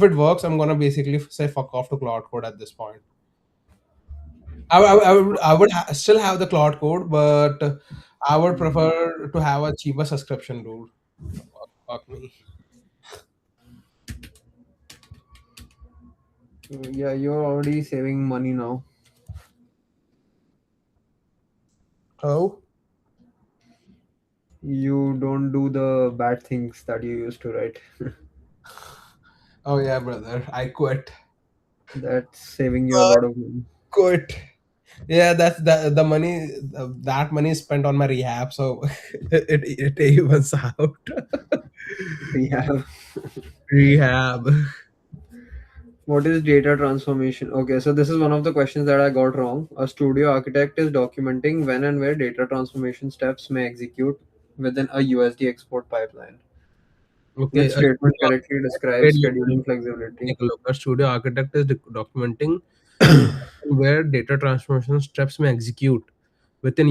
it works, I'm gonna basically say fuck off to Claude code at this point. I would still have the Claude code, but I would prefer to have a cheaper subscription, dude. Fuck me. Yeah, you're already saving money now. Oh, You don't do the bad things that you used to, right? oh yeah, brother. I quit. That's saving you a I lot of money. quit. Yeah, that's the money. That money is spent on my rehab, so it evens out. Yeah. Rehab. What is data transformation? Okay, so this is one of the questions that I got wrong. A studio architect is documenting when and where data transformation steps may execute within a USD export pipeline. Okay, Which a statement studio correctly architect, describes scheduling flexibility? take a look. A studio architect is documenting where data transformation steps may execute within a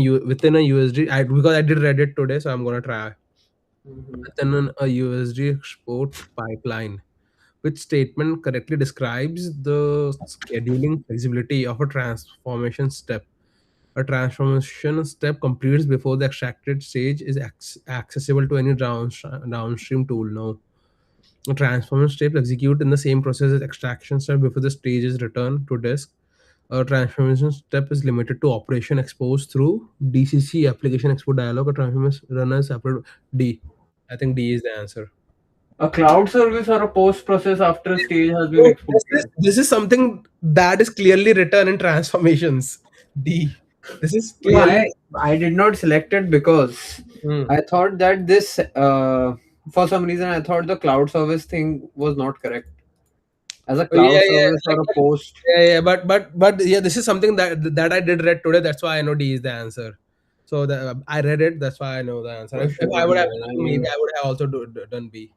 USD. Because I did read it today, so I'm gonna try Mhm. within a USD export pipeline. Which statement correctly describes the scheduling flexibility of a transformation step? A transformation step completes before the extracted stage is accessible to any downstream tool. No. A transformation step execute in the same process as extraction step before the stage is returned to disk. A transformation step is limited to operation exposed through DCC application export dialog. A transformation runner separate D. I think D is the answer. A cloud service or a post process after a stage has been So exported. this is something that is clearly written in transformations. D. This is No, clearly. I did not select it because Hmm. I thought that this for some reason I thought the cloud service thing was not correct. As a Oh, yeah, cloud yeah, service or a post. yeah. But yeah, this is something that I did read today. That's why I know D is the answer. So I read it. That's why I know the answer. If Question I would have known, maybe 29. I would have also done B.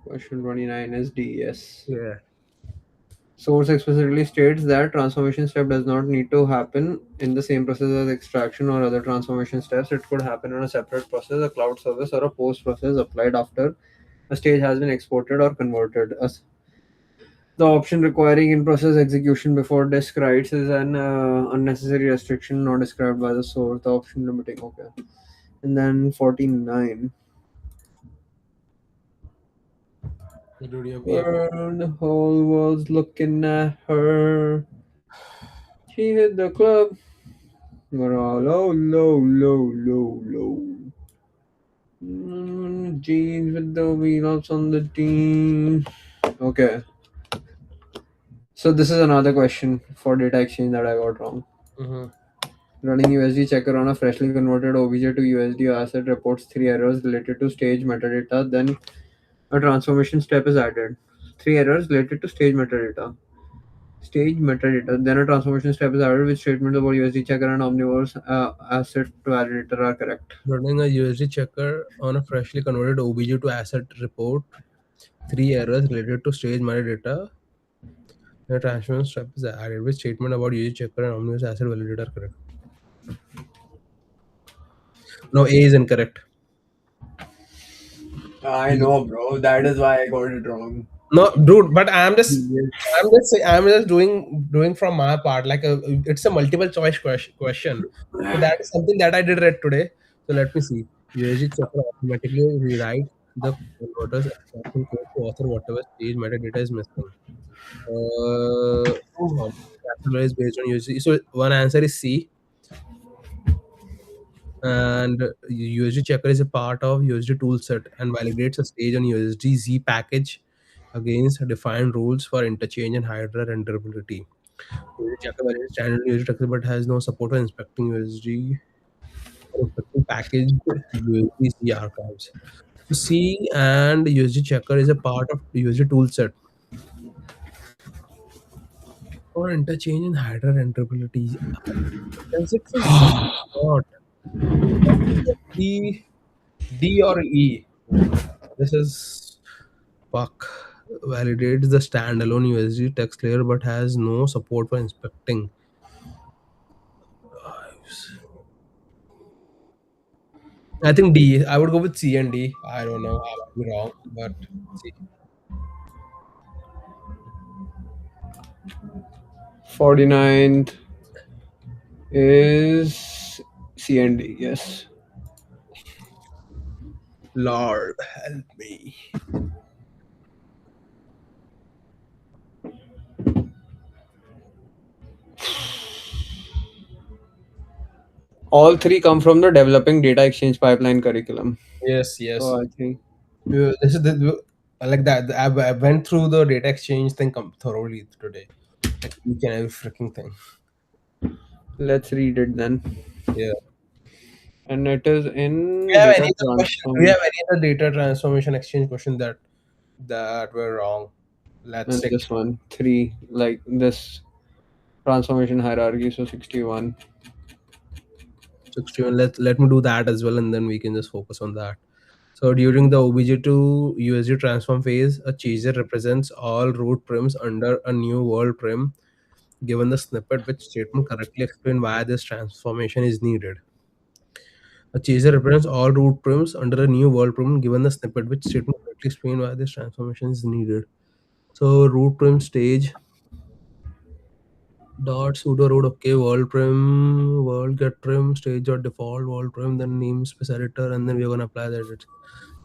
Question 29 is D, yes. Yeah. Source explicitly states that transformation step does not need to happen in the same process as extraction or other transformation steps. It could happen in a separate process, a cloud service, or a post process applied after a stage has been exported or converted. The option requiring in-process execution before disk writes is an unnecessary restriction not described by the source. The option limiting, okay. And then 49. Dude, you The whole world's looking at her. She hit the club. We're all low, low, low, low, low. Jeans with the wheels on the team. Okay, so this is another question for data exchange that I got wrong. mm-hmm. Running USD checker on a freshly converted OBJ to USD asset reports three errors related to stage metadata. Then a transformation step is added. Three errors related to stage metadata. Stage metadata. Then a transformation step is added with statements about USD checker and omniverse asset to validator are correct. Running a USD checker on a freshly converted OBJ to asset report three errors related to stage metadata. The transformation step is added with statement about USD checker and omniverse asset validator correct. No, A is incorrect. I know, bro. That is why I got it wrong. No, dude, but Yes. I'm just doing from my part. Like it's a multiple choice question. So that is something that I did read today. So let me see. USG checker automatically rewrite the converter's extraction code to author whatever stage metadata is missing. Capitalize based on USG. So one answer is C, and USG checker is a part of USD toolset and validates a stage on USD Z package against defined rules for interchange and hydra renderability. USD checker validates standard USD structure but has no support for inspecting USD or inspecting packaged USD Z archives. So C and USD checker is a part of USD toolset for interchange and hydra renderability. Does it for Z or not? D, D or E? This is fuck. validates the standalone USD text layer but has no support for inspecting. I think D. I would go with C and D. I don't know. I might be wrong, but C. 49th is CND. Yes. Lord help me. All three come from the developing data exchange pipeline curriculum. Yes, yes. So I think This is I like that. I went through the data exchange thing thoroughly today, like each and every freaking thing. let's read it then. Yeah. And it is Do you in have any data other question? Do you transform. have any other data transformation exchange question that were wrong? Let's And take this one, three, like this transformation hierarchy. So 61. 61. Let me do that as well, and then we can just focus on that. So during the OBJ to USD transform phase, a chaser represents all root prims under a new world prim. Given the snippet, which statement correctly explain why this transformation is needed. A chaser represents all root prims under a new world prim. Given the snippet, which statement correctly explain why this transformation is needed. So root prim stage dot pseudo root, okay, world prim, world get prim stage or default world prim, then namespace editor, and then we're gonna apply that.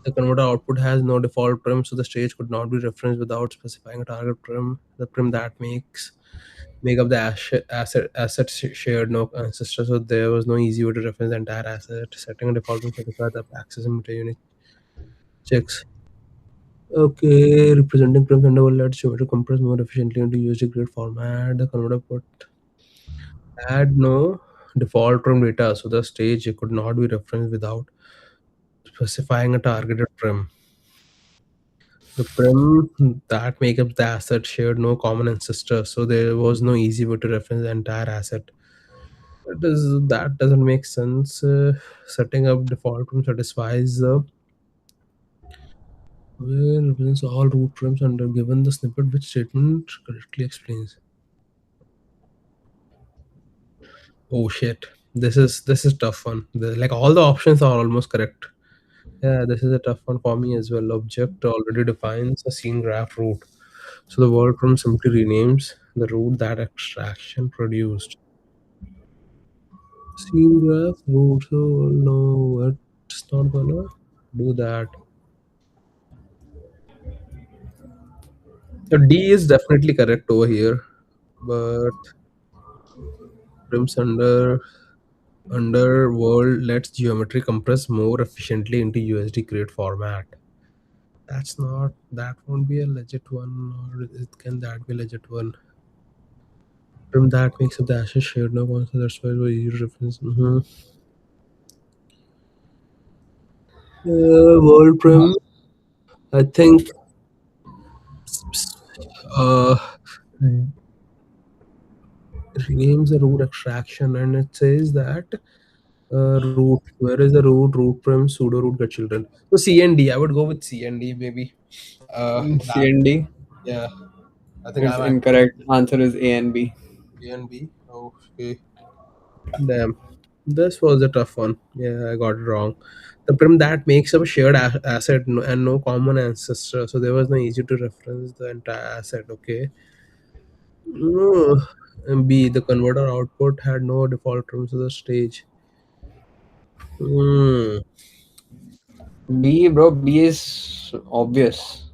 The converter output has no default prim, so the stage could not be referenced without specifying a target prim. The prim that make up the asset shared no ancestor, so there was no easy way to reference the entire asset. Setting a default prim certified the access and unit checks. Okay, representing prims and will let geometry compress more efficiently into USD grid format. The converter put had no default prim data, so the stage could not be referenced without specifying a targeted prim. The prim that make up the asset shared no common ancestor, so there was no easy way to reference the entire asset. That doesn't make sense. Setting up default prim satisfies the well represents all root prims under given the snippet which statement correctly explains. Oh shit. This is tough one. Like all the options are almost correct. Yeah, this is a tough one for me as well. Object already defines a scene graph root. So the word from simply renames the root that extraction produced. Scene graph root. So no, it's not gonna do that. So D is definitely correct over here, but prims under world lets geometry compress more efficiently into USD grid format. That won't be a legit one, or can that be a legit one? From that makes up the ashes shared no constant. That's why we use reference. World prim. I think uh, renames the root extraction, and it says that root. Where is the root? Root prim pseudo root get children. So C and D. I would go with C and D maybe. That CND. yeah. I think I It's might incorrect. answer is A and B. A and B. Okay. Damn. This was a tough one. Yeah, I got it wrong. The prim that makes up a shared asset and no common ancestor, so there was no easy to reference the entire asset. Okay. And B, the converter output had no default terms of the stage. Mm. B, bro. B is obvious.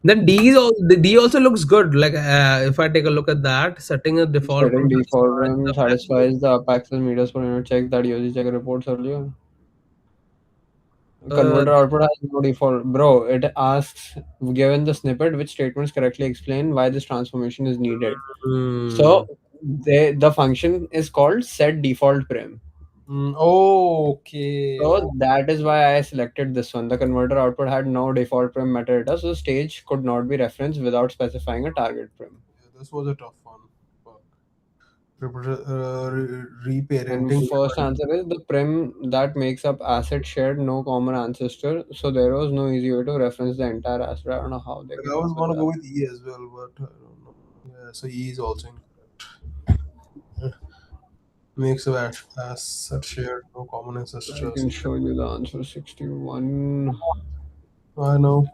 Then the D also looks good. Like if I take a look at that, setting a default Setting term default satisfies RAM the maximum. satisfies the up access meters per unit check that USD check reports earlier. Uh, Converter output has no default. Bro, it asks, given the snippet, which statements correctly explain why this transformation is needed. mm, So the function is called set default prim. okay. So that is why I selected this one. The converter output had no default prim metadata, so stage could not be referenced without specifying a target prim. Yeah, this was a tough one. Fuck. And Reparenting. first answer is the prim that makes up asset shared no common ancestor. So there was no easy way to reference the entire asset. I don't know how they I came up was with gonna that. go with E as well, but I don't know. Yeah, so E is also incorrect. Makes of asset shared, no common I ancestors. can show you the answer 61. I know.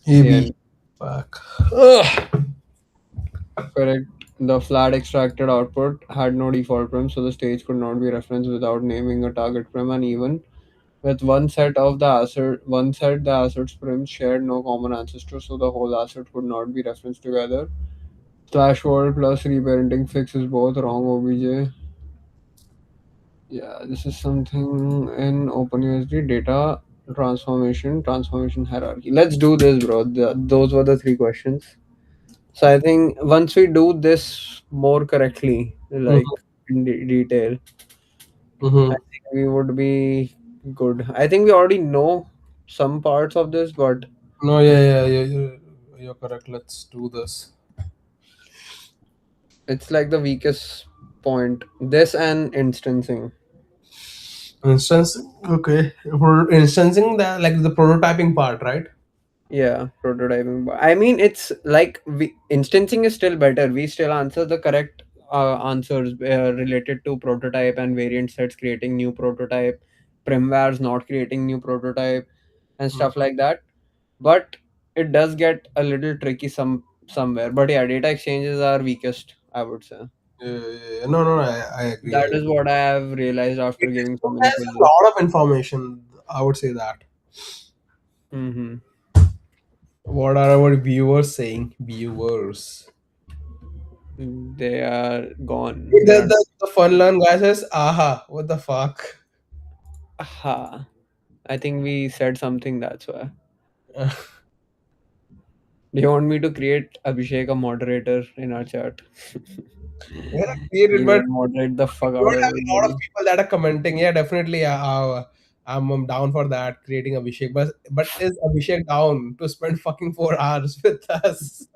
Yeah, AB. Fuck. Ugh. correct. The flat extracted output had no default prim, so the stage could not be referenced without naming a target prim, and even with one set the assets prim shared no common ancestor, so the whole asset could not be referenced together. Slash word plus reparenting fix is both wrong, OBJ. Yeah, this is something in OpenUSD data transformation hierarchy. Let's do this, bro. Those were the three questions. So I think once we do this more correctly, like Mhm, in detail, I mhm. think we would be good. I think we already know some parts of this, but No, yeah. You're correct. Let's do this. it's like the weakest point. This and instancing. Instance, okay. For instancing the like the prototyping part, right? Yeah, prototyping. I mean, it's like instancing is still better. We still answer the correct answers related to prototype and variant sets, creating new prototype, primwares not creating new prototype, and Mm. stuff like that. But it does get a little tricky somewhere. But yeah, data exchanges are weakest, I would say. Yeah. No. I agree. That is what I have realized after giving so It many has a quizzes. lot of information. I would say that. Hmm. What are our viewers saying? Viewers. They are gone. They The, are. the, the fun learn guy says, aha, what the fuck? Ha. I think we said something, that's why. Do you want me to create Abhishek a moderator in our chat? Yeah, created, He but will moderate the fuck we out don't of have a lot of everybody. people that are commenting. Yeah, definitely. I'm down for that, creating Abhishek. But is Abhishek down to spend fucking 4 hours with us?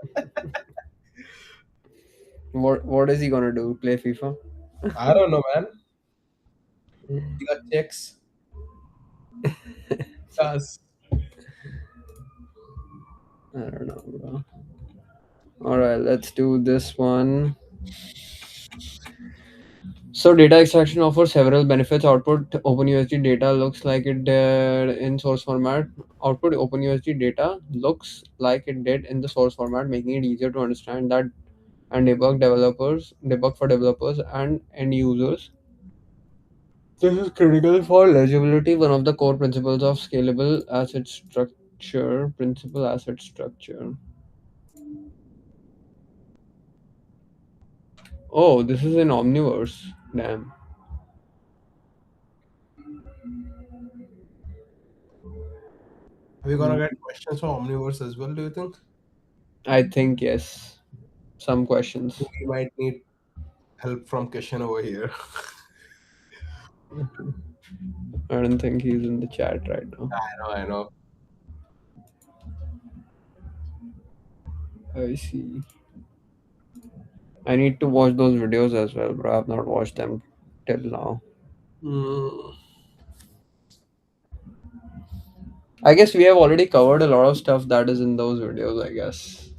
What is he gonna do? Play FIFA? I don't know, man. He got checks. Does. I don't know, bro. Alright, let's do this one. So data extraction offers several benefits. Output OpenUSD data looks like it did in source format. Output OpenUSD data looks like it did in the source format, making it easier to understand that and debug for developers and end users. This is critical for legibility, one of the core principles of scalable asset structure. Principal asset structure. Oh, this is in Omniverse. Damn. Are we gonna Hmm. get questions from Omniverse as well? Do you think I think yes. Some questions. we might need help from Kishan over here? I don't think he's in the chat right now. I know. I see. I need to watch those videos as well, bro. I've not watched them till now. Mm, I guess we have already covered a lot of stuff that is in those videos, I guess.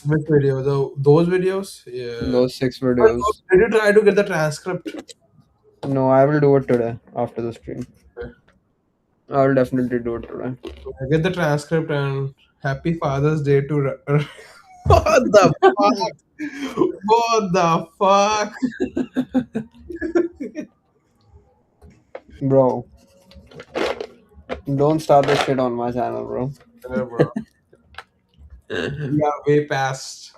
which video? Those videos? Yeah. Those six But videos. did you try to get the transcript? No, I will do it today after the stream. Okay. I will definitely do it today. Get the transcript and happy Father's Day to. What the fuck? What the fuck? Bro, don't start this shit on my channel, bro. Yeah, bro. We are way past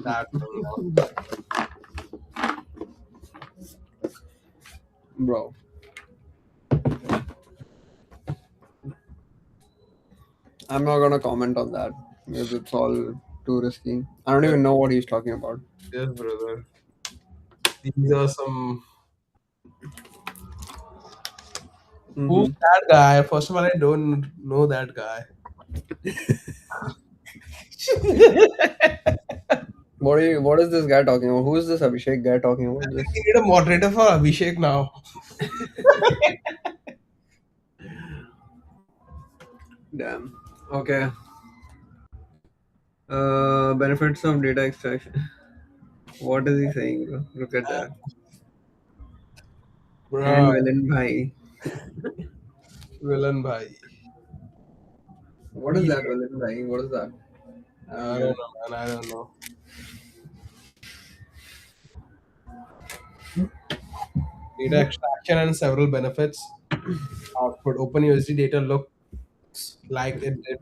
that thing now. Bro, I'm not gonna comment on that because it's all too risky. I don't Yeah, even know what he's talking about. yes, brother. These are some. Who's Hmm. that guy? First of all, I don't know that guy. What is this guy talking about? Who is this Abhishek guy talking about this? We need a moderator for Abhishek now. Damn. Okay. Benefits of data extraction. What is he saying, bro? Look at that. And Bro, villain bhai. villain bhai. What is He's that villain bhai? What is that? I don't I get don't it. know, man. I don't know. Data extraction and several benefits. Output OpenUSD data looks like it did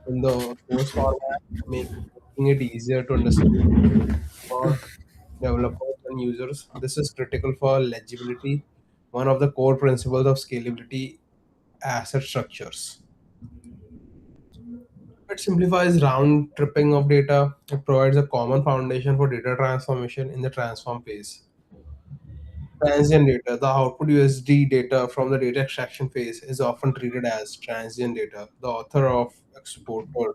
in the source format, making it easier to understand for developers and users. This is critical for legibility, one of the core principles of scalability asset structures. It simplifies round tripping of data. It provides a common foundation for data transformation in the transform phase. Transient data, the output USD data from the data extraction phase, is often treated as transient data. The author of exporter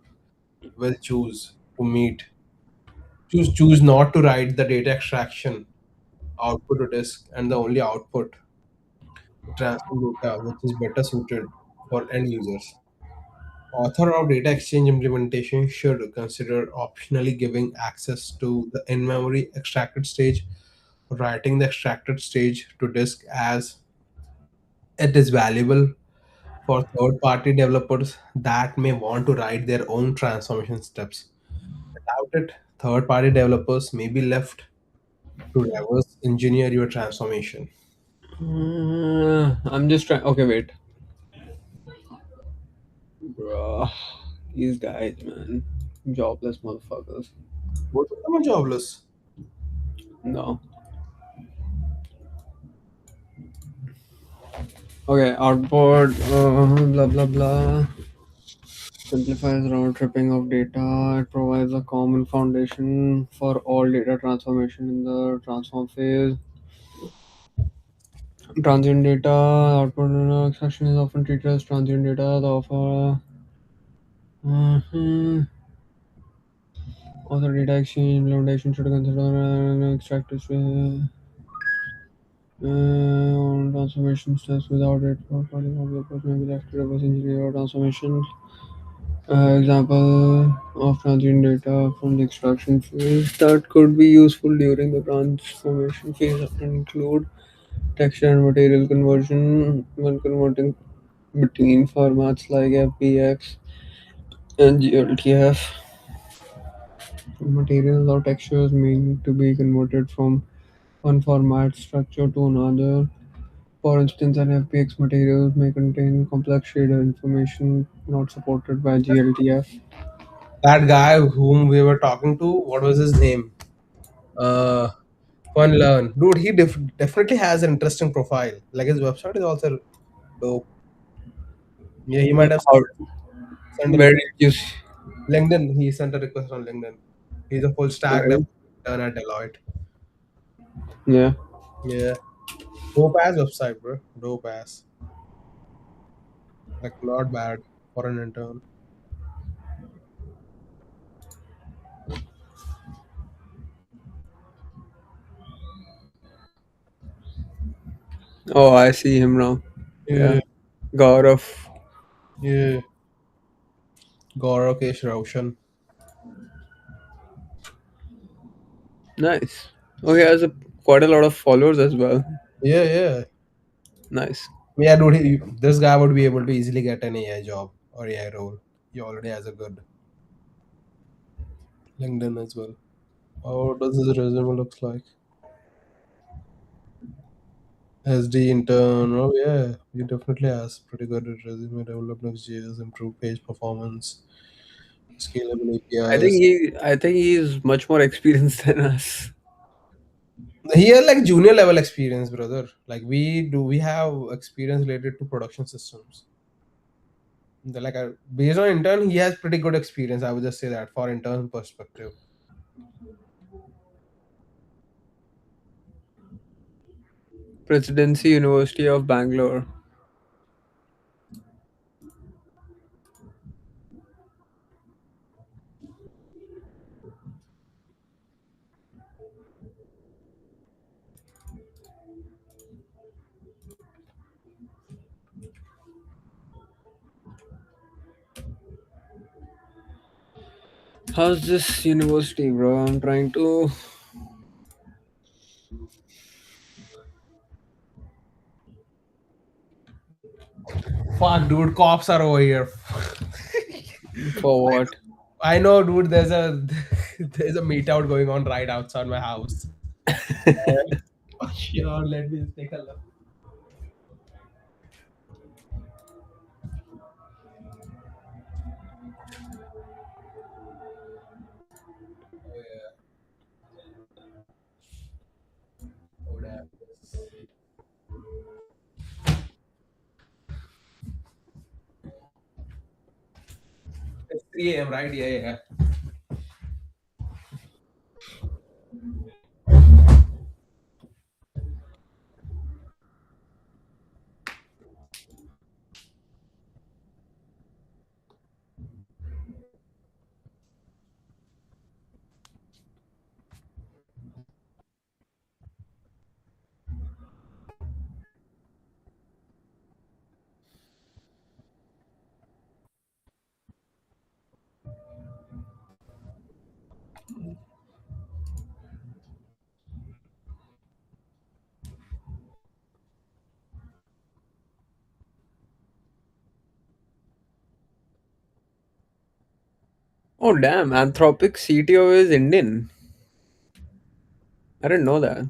will choose not to write the data extraction output to disk and the only output the transient data, which is better suited for end users. Author of data exchange implementation should consider optionally giving access to the in-memory extracted stage, writing the extracted stage to disk as it is valuable for third-party developers that may want to write their own transformation steps. Without it, third-party developers may be left to reverse engineer your transformation. I'm just trying. Okay, wait. Bro, these guys, man. Jobless motherfuckers. Both of them are jobless. No. Okay, output, blah blah blah. Simplifies round tripping of data. It provides a common foundation for all data transformation in the transform phase. Transient data output extraction is often treated as transient data. The offer author data exchange implementation should consider an extracted transformation steps. Without it, third-party developers may be left to reverse engineer transformation. Example of transient data from the extraction phase that could be useful during the transformation phase include texture and material conversion when converting between formats like FBX and GLTF. Materials or textures mean to be converted from one format structure to another. For instance, an FBX materials may contain complex shader information not supported by GLTF. That guy whom we were talking to, what was his name? Uh, Fun Learn. Dude, he definitely has an interesting profile. Like his website is also dope. Yeah, he might have How, sent a where request. did you see? LinkedIn. He sent a request on LinkedIn. He's a full stack Right? developer intern at Deloitte. Yeah. Yeah. Dope ass website, bro. Dope ass. Like not bad for an intern. Oh, I see him now. Yeah. Yeah. Gaurav. Yeah. Gaurav Kesh Roshan. Nice. Oh, he has quite a lot of followers as well. Yeah, yeah. Nice. Yeah, dude, this guy would be able to easily get an AI job or AI role. He already has a good LinkedIn as well. How does his resume looks like? SD intern. Oh yeah, he definitely has pretty good at resume development JS, improved page performance, scalable APIs. I think he's much more experienced than us. He has like junior level experience, brother. Like we have experience related to production systems. Like based on intern, he has pretty good experience. I would just say that for intern perspective. Presidency University of Bangalore. How's this university, bro? I'm trying to. Fuck, dude, cops are over here. For what? I know, dude. There's a there's a meet out going on right outside my house. Sure, let me take a look. Oh yeah, oh damn. It's 3 a.m. right? Yeah, yeah. Oh, damn. Anthropic CTO is Indian. I didn't know that.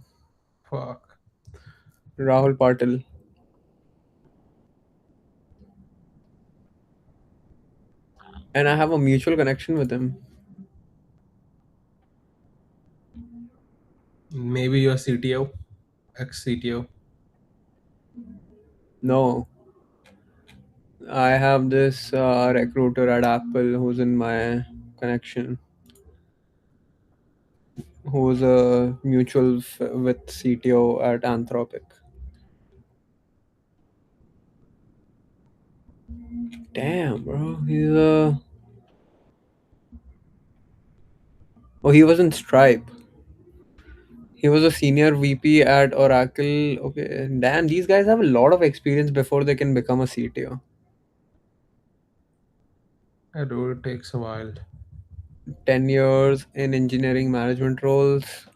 Fuck. Rahul Patil. And I have a mutual connection with him. Maybe your CTO, ex CTO. No, I have this recruiter at Apple who's in my connection, who's a mutual with CTO at Anthropic. Damn, bro. He's a. Oh, he was in Stripe. He was a senior VP at Oracle. Okay, damn, these guys have a lot of experience before they can become a CTO. I do. It takes a while. 10 years in engineering management roles,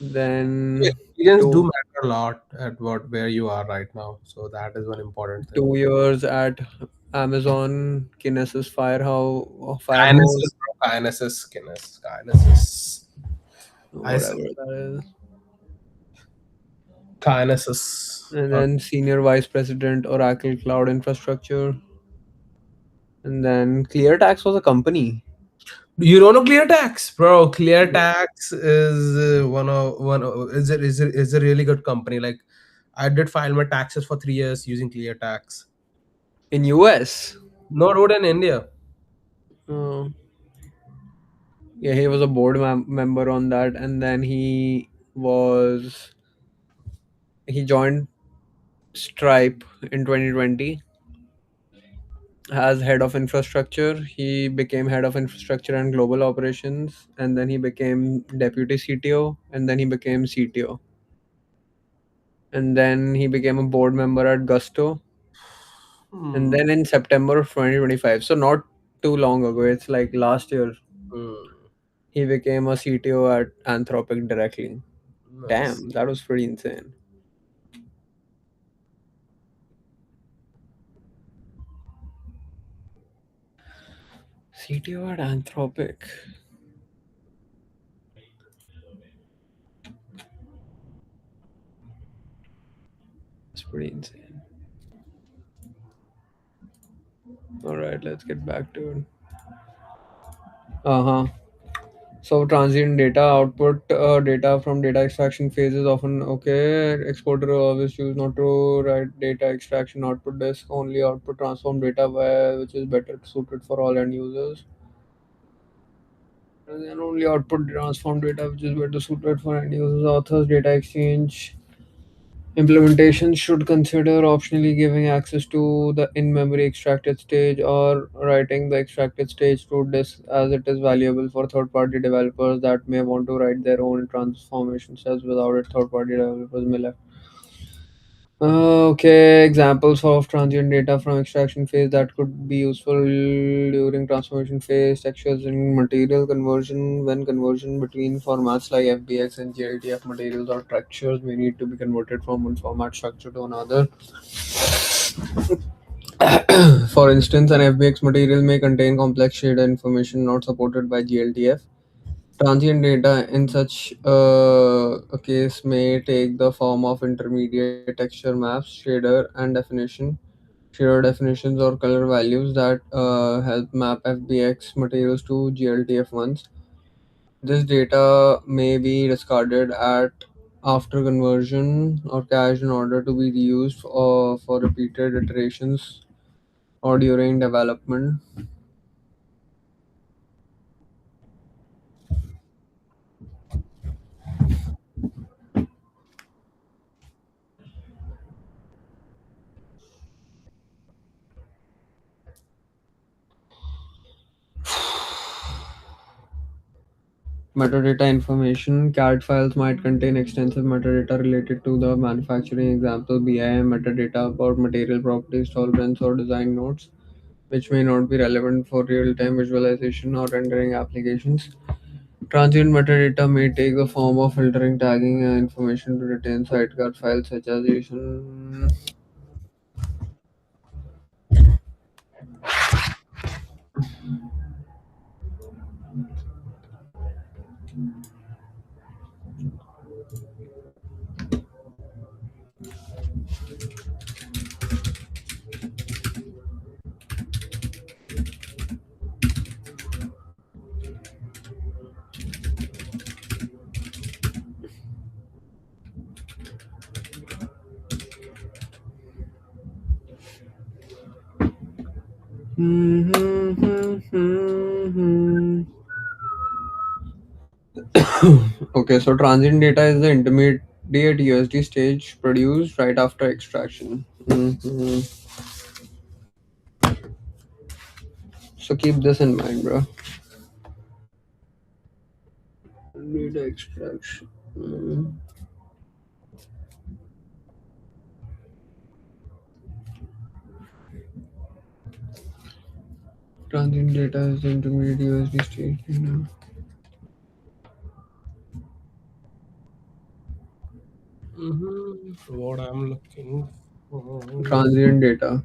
then Experience do two matter a lot at what where you are right now. So that is one important thing. 2 years at Amazon Kinesis Kinesis, Firehose, bro. Kinesis, Kinesis, Kinesis. I said whatever that is, Kinesis. and then senior vice president Oracle Cloud Infrastructure, and then ClearTax was a company. You don't know ClearTax, bro? ClearTax is is a really good company. Like I did file my taxes for 3 years using ClearTax. In US. No road in India. Uh, yeah, he was a board member on that, and then he joined Stripe in 2020 as head of infrastructure. He became head of infrastructure and global operations, and then he became deputy CTO, and then he became CTO, and then he became a board member at Gusto, and Hmm. then in September of 2025, so not too long ago, it's like last year, Hmm. he became a CTO at Anthropic directly. Nice. Damn, that was pretty insane. CTO at Anthropic. It's pretty insane. All right, let's get back to it. Uh huh. So transient data output data from data extraction phase is often okay. Exporter always choose not to write data extraction output disk, only output transform data which is better suited for all end users. And then only output transform data which is better suited for end users. Authors data exchange implementation should consider optionally giving access to the in-memory extracted stage or writing the extracted stage to disk, as it is valuable for third-party developers that may want to write their own transformation steps without it. Third-party developers may left. Okay, examples of transient data from extraction phase that could be useful during transformation phase, textures in material conversion. When conversion between formats like FBX and GLTF materials or textures may need to be converted from one format structure to another. For instance, an FBX material may contain complex shader information not supported by GLTF. Transient data in such a case may take the form of intermediate texture maps, shader, and definition, shader definitions, or color values that help map FBX materials to GLTF ones. This data may be discarded at after conversion or cached in order to be reused for repeated iterations or during development. Metadata information. CAD files might contain extensive metadata related to the manufacturing, example BIM metadata about material properties, tolerance, or design notes, which may not be relevant for real time visualization or rendering applications. Transient metadata may take the form of filtering, tagging, and information to retain sidecar files such as JSON. Okay, so transient data is the intermediate USD stage produced right after extraction. So keep this in mind, bro. Data extraction. Transient data is the intermediate USD stage. What I'm looking for. Transient data.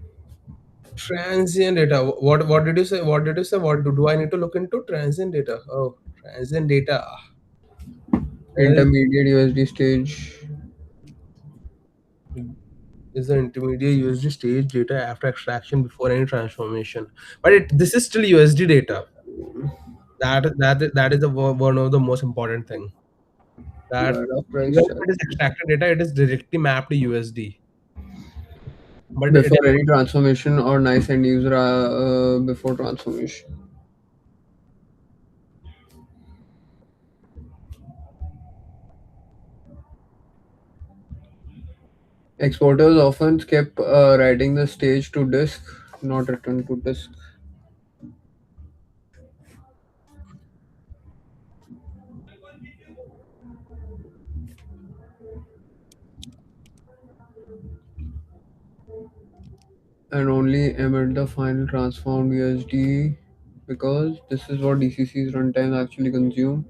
Transient data. What did you say? What did you say? What do I need to look into? Transient data. Oh, transient data. That Intermediate USD stage. is the intermediate USD stage data after extraction before any transformation. But this is still USD data. That is one of the most important thing. That Right after even if it is extraction. extracted data, it is directly mapped to USD. But it Before any transformation or nice end user before transformation. Exporters often skip writing the stage to disk, not return to disk. And only emit the final transformed USD because this is what DCC's runtime actually consume.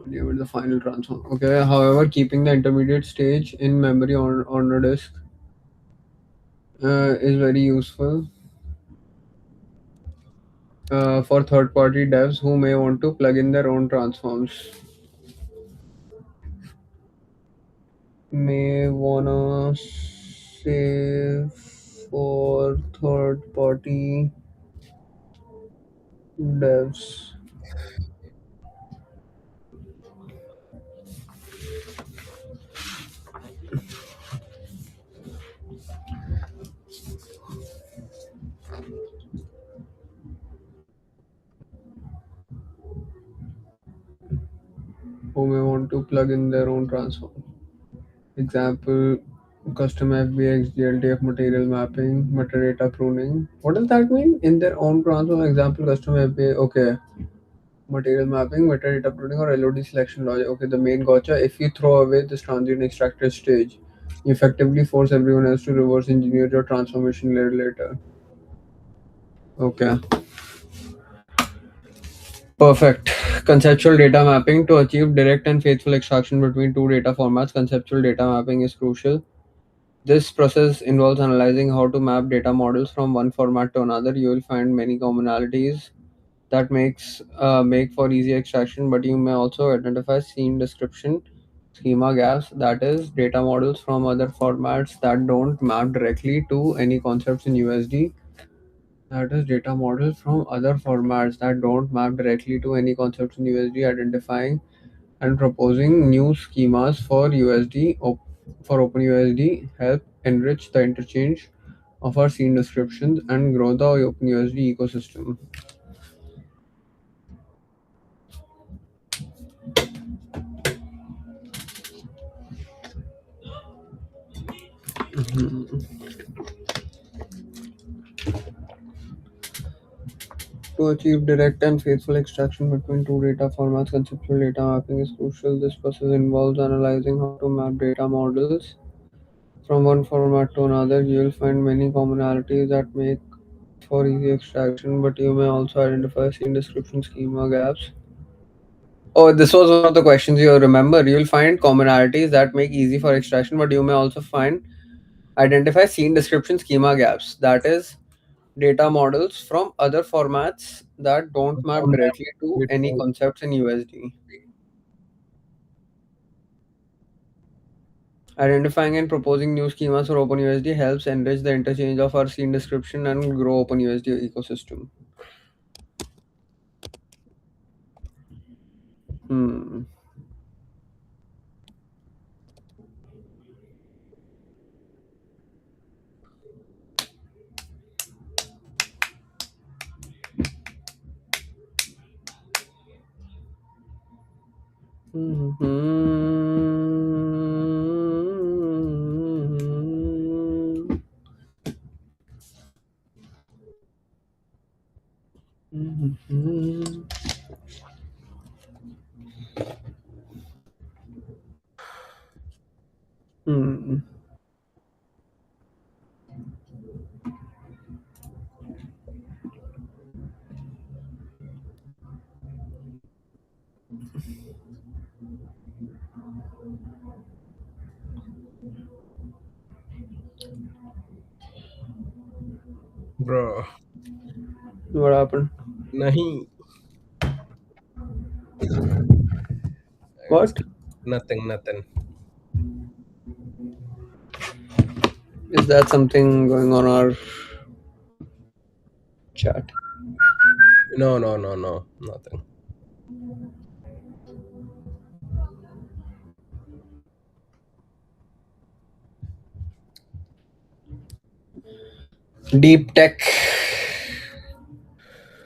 Only emit the final transform. Okay. However, keeping the intermediate stage in memory on a disk is very useful for third-party devs who may want to plug in their own transforms. May wanna save for third-party devs. Who may want to plug in their own transform. Example, custom FBX, GLTF material mapping, metadata pruning. What does that mean? In their own transform, example, custom FBX. Okay, material mapping, metadata pruning, or LOD selection logic. Okay, the main gotcha. If you throw away this transient extractor stage, Effectively force everyone else to reverse engineer your transformation later. Okay. Perfect. Conceptual data mapping to achieve direct and faithful extraction between two data formats. Conceptual data mapping is crucial. This process involves analyzing how to map data models from one format to another. You will find many commonalities that make for easy extraction, but you may also identify scene description schema gaps, that is data models from other formats that don't map directly to any concepts in USD. That is data models from other formats that don't map directly to any concepts in USD, identifying and proposing new schemas for for OpenUSD help enrich the interchange of our scene descriptions and grow the OpenUSD ecosystem. To achieve direct and faithful extraction between two data formats, conceptual data mapping is crucial. This process involves analyzing how to map data models from one format to another. You will find many commonalities that make for easy extraction, but you may also identify scene description schema gaps. Oh, this was one of the questions you remember. You'll find commonalities that make easy for extraction, but you may also find identify scene description schema gaps. That is data models from other formats that don't map From directly to that, any concepts in USD. Identifying and proposing new schemas for OpenUSD helps enrich the interchange of our scene description and grow OpenUSD ecosystem. Hmm. Hmm. bro. What happened? Nahi. It's What? nothing, nothing. Is that something going on our chat? No, no, no, no, nothing. Deep Tech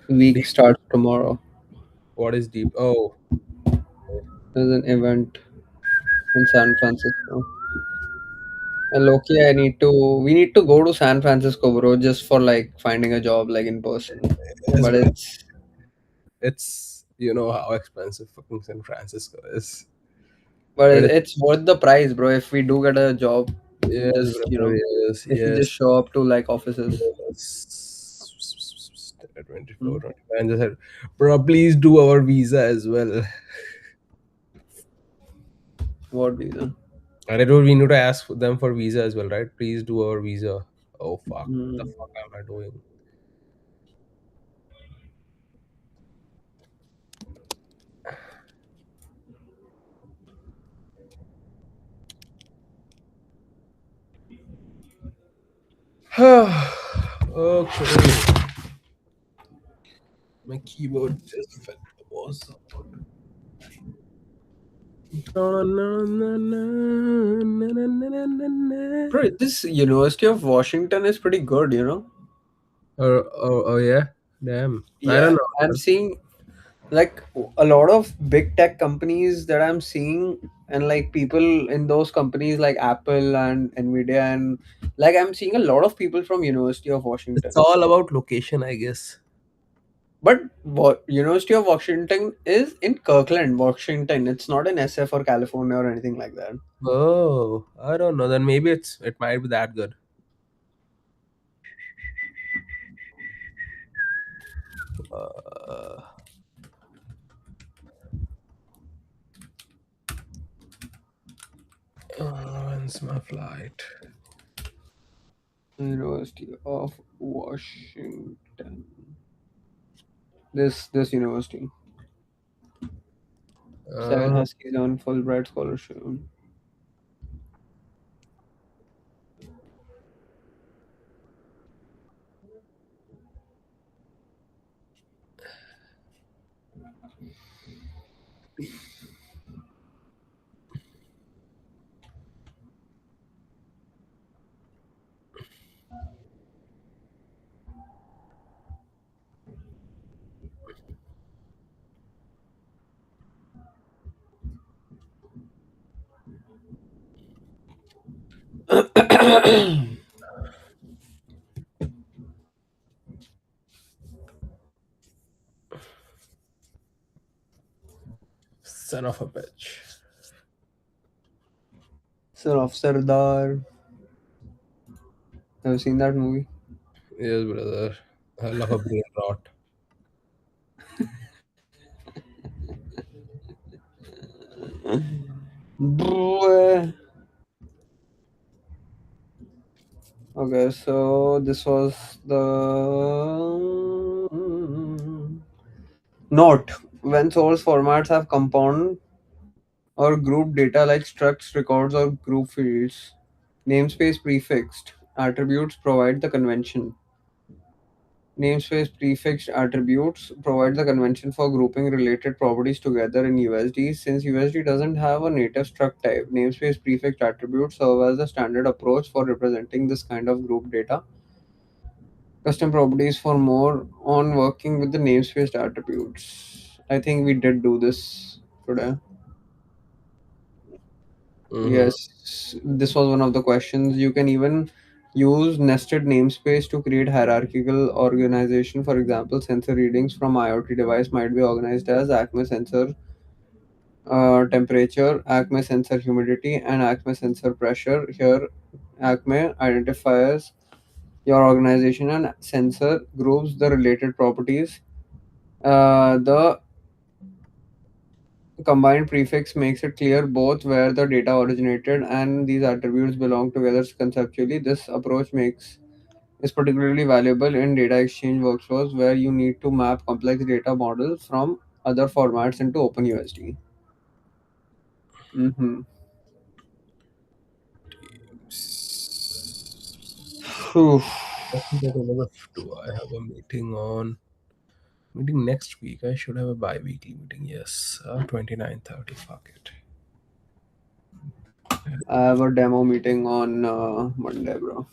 Week Deep. starts tomorrow. What is deep? Oh, There's an event in San Francisco. And Loki, we need to go to San Francisco, bro, just for like finding a job like in person. yes, But bro. It's you know how expensive fucking San Francisco is. But it's, it's worth the price, bro. If we do get a job, yes, just bro. Yes, if we yes. just show up to like offices. Yes. 24, 25. And just said, bro, please do our visa as well. What reason? And I told we need to ask them for visa as well, right? Please do our visa. Oh fuck! What the Hmm. fuck am I doing? Okay, my keyboard just fell. Was Bro, this University of Washington is pretty good, you know? oh yeah, damn. I don't Yeah, I'm know. seeing like a lot of big tech companies that I'm seeing, and like people in those companies like Apple and NVIDIA, and like I'm seeing a lot of people from University of It's Washington. all about location, I guess. But what University of Washington is in Kirkland, Washington. It's not in SF or California or anything like that. Oh, I don't know. Then maybe it might be that good. Uh, when's my flight? University of Washington. This university. Seven Uh, Huskies on Fulbright scholarship. son of a bitch. Son of Sardar. Have you seen that movie? Yes, brother. Hell of a brain rot. Boy. Okay, so this was the note. When source formats have compound or group data like structs, records, or group fields, namespace prefixed attributes provide the convention. Namespace prefixed attributes provide the convention for grouping related properties together in USD. Since USD doesn't have a native struct type, namespace prefixed attributes serve as the standard approach for representing this kind of group data. Custom properties for more on working with the namespace attributes. I think we did do this today. Mm-hmm. Yes, this was one of the questions. You can even use nested namespace to create hierarchical organization. For example, sensor readings from IoT device might be organized as Acme sensor temperature, Acme sensor humidity, and Acme sensor pressure. Here, Acme identifies your organization and sensor groups the related properties. The combined prefix makes it clear both where the data originated and these attributes belong together conceptually. This approach makes is particularly valuable in data exchange workflows where you need to map complex data models from other formats into OpenUSD. Mm-hmm. Phew. Do I have a meeting on meeting next week? I should have a bi-weekly meeting. Yes, 29:30. Fuck it. I have a demo meeting on Monday, bro.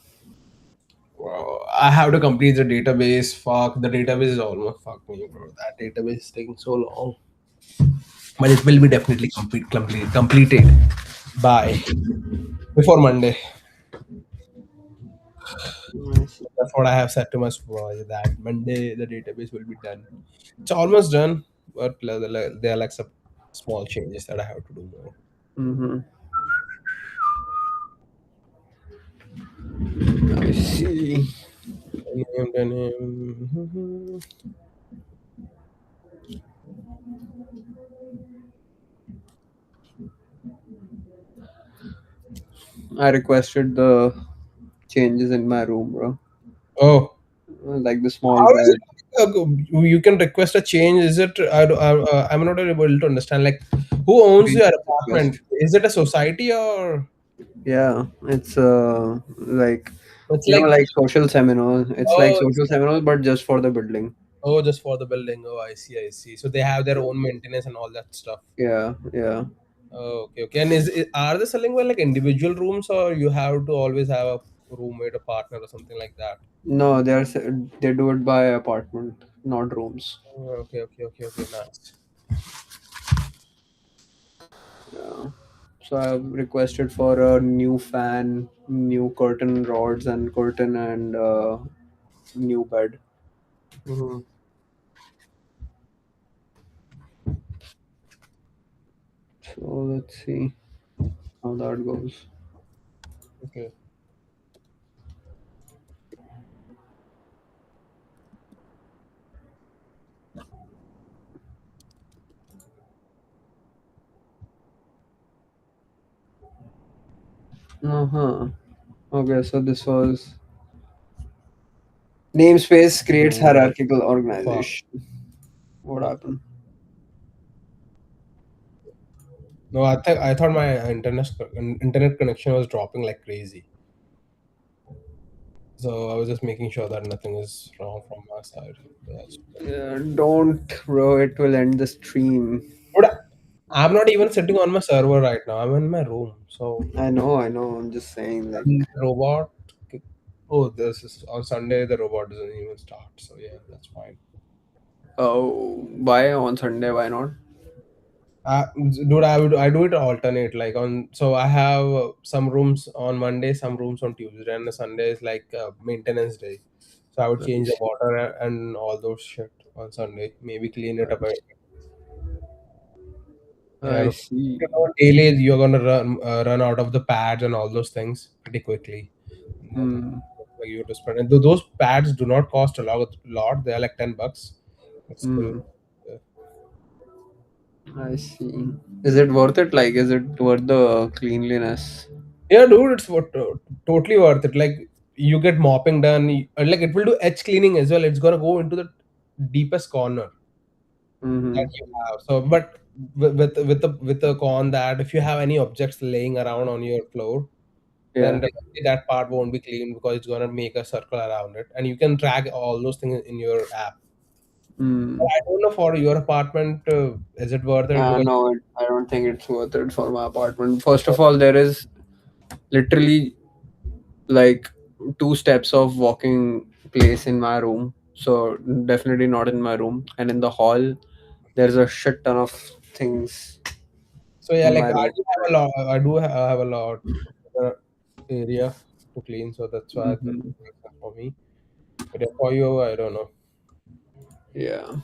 Wow, I have to complete the database. Fuck, the database is almost fuck me, bro. That database is taking so long, but it will be definitely completed by before Monday. Nice. That's what I have said to my supervisor that Monday the database will be done. It's almost done, but there are like some small changes that I have to do more. Mm-hmm. I see. I requested the changes in my room, bro. Oh, Like the small how is bed. it? You can request a change. Is it? I'm not able to understand. Like, who owns your Basic apartment? request. Is it a society or Yeah, it's like it's like? like social seminars. It's like Oh, social seminars, but just for the building. oh, just for the building. Oh, I see. I see. So they have their own maintenance and all that stuff. Yeah, yeah. Oh, okay, okay. And are they selling well like individual rooms or you have to always have a roommate, a partner, or something like that? No, they do it by apartment, not rooms. Oh, okay, okay, okay, okay. Nice. Yeah. So I've requested for a new fan, new curtain rods and curtain and new bed. Hmm. So let's see how that goes. Okay. Uh-huh. Okay, so this was namespace creates What hierarchical the fuck? organization. What happened? No, I thought my internet connection was dropping like crazy. So I was just making sure that nothing is wrong from my side. That's Don't, bro. It will end the stream. But I'm not even sitting on my server right now. I'm in my room. So I know, I know. I'm just saying, like, and robot. Oh, this is on Sunday. The robot doesn't even start. So yeah, that's fine. oh, why on Sunday? Why not? Dude, I do it alternate. Like on, so I have some rooms on Monday, some rooms on Tuesday, and Sunday is like maintenance day. So I would I change the see. water and all those shit on Sunday. Maybe clean it up. Yeah, I because see. daily you're gonna run out of the pads and all those things pretty quickly. And then Hmm. like you have to spend. And those pads do not cost a lot. They're like $10, but still. Hmm. uh, I see. Is it worth it? Like, is it worth the cleanliness? Yeah, dude, it's totally worth it. Like you get mopping done, like it will do edge cleaning as well. It's gonna go into the deepest corner that Mm-hmm. you have. So, but with the con that if you have any objects laying around on your floor, then Yeah. definitely that part won't be clean because it's gonna make a circle around it, and you can track all those things in your app. But Hmm. I don't know for your apartment, is it worth it? Because No, I don't think it's worth it for my apartment. First of all, there is literally like 2 steps of walking place in my room. So definitely not in my room. And in the hall, there's a shit ton of things so yeah, in like my I room. do have a lot. I do have a lot of area to clean, so that's why I think Hmm. it makes sense for me. But yeah, for you, I don't know. Yeah.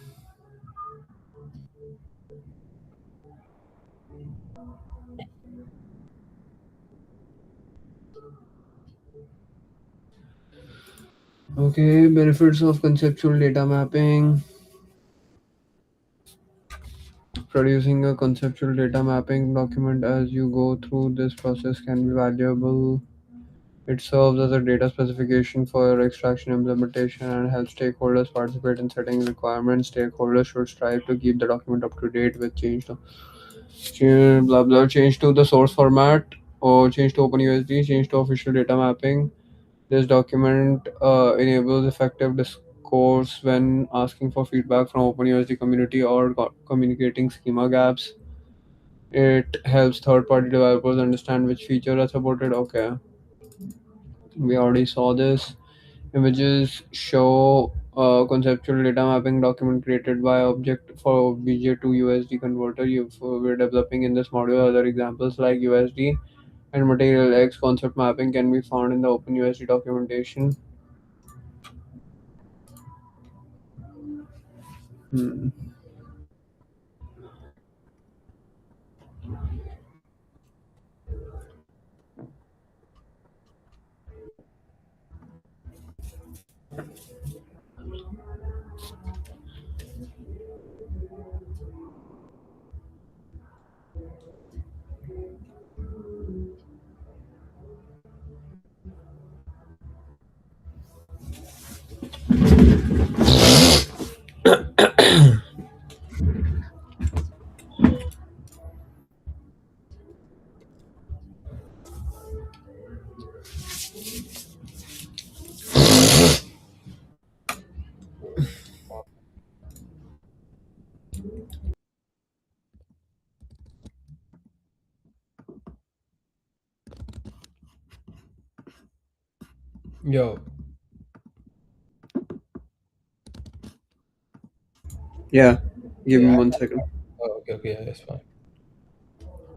Okay. Benefits of conceptual data mapping. Producing a conceptual data mapping document as you go through this process can be valuable. It serves as a data specification for extraction implementation and helps stakeholders participate in setting requirements. Stakeholders should strive to keep the document up to date with blah blah change to the source format or change to OpenUSD, change to official data mapping. This document enables effective discourse when asking for feedback from OpenUSD community or communicating schema gaps. It helps third-party developers understand which features are supported. Okay, we already saw this. Images show a conceptual data mapping document created by object for BJ to USD converter. We're developing in this module other examples like USD and material X concept mapping can be found in the OpenUSD documentation. Hmm. Yo, Yeah, give yeah. me 1 second. Oh, okay, okay, yeah, that's fine.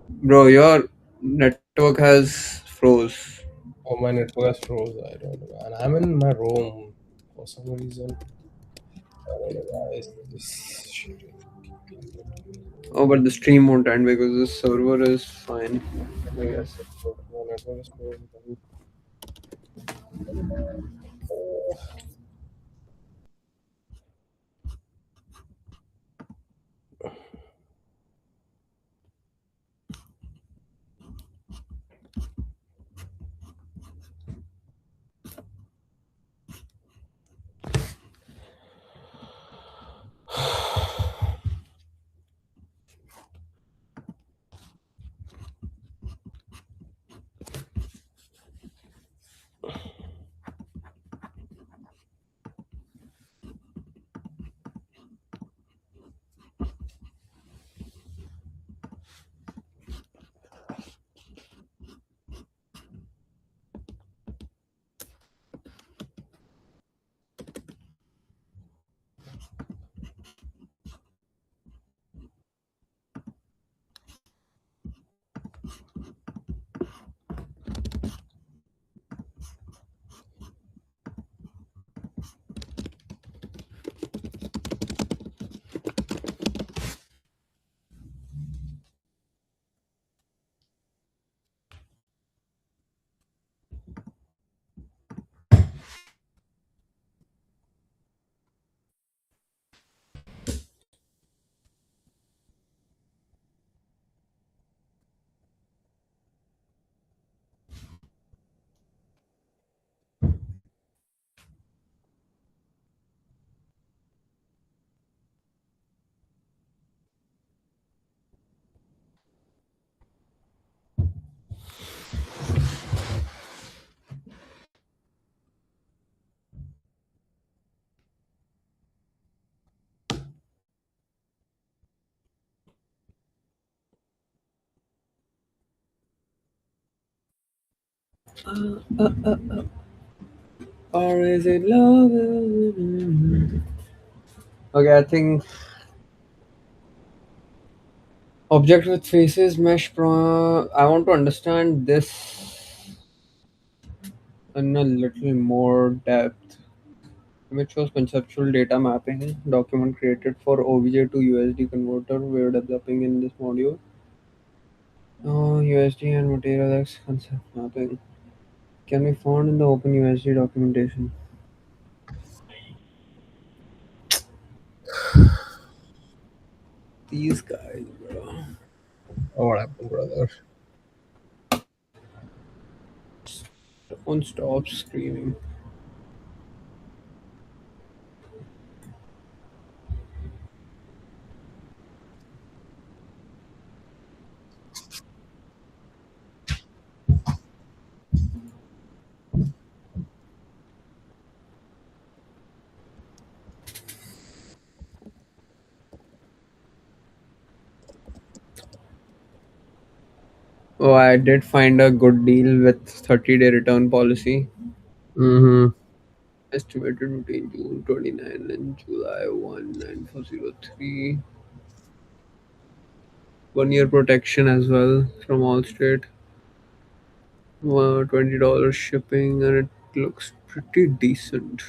Bro, your network has froze. Oh, my network has froze. I don't know, and I'm in my room for some reason. I don't know why is this shit keep happening to me. Oh, but the stream won't end because the server is fine, I Yes, guess. it's good. My network is good. Or is it love? Okay, I think object with faces mesh pro. I want to understand this in a little more depth. Which was conceptual data mapping document created for OBJ to USD converter we're developing in this module. USD and material X concept mapping can be found in the OpenUSD documentation. These guys, bro. Oh, what happened, brother? Don't stop screaming. Oh, I did find a good deal with 30-day return policy. Mm-hmm. Estimated between June 29 and July 1, 9403. 1 year protection as well from Allstate. $20 shipping, and it looks pretty decent.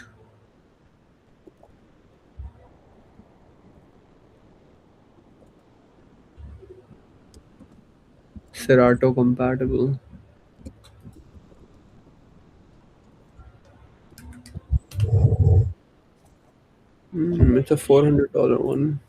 Serato compatible. It's a $400 one.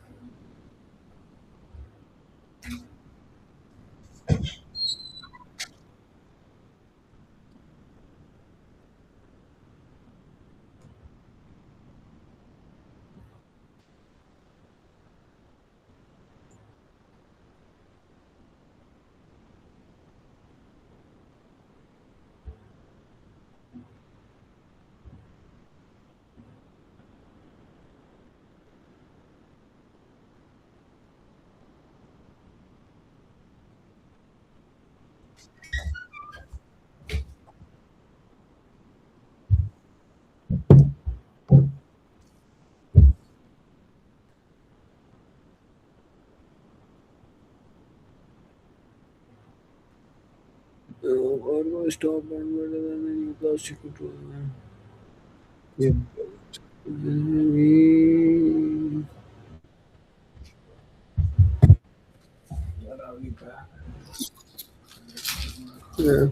Cargo stop and better than any plastic controller. Yeah. We- Yeah.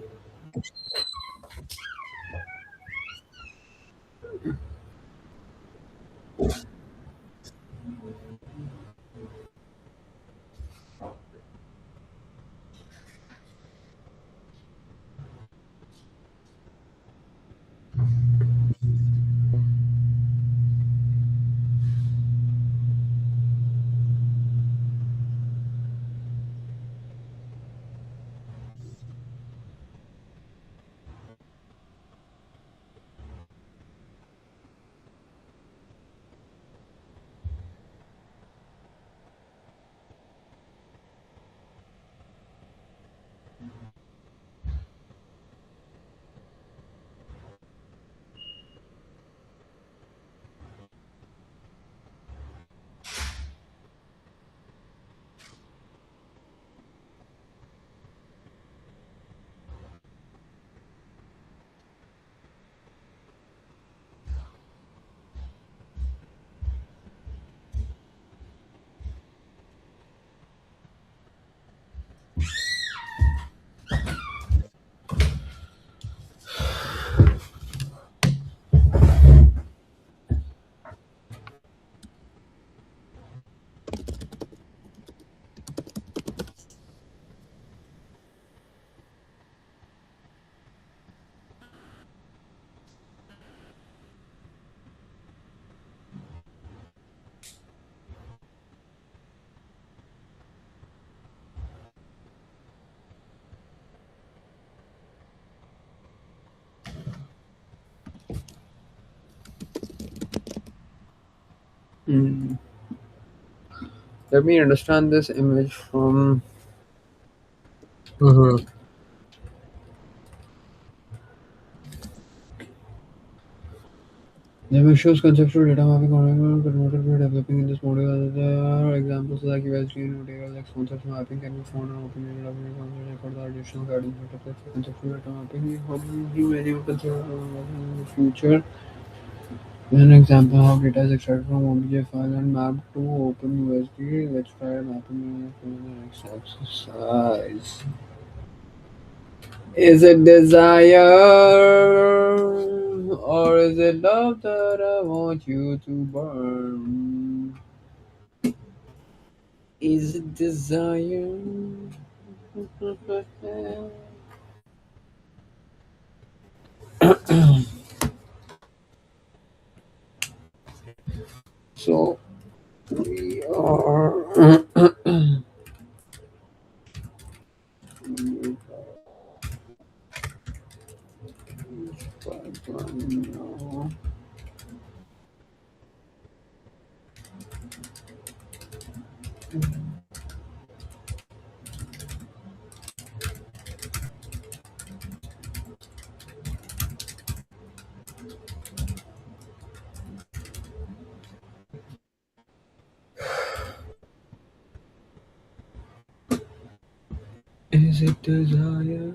Mm. Let me understand this image from. Mm-hmm. The image shows conceptual data mapping or converted by developing in this model. There are examples like USD and material like conceptual mapping can be found on OpenUSD document for the additional guidance for conceptual data mapping. How do you many conceptual data mapping in the future? An example how data is extracted from OBJ file and mapped to OpenUSD. Let's try mapping for the next exercise. Is it desire or is it love that I want you to burn? Is it desire? So we are. Is it desire?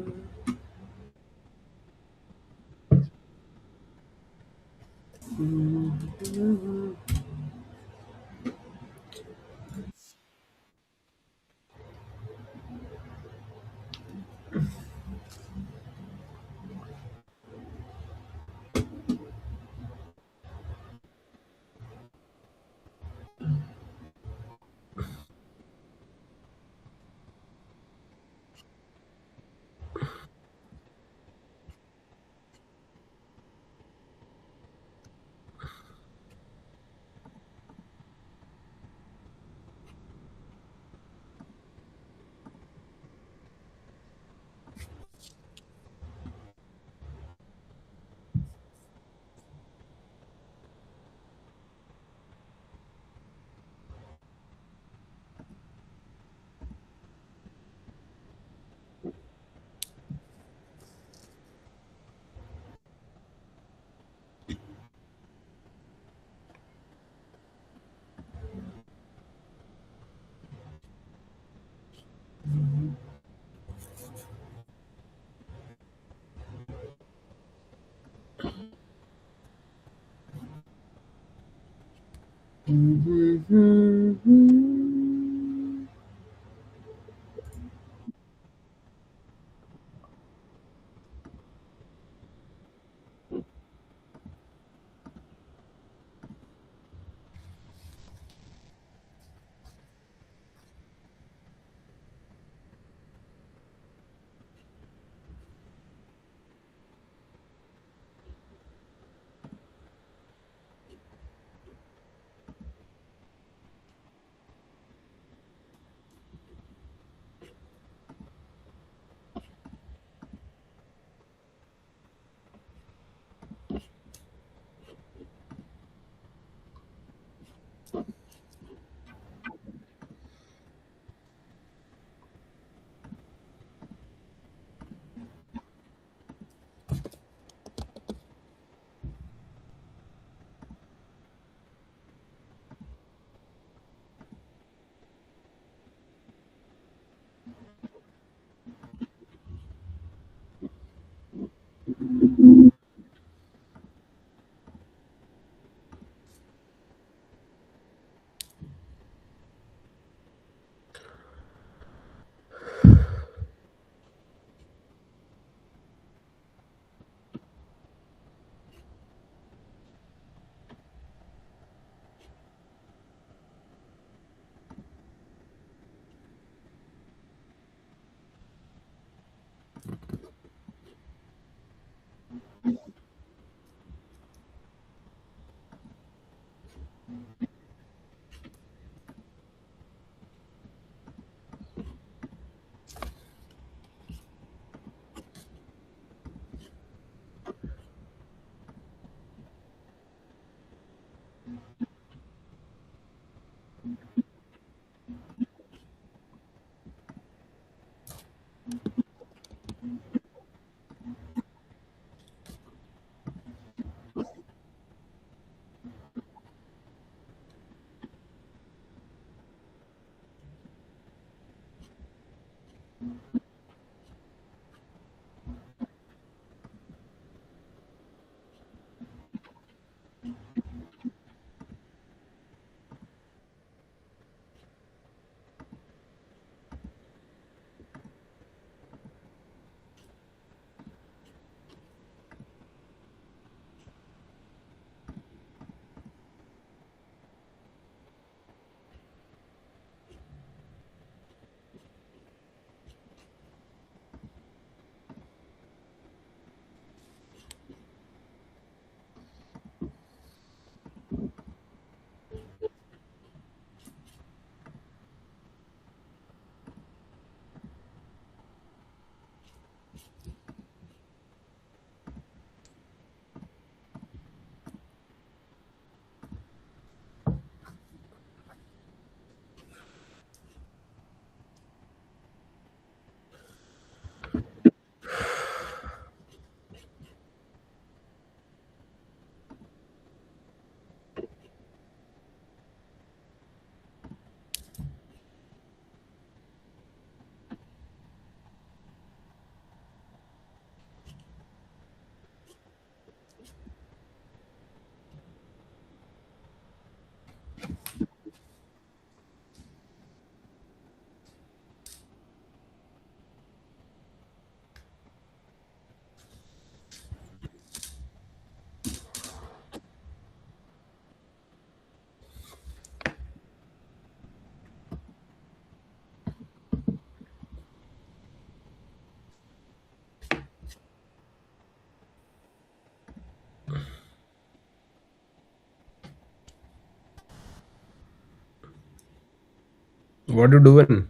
What you doing?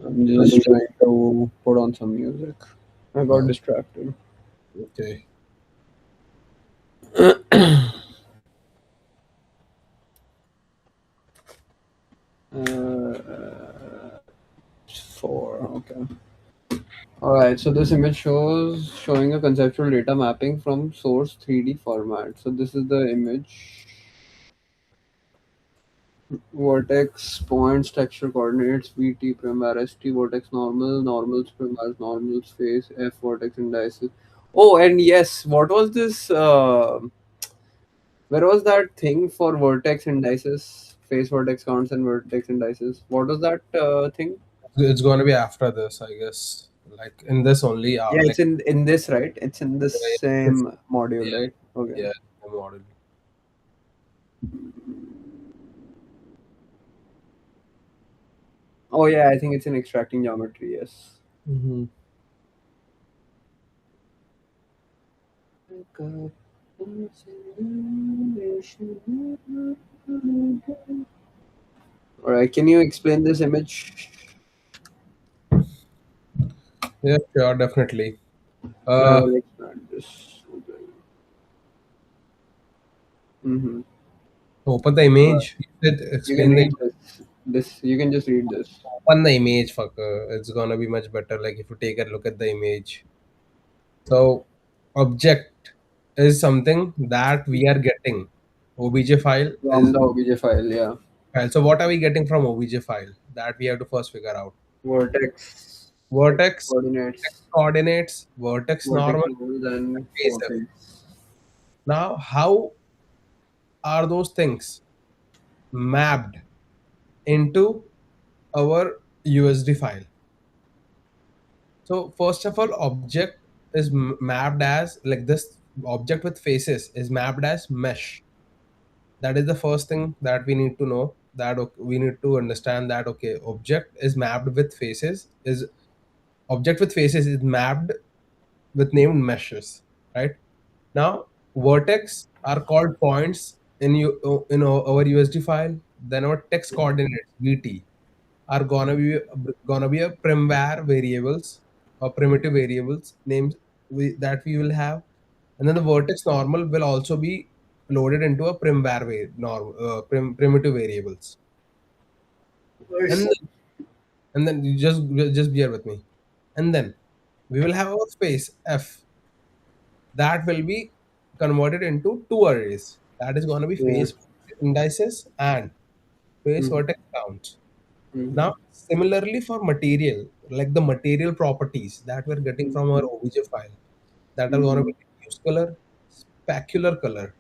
I'm just trying to put on some music. I got Oh, distracted. okay. Uh, 4. Okay. All right. So this image shows showing a conceptual data mapping from source 3D format. So this is the image. Vertex points, texture coordinates, VT prime ST vertex normal, normals prime normals face, F vertex indices. Oh, and yes, what was this? Where was that thing for vertex indices, face vertex counts and vertex indices? What was that thing? It's going to be after this, I guess. Like in this only, Yeah, like it's in this, right? It's in the this, same module, yeah, right? Okay. yeah, the model. Oh yeah, I think it's in extracting geometry. Yes. Hmm. All right. Can you explain this image? Yeah, sure, definitely. I Uh, will expand this. Okay. Mm-hmm. Open the All right. image. You said You can explain the read this. This you can just read this. open the image, fucker. It's gonna be much better. Like if you take a look at the image. So, object is something that we are getting. OBJ file From is the OBJ file, yeah. file. So, what are we getting from OBJ file? That we have to first figure out. Vertex, text Vertex, text coordinates, coordinates, vertex vertex normal, node, and and face F. face. Now, how are those things mapped into our USD file? So, first of all, object is mapped as like this object with faces is mapped as mesh. That is the first thing that we need to know, that we need to understand that okay, object is mapped with faces is Object with faces is mapped with named meshes, right? Now, vertex are called points in our USD file. Then our text coordinates (VT) are gonna be a primvar variables or primitive variables names that we will have, and then the vertex normal will also be loaded into a primitive variables, I and see. then you just bear with me, and then we will have our space f that will be converted into two arrays. That is going to be Yeah. face indices and face Mm-hmm. vertex counts. Mm-hmm. Now, similarly for material, like the material properties that we're getting from our obj file, that are going to Mm-hmm. be diffuse color,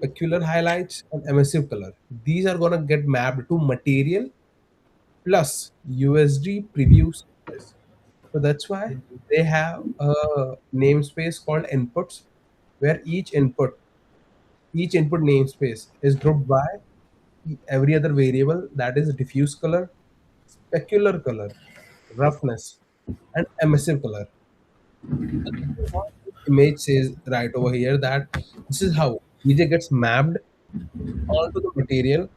specular highlights, and emissive color. These are going to get mapped to material plus USD preview surface. So that's why they have a namespace called inputs, where each input namespace is grouped by every other variable, that is diffuse color, specular color, roughness, and emissive color. So this is what this image says right over here, that this is how OBJ gets mapped onto the material.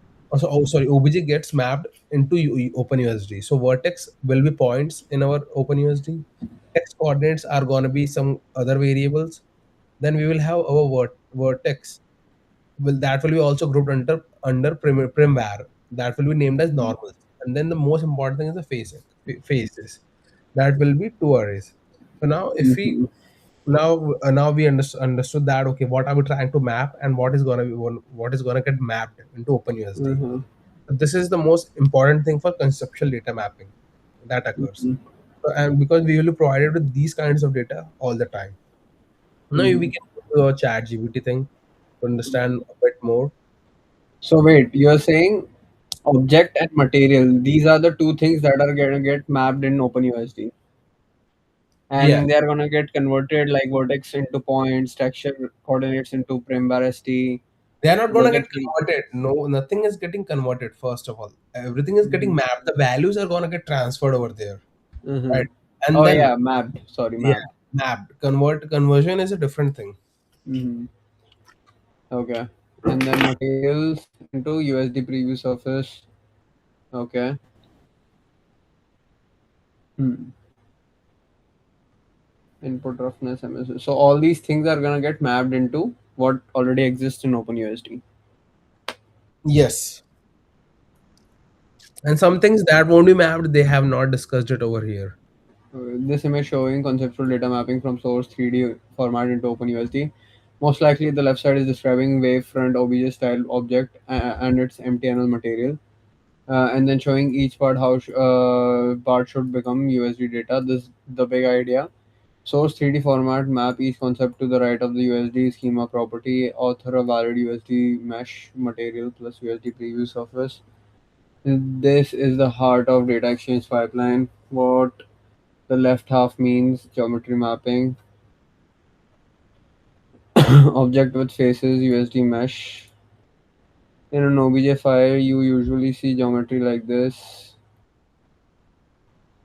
Sorry, OBJ gets mapped into OpenUSD. So vertex will be points in our OpenUSD. Text coordinates are gonna be some other variables. Then we will have our vertex that will be also grouped under primvar, that will be named as normals, and then the most important thing is the faces, that will be two arrays. So now if we Mm-hmm. now we understood that, okay, what are we trying to map and what is going to get mapped into OpenUSD. Uh-huh. This is the most important thing for conceptual data mapping that occurs. Mm-hmm. And because we will be provided with these kinds of data all the time. Now we Mm-hmm. can go to a chat GPT thing to understand a bit more. So wait, you're saying object and material. These are the two things that are gonna get mapped in OpenUSD, Yeah, and they are gonna get converted like vertex into points, texture coordinates into primvar st, they are not going to get vertex. converted. No, nothing is getting converted. First of all, everything is getting Mm-hmm. mapped. The values are going to get transferred over there, Mm-hmm. right? And Oh then, yeah, mapped. Sorry, yeah, mapped. mapped. Conversion is a different thing. Mm-hmm. Okay, and then materials into USD preview surface. Okay. Hmm. Input roughness, MSS. So all these things are gonna get mapped into what already exists in OpenUSD. Yes, and some things that won't be mapped, they have not discussed it over here. This image showing conceptual data mapping from source 3D format into OpenUSD. Most likely, the left side is describing wavefront OBJ style object and its MTNL material, and then showing each part how part should become USD data. This the big idea. Source 3D format map each concept to the right of the USD schema property. Author a valid USD mesh material plus USD preview surface. This is the heart of data exchange pipeline. What the left half means geometry mapping, object with faces, USD mesh. In an OBJ file, you usually see geometry like this.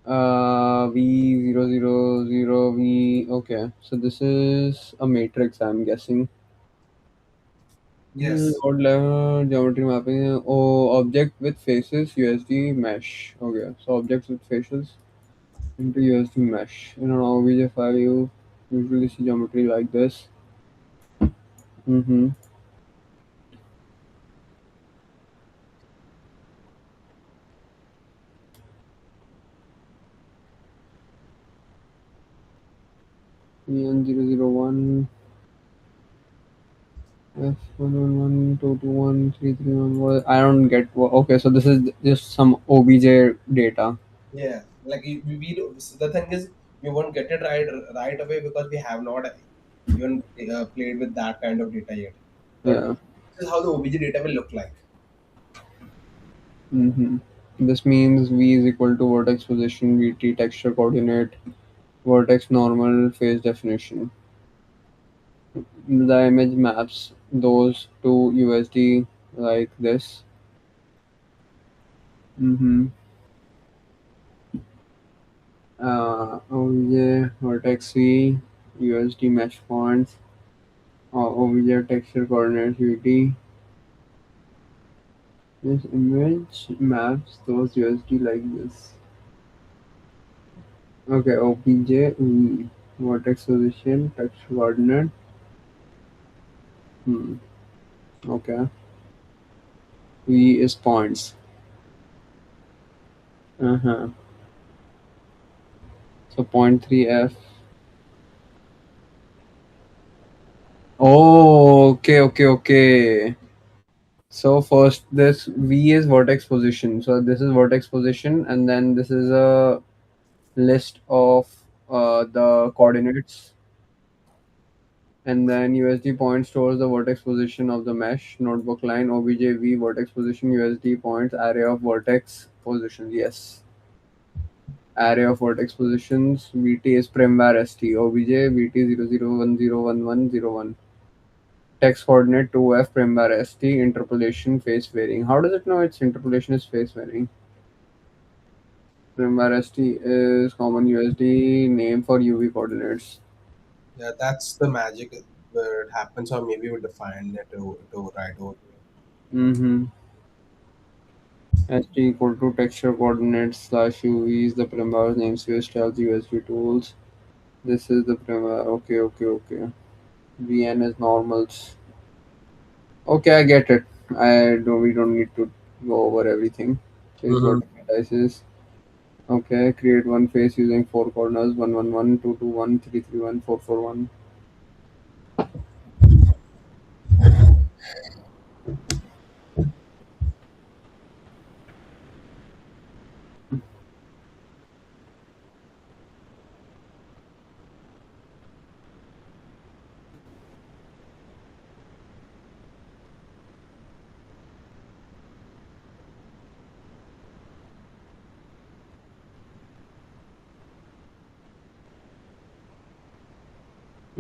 V000V. Okay, so this is a matrix, I'm guessing. Yes. What level geometry mapping? Oh, object with faces, USD mesh. Okay, so objects with faces into USD mesh. In an OBJ file, you usually see geometry like this. Mm-hmm. EN001, F1112213311. I don't get. Okay, so this is just some OBJ data. Yeah, like the thing is, we won't get it right away because we have not even played with that kind of data yet. But Yeah. this is how the OBJ data will look like. Mm-hmm. This means V is equal to vertex position, VT texture coordinate, vertex normal phase definition. The image maps those to USD like this. Mm-hmm. OBJ vertex v USD mesh points, OBJ texture coordinates VT. This image maps those USD like this. Okay, OBJ v vertex position texture coordinate. Hmm. Okay, v is points. Uh-huh. So point 3f. Oh, okay, okay, okay. So first, this V is vertex position. So this is vertex position, and then this is a list of the coordinates, and then USD point stores the vertex position of the mesh notebook line. OBJV vertex position USD points array of vertex positions. Yes, array of vertex positions. VT is primvar ST. OBJ VT 00101101. Text coordinate 2f primvar ST interpolation phase varying. How does it know its interpolation is phase varying? Primvar ST is common USD name for UV coordinates. Yeah, that's the magic where it happens, or maybe we define it to right over here. Mm-hmm. ST equal to texture coordinates slash UV is the primvar namespace tells USD tools. This is the primvar. Okay, okay, okay. VN is normals. Okay, I get it. I don't. We don't need to go over everything. Change Mm-hmm. vertical indices. Okay, create one face using four corners 111, 221, 331, 441.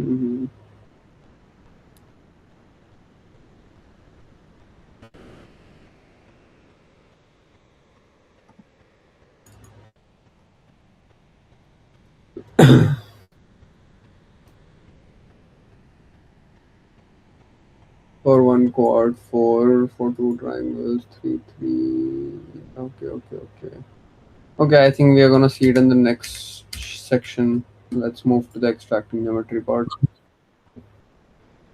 Mm-hmm. For one chord, four for two triangles, three, three. Okay, okay, okay. Okay, I think we are gonna see it in the next section. Let's move to the extracting geometry part.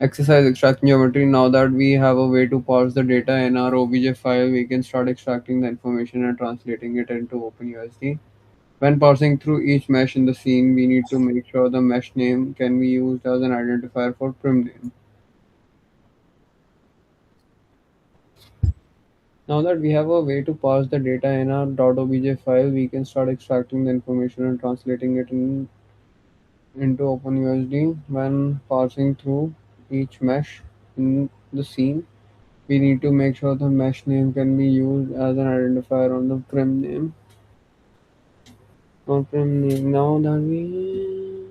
Exercise extracting geometry. Now that we have a way to parse the data in our OBJ file, we can start extracting the information and translating it into OpenUSD. When parsing through each mesh in the scene, we need to make sure the mesh name can be used as an identifier for prim name. Now that we have a way to parse the data in our .obj file, we can start extracting the information and translating it into OpenUSD. When parsing through each mesh in the scene, we need to make sure the mesh name can be used as an identifier on the prim name. On prim name. Now that we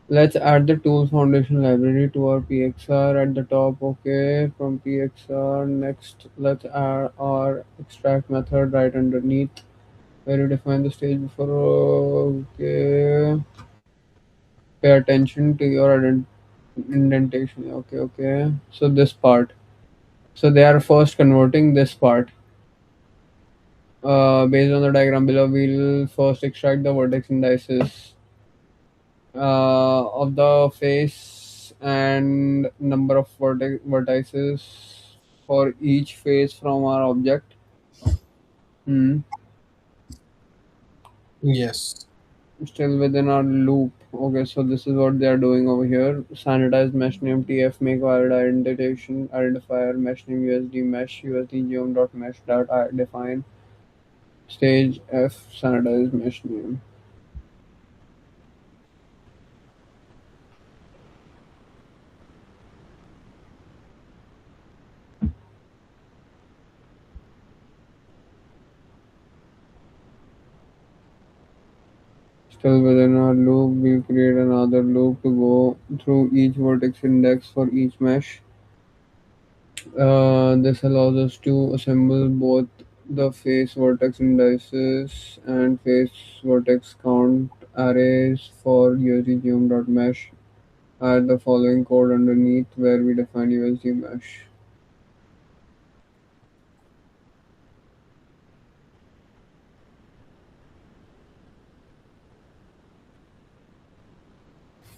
let's add the tools foundation library to our PXR at the top. Okay, from PXR next, let's add our extract method right underneath where you define the stage before. Okay, pay attention to your indentation. Okay, okay. So this part. So they are first converting this part. Based on the diagram below, we'll first extract the vertex indices of the face and number of vertices for each face from our object. Hmm. Yes. Still within our loop. Okay, so this is what they are doing over here. Sanitize mesh name TF make valid identification identifier mesh name USD mesh USD geom dot mesh dot define stage F sanitize mesh name. Still within our loop, we'll create another loop to go through each vertex index for each mesh. This allows us to assemble both the face vertex indices and face vertex count arrays for usdgeom.mesh. Add the following code underneath where we define USD mesh.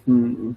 Hmm.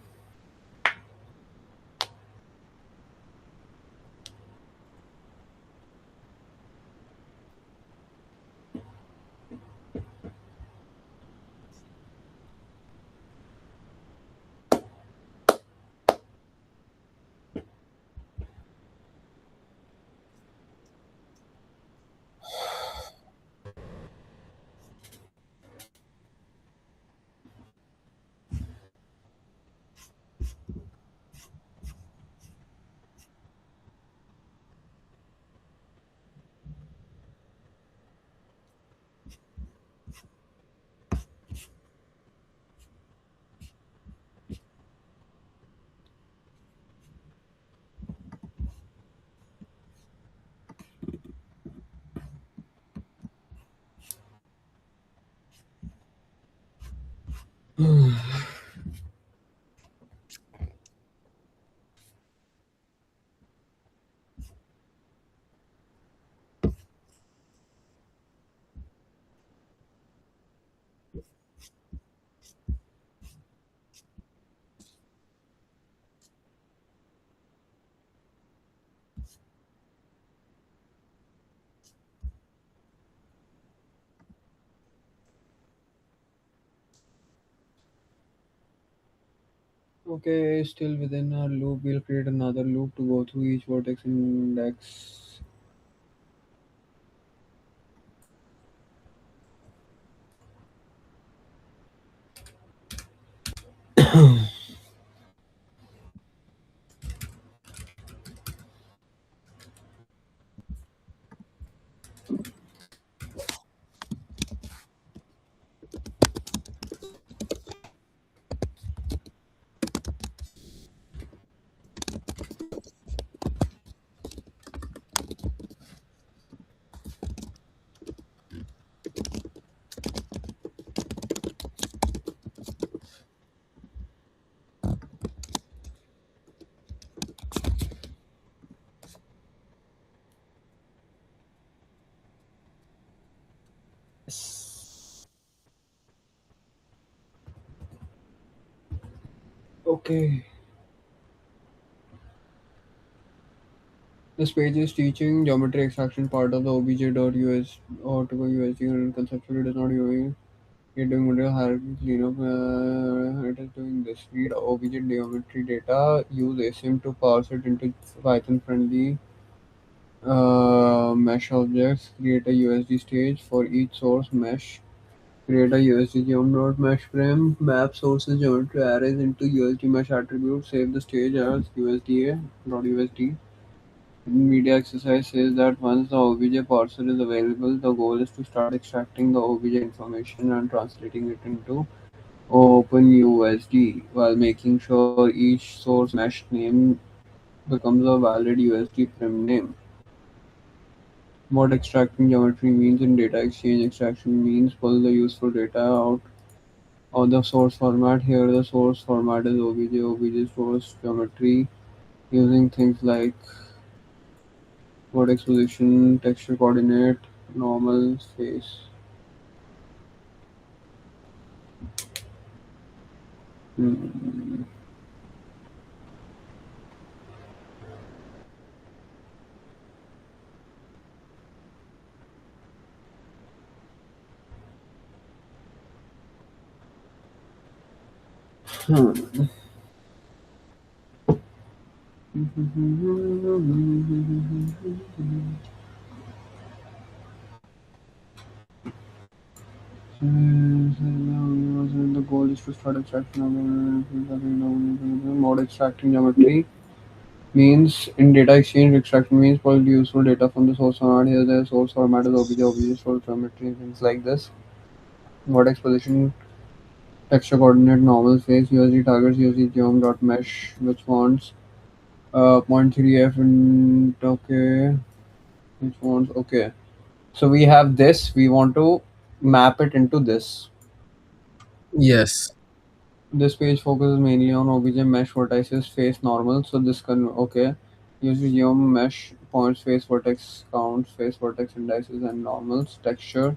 Okay, still within our loop, we'll create another loop to go through each vertex index. Okay. This page is teaching geometry extraction part of the obj.us or to USD and conceptually it is not doing it doing material hierarchy cleanup. It is doing this. Read obj geometry data, use async to parse it into Python friendly mesh objects, create a USD stage for each source mesh, create a USD geom.mesh frame, map sources geometry arrays into USD mesh attributes, save the stage as USDA.USD. NVIDIA exercise says that once the OBJ parser is available, the goal is to start extracting the OBJ information and translating it into OpenUSD while making sure each source mesh name becomes a valid USD frame name. What extracting geometry means in data exchange extraction means pull the useful data out of the source format. Here the source format is obj source geometry using things like vertex position, texture coordinate, normal, face. Hmm. Hmm. The goal is to start extracting mode extracting geometry means in data exchange extraction means pull useful data from the source format. Here the source format is obj source geometry, things like this. Vertex position, texture coordinate, normal face, USD targets, USD geom dot mesh, which wants Point 3f and okay. Which ones? Okay. So we have this. We want to map it into this. Yes. This page focuses mainly on OBJ mesh vertices face normal. So this can okay. Use geom mesh points face vertex counts face vertex indices and normals texture.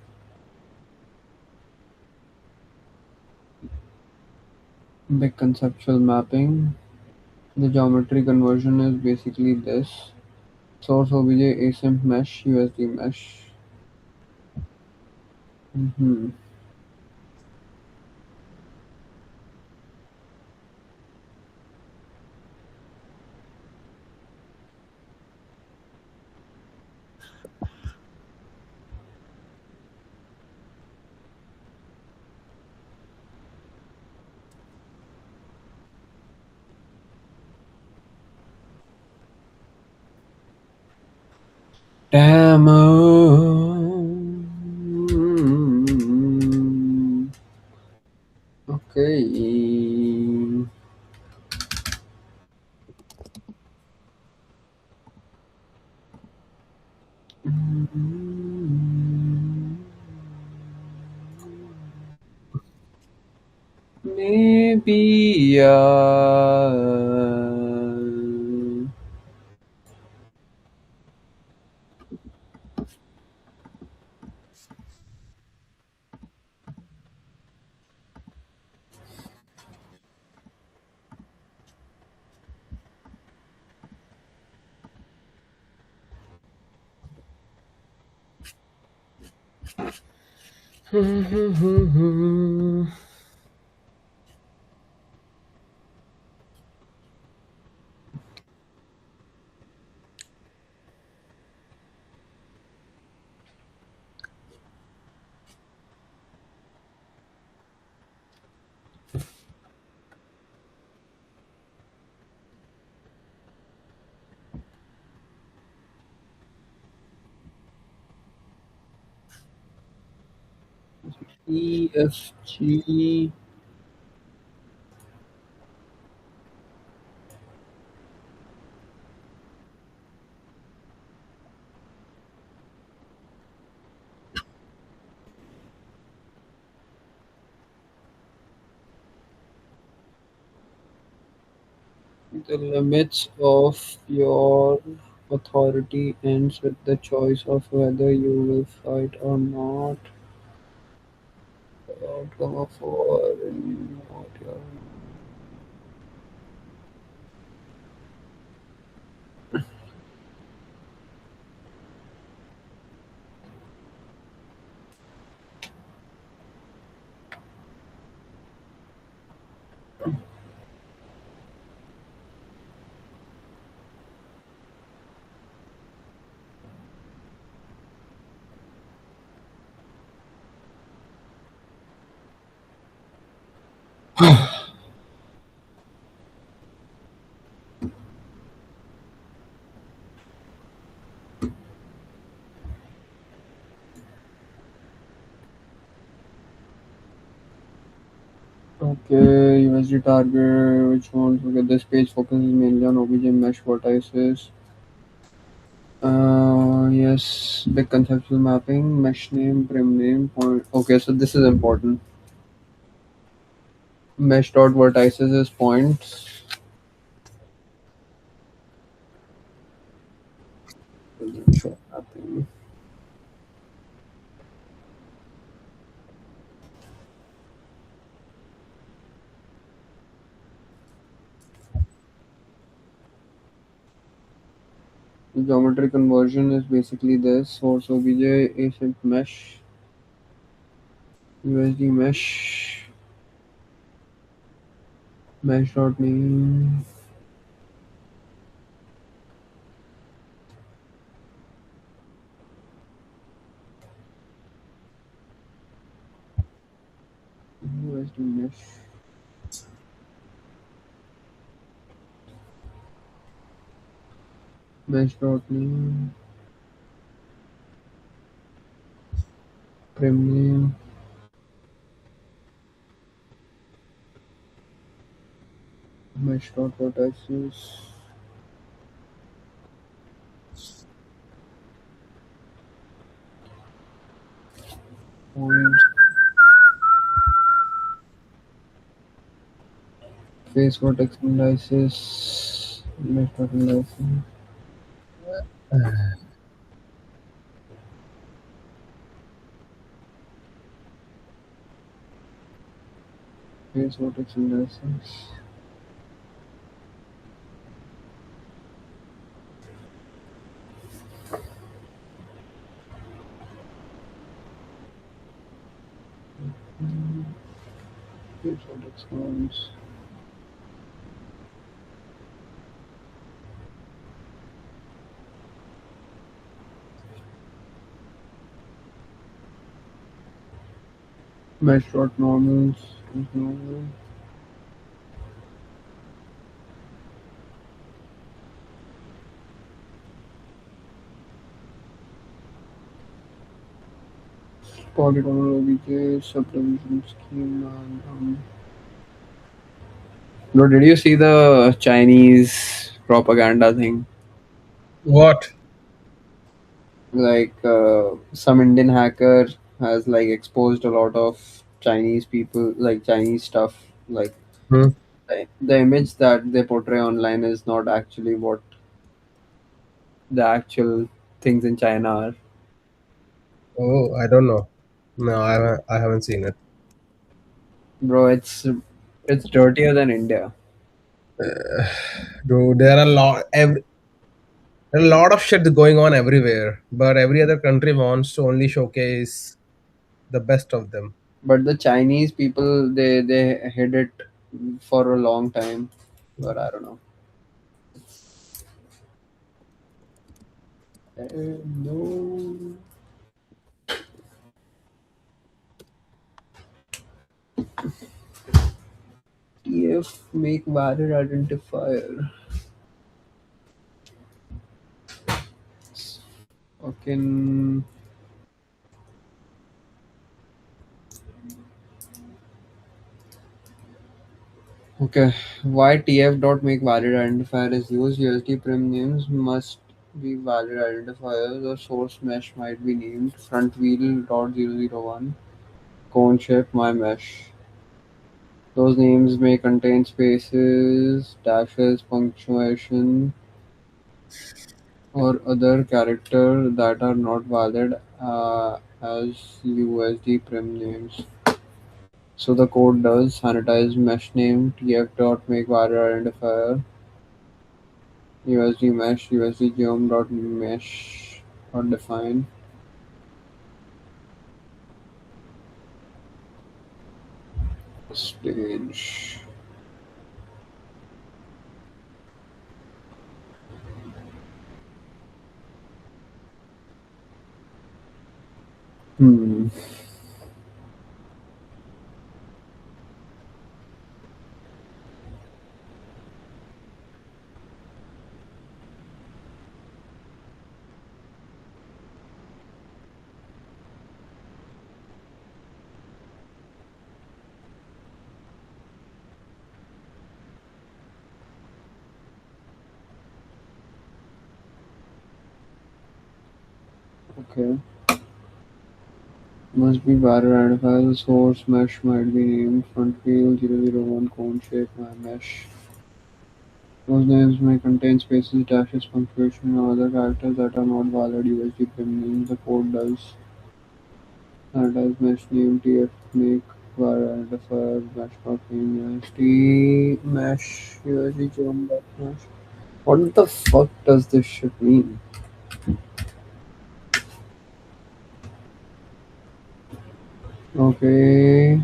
Big conceptual mapping. The geometry conversion is basically this. Source OBJ async mesh USD mesh. Hmm. Damn. Okay. Maybe. EFG. The limits of your authority ends with the choice of whether you will fight or not. The outcome of war and what your okay, USD target, which one? Okay, this page focuses mainly on OBJ mesh vertices. Yes, big conceptual mapping, mesh name, prim name, point. Okay, so this is important. Mesh dot vertices is points. Conceptual mapping. The geometry conversion is basically this: source OBJ, async mesh, USD mesh, mesh dot name, USD mesh, mesh dot name, prim name, mesh dot vertices. points. Face vertex indices. Mesh dot indices. Face vertex indices. Face vertex counts. Mesh dot normals is normal. Polygonal OBJ subdivision scheme and Bro, did you see the Chinese propaganda thing? What? Like some Indian hacker has like exposed a lot of Chinese people, like Chinese stuff. Like Hmm. the image that they portray online is not actually what the actual things in China are. Oh, I don't know. No, I haven't seen it. Bro, it's dirtier than India. Dude, there are a lot of shit going on everywhere, but every other country wants to only showcase the best of them. But the Chinese people, they hid it for a long time. But I don't know. No. TF make valid identifier. Fucking okay. Why TF dot make valid identifier is used? USD prim names must be valid identifiers or source mesh might be named front wheel dot 001 cone shape my mesh. Those names may contain spaces, dashes, punctuation, or other character that are not valid as USD prim names. So the code does sanitize mesh name tf dot make valid identifier USD mesh USD geom dot mesh dot define stage. Hmm. Okay. Must be valid identifier. The source mesh might be named front wheel 001 cone shape my mesh. Those names may contain spaces, dashes, punctuation, or other characters that are not valid USD prim names. The code does. Sanitize mesh name TF make var identifier mesh dot name USD mesh USD geom dot mesh. What the fuck does this shit mean? Okay.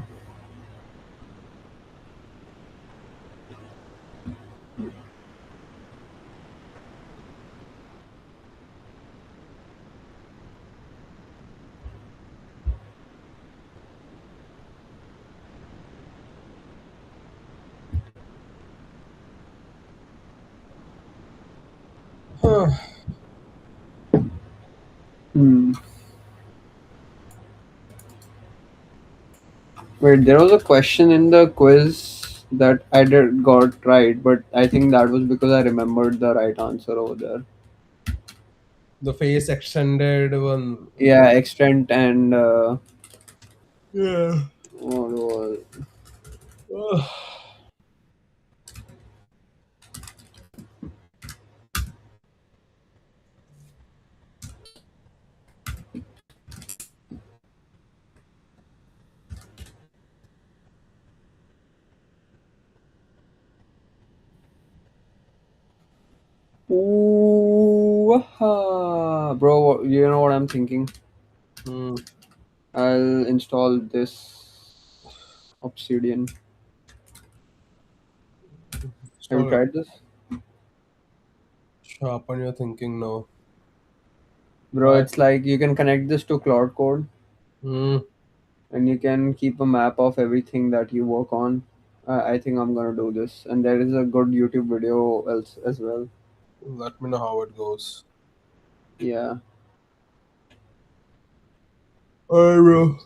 Huh. Hmm. Wait, there was a question in the quiz that I did got right, but I think that was because I remembered the right answer over there. The face extended one. Yeah, extent and Yeah. What was Ooh, bro, you know what I'm thinking? Hmm. I'll install this Obsidian. Have you Stall it. tried this? Sharpen your thinking now. Bro, Why? it's like you can connect this to Cloud Code Hmm. and you can keep a map of everything that you work on. I think I'm gonna do this. And there is a good YouTube video else as well. Let me know how it goes. Yeah. Alright, bro.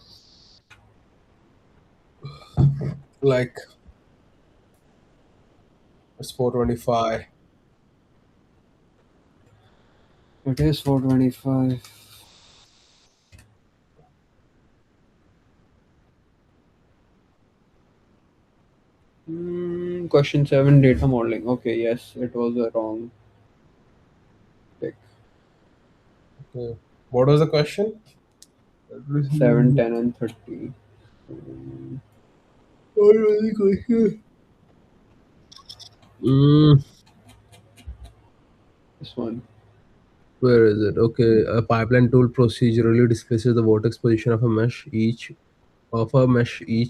Like it's 4:25. It is 425. Question 7 data modeling. Okay, yes, it was a wrong pick. Okay. What was the question? Let me 7, see. 10, and 30. Mm, What was the question? Mm, this one. where is it? Okay, a pipeline tool procedurally displaces the vertex position of a mesh each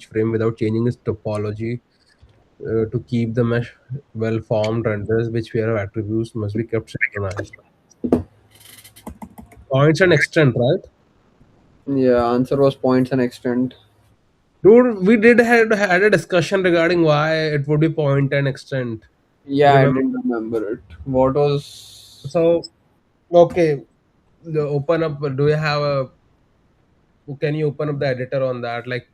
frame without changing its topology. To keep the mesh well formed, renders which pair of attributes must be kept synchronized. Points and extent, right? Yeah, answer was points and extent. Dude, we did had a discussion regarding why it would be point and extent. Yeah, I Remember? didn't remember it. What was. So okay, open up. Do you have a? Can you open up the editor on that? Like,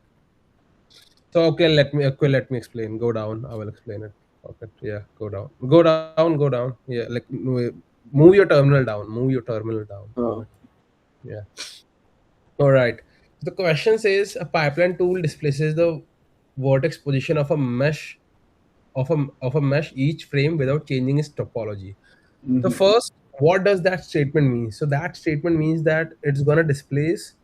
so let me explain. Go down. I will explain it. Okay, yeah, go down. Go down. Go down. Yeah, like move your terminal down. Move your terminal down. Move Oh. it. Yeah. All right. The question says a pipeline tool displaces the vertex position of a mesh of a mesh each frame without changing its topology. So Mm-hmm. first, what does that statement mean? So that statement means that it's gonna displace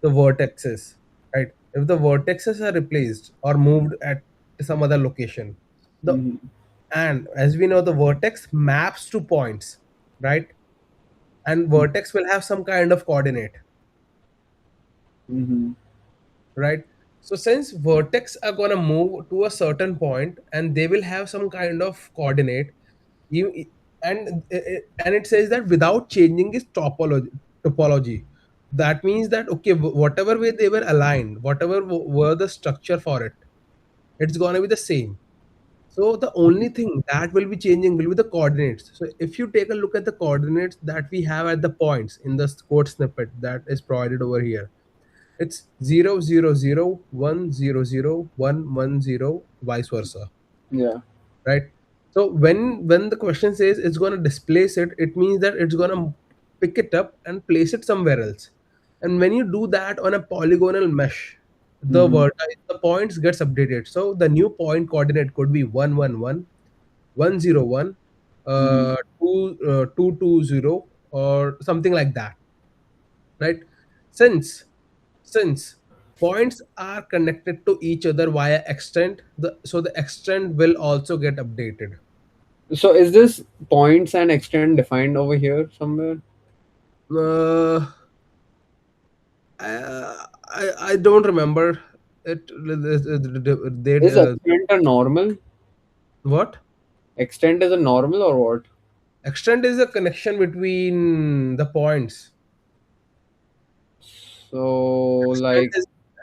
the vertexes, right? If the vertexes are replaced or moved at some other location, the Mm-hmm. and as we know, the vertex maps to points, right? And vertex will have some kind of coordinate, Mm-hmm. right? So since vertex are gonna move to a certain point and they will have some kind of coordinate, you and it says that without changing its topology. That means that okay, whatever way they were aligned, whatever were the structure for it, it's gonna be the same. So the only thing that will be changing will be the coordinates. So if you take a look at the coordinates that we have at the points in the code snippet that is provided over here, it's 0 0 0 1 0 0 1 1 0, vice versa, Yeah. right? So when the question says it's going to displace it, it means that it's going to pick it up and place it somewhere else. And when you do that on a polygonal mesh, Mm-hmm. the points gets updated. So the new point coordinate could be 111, 101, Mm-hmm. 220, or something like that, right? Since since points are connected to each other via extent, the extent will also get updated. So is this points and extent defined over here somewhere? uh, I don't remember it. They Is extent a normal? what Extent is a normal or what? extent is a connection between the points. So Extent like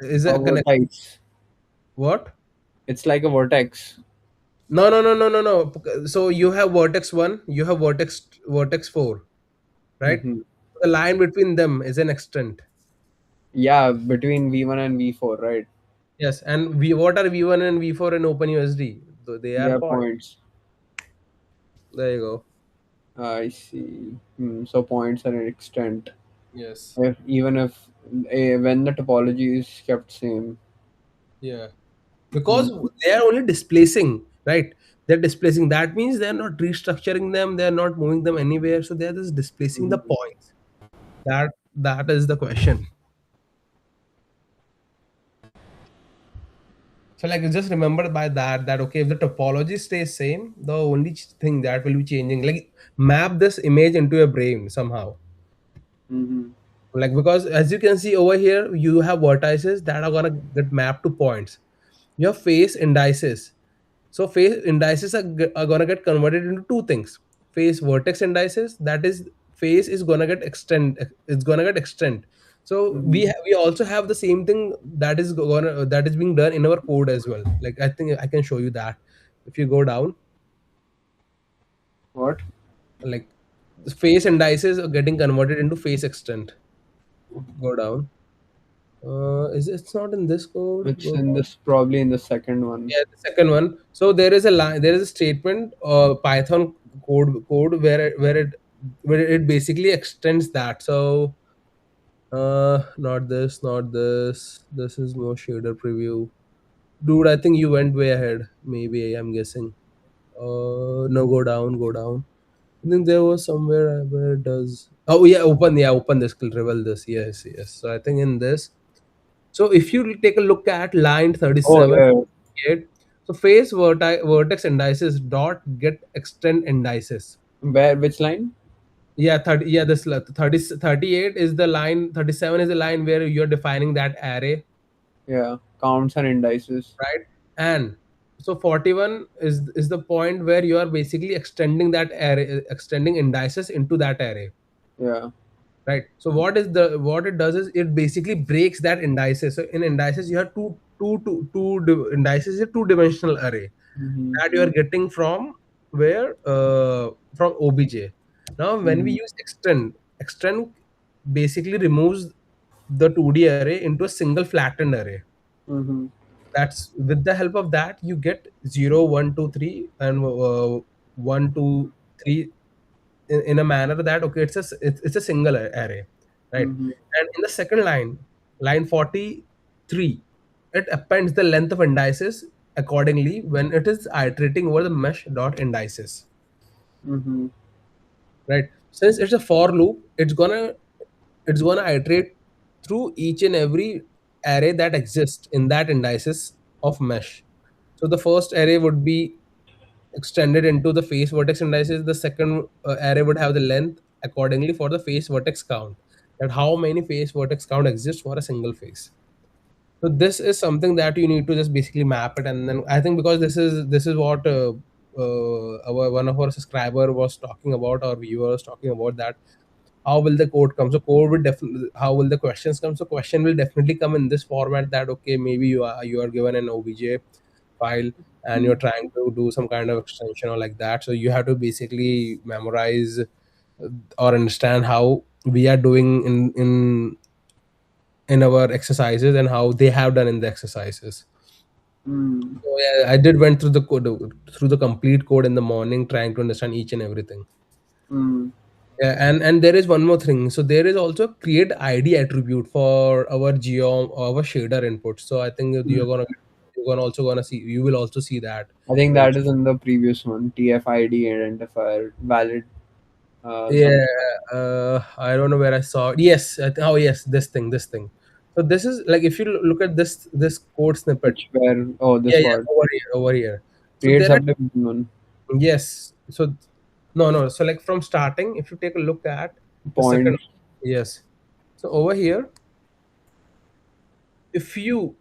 is a a connection. vertex. What? It's like a vertex. No. So you have vertex 1, you have vertex 4, right? Mm-hmm. The line between them is an extent. Yeah, between V1 and V4, right? Yes, and what are V1 and V4 in OpenUSD? They They are are points. points. There you go. I see. So points are an extent. Yes. even if when the topology is kept same. Yeah. Because Mm. they are only displacing, right? They're displacing. That means they're not restructuring them. They're not moving them anywhere. So they're just displacing the Mhm. points. That is the question. So like just remember by that okay, if the topology stays same, the only thing that will be changing, like map this image into your brain somehow. Mhm. Like because as you can see over here, you have vertices that are gonna get mapped to points. You have phase indices. So phase indices are gonna get converted into two things. Phase vertex indices, that is phase is gonna get extend. It's gonna get extend. So Mhm. we also have the same thing that is being done in our code as well. Like I think I can show you that. If you go down, What? like the phase indices are getting converted into phase extend. Go down. It's not in this code? It's Go in down. this, probably in the second one. Yeah, the second one. So there is a line, there is a statement, Python code where it basically extends that. So not this, not this. This is more shader preview. Dude, I think you went way ahead. Maybe I'm guessing. No, go down, go down. I think there was somewhere where it does. Oh yeah, open this, reveal this. Yes, yes. So I think in this. So if you take a look at line Oh 37, yeah. so phase vertex indices dot get extend indices. Where? Which line? Yeah, 30, yeah, 38 is the line, 37 is the line where you're defining that array, Yeah. Counts and indices. right? And so 41 is the point where you are basically extending that array, extending indices into that array. Yeah. Right. So what it does is it basically breaks that indices. So in indices you have indices is a two-dimensional array Mhm. that you are getting from where from obj. Now when we Mhm. use extend basically removes the 2D array into a single flattened array. Mhm. That's with the help of that you get 0 1 2 3 and 1 2 3 in a manner that okay it's a single array, right? Mhm. And in the second line, line 43, it appends the length of indices accordingly when it is iterating over the mesh dot indices, Mhm. right? Since it's a for loop, it's gonna iterate through each and every array that exists in that indices of mesh. So the first array would be extended into the face vertex indices. The second array would have the length accordingly for the face vertex count, that how many face vertex count exists for a single face. So this is something that you need to just basically map it. And then I think because this is what our one of our subscriber was talking about, or viewer was talking about, that how will the code come. So code will definitely, how will the questions come. So question will definitely come in this format, that okay, maybe you are given an obj file and you're trying to do some kind of extension or like that. So you have to basically memorize or understand how we are doing in our exercises and how they have done in the exercises. Mm. So yeah, I did went through the code, through the complete code in the morning, trying to understand each and everything. Mm. Yeah, and there is one more thing. So there is also create ID attribute for our geom, our shader input. So I think you're gonna also gonna see, you will also see that I think that eventually. is in the previous one. TFID identifier valid Yeah, something. I don't know where I saw it. Yes, oh yes, this thing. So this is like if you look at this code snippet. Which where, oh, Yeah, this yeah, part. over here, over here. So Create there are, subdivision one. yes. So no, no. So like from starting, if you take a look at the second, Points. yes. So over here, if you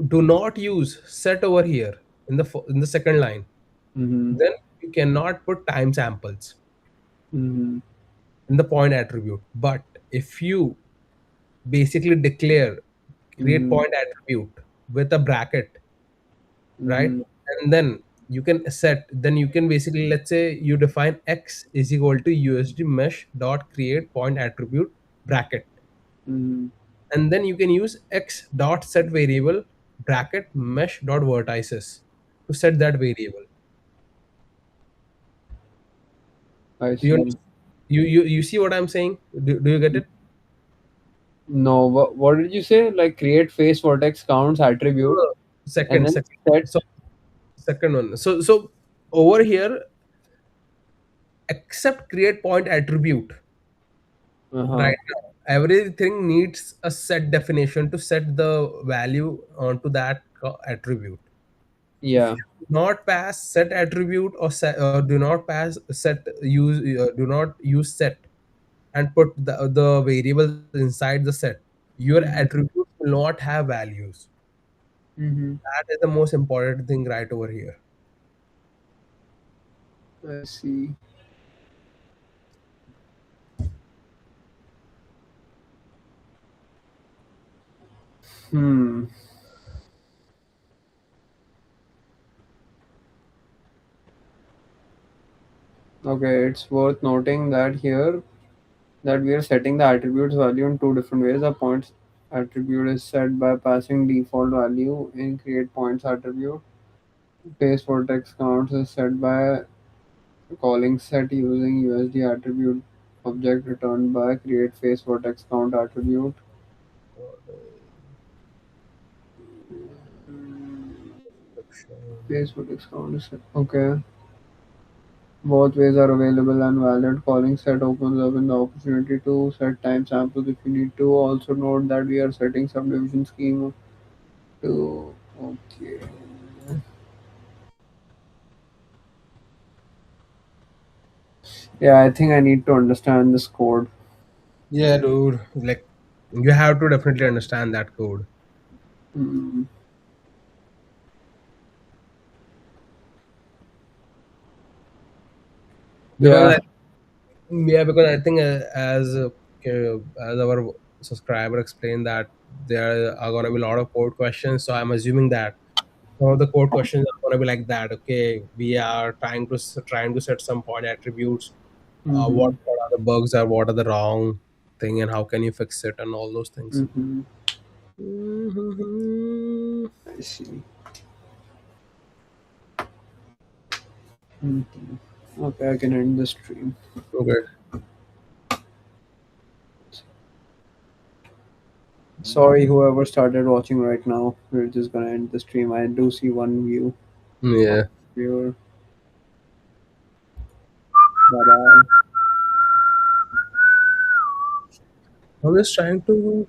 do not use set over here in the second line, Mm-hmm. then you cannot put time samples Mm-hmm. in the point attribute. But if you basically declare create Mm-hmm. point attribute with a bracket, right? Mm-hmm. And then you can set, then you can basically, let's say you define x is equal to usd mesh dot create point attribute bracket, Mm-hmm. and then you can use x dot set variable bracket mesh dot vertices to set that variable. I You see. you see what I'm saying? Do you get it? No, what did you say? Like create face vertex counts attribute and Second, then second. set. So second one. So over here, except create point attribute. Uh-huh. Right now, everything needs a set definition to set the value onto that attribute. If Yeah. you do not pass set attribute or do not pass set use do not use set and put the variables inside the set, your Mm-hmm. attributes will not have values. Mm-hmm. That is the most important thing right over here. I see. Hmm. Okay, it's worth noting that here that we are setting the attributes value in two different ways. The points attribute is set by passing default value in create points attribute. Base vertex counts is set by calling set using USD attribute object returned by create face vertex count attribute. Face vertex count is set. Okay. Both ways are available and valid. Calling set opens up in the opportunity to set time samples if you need to. Also note that we are setting subdivision scheme to okay. Yeah, I think I need to understand this code. Yeah, dude. Like you have to definitely understand that code. Mm, Because yeah. yeah, because I think as our subscriber explained that there are gonna be a lot of code questions, so I'm assuming that some of the code questions are gonna be like that. Okay, we are trying to set some point attributes. Mm-hmm. What are the bugs or what are the wrong thing and how can you fix it and all those things. Mm-hmm. Mhm. I see. Mhm. Okay, I can end the stream. Okay. Sorry, whoever started watching right now. We're just gonna end the stream. I do see one view. One Yeah. viewer. Bye bye. I'm just trying to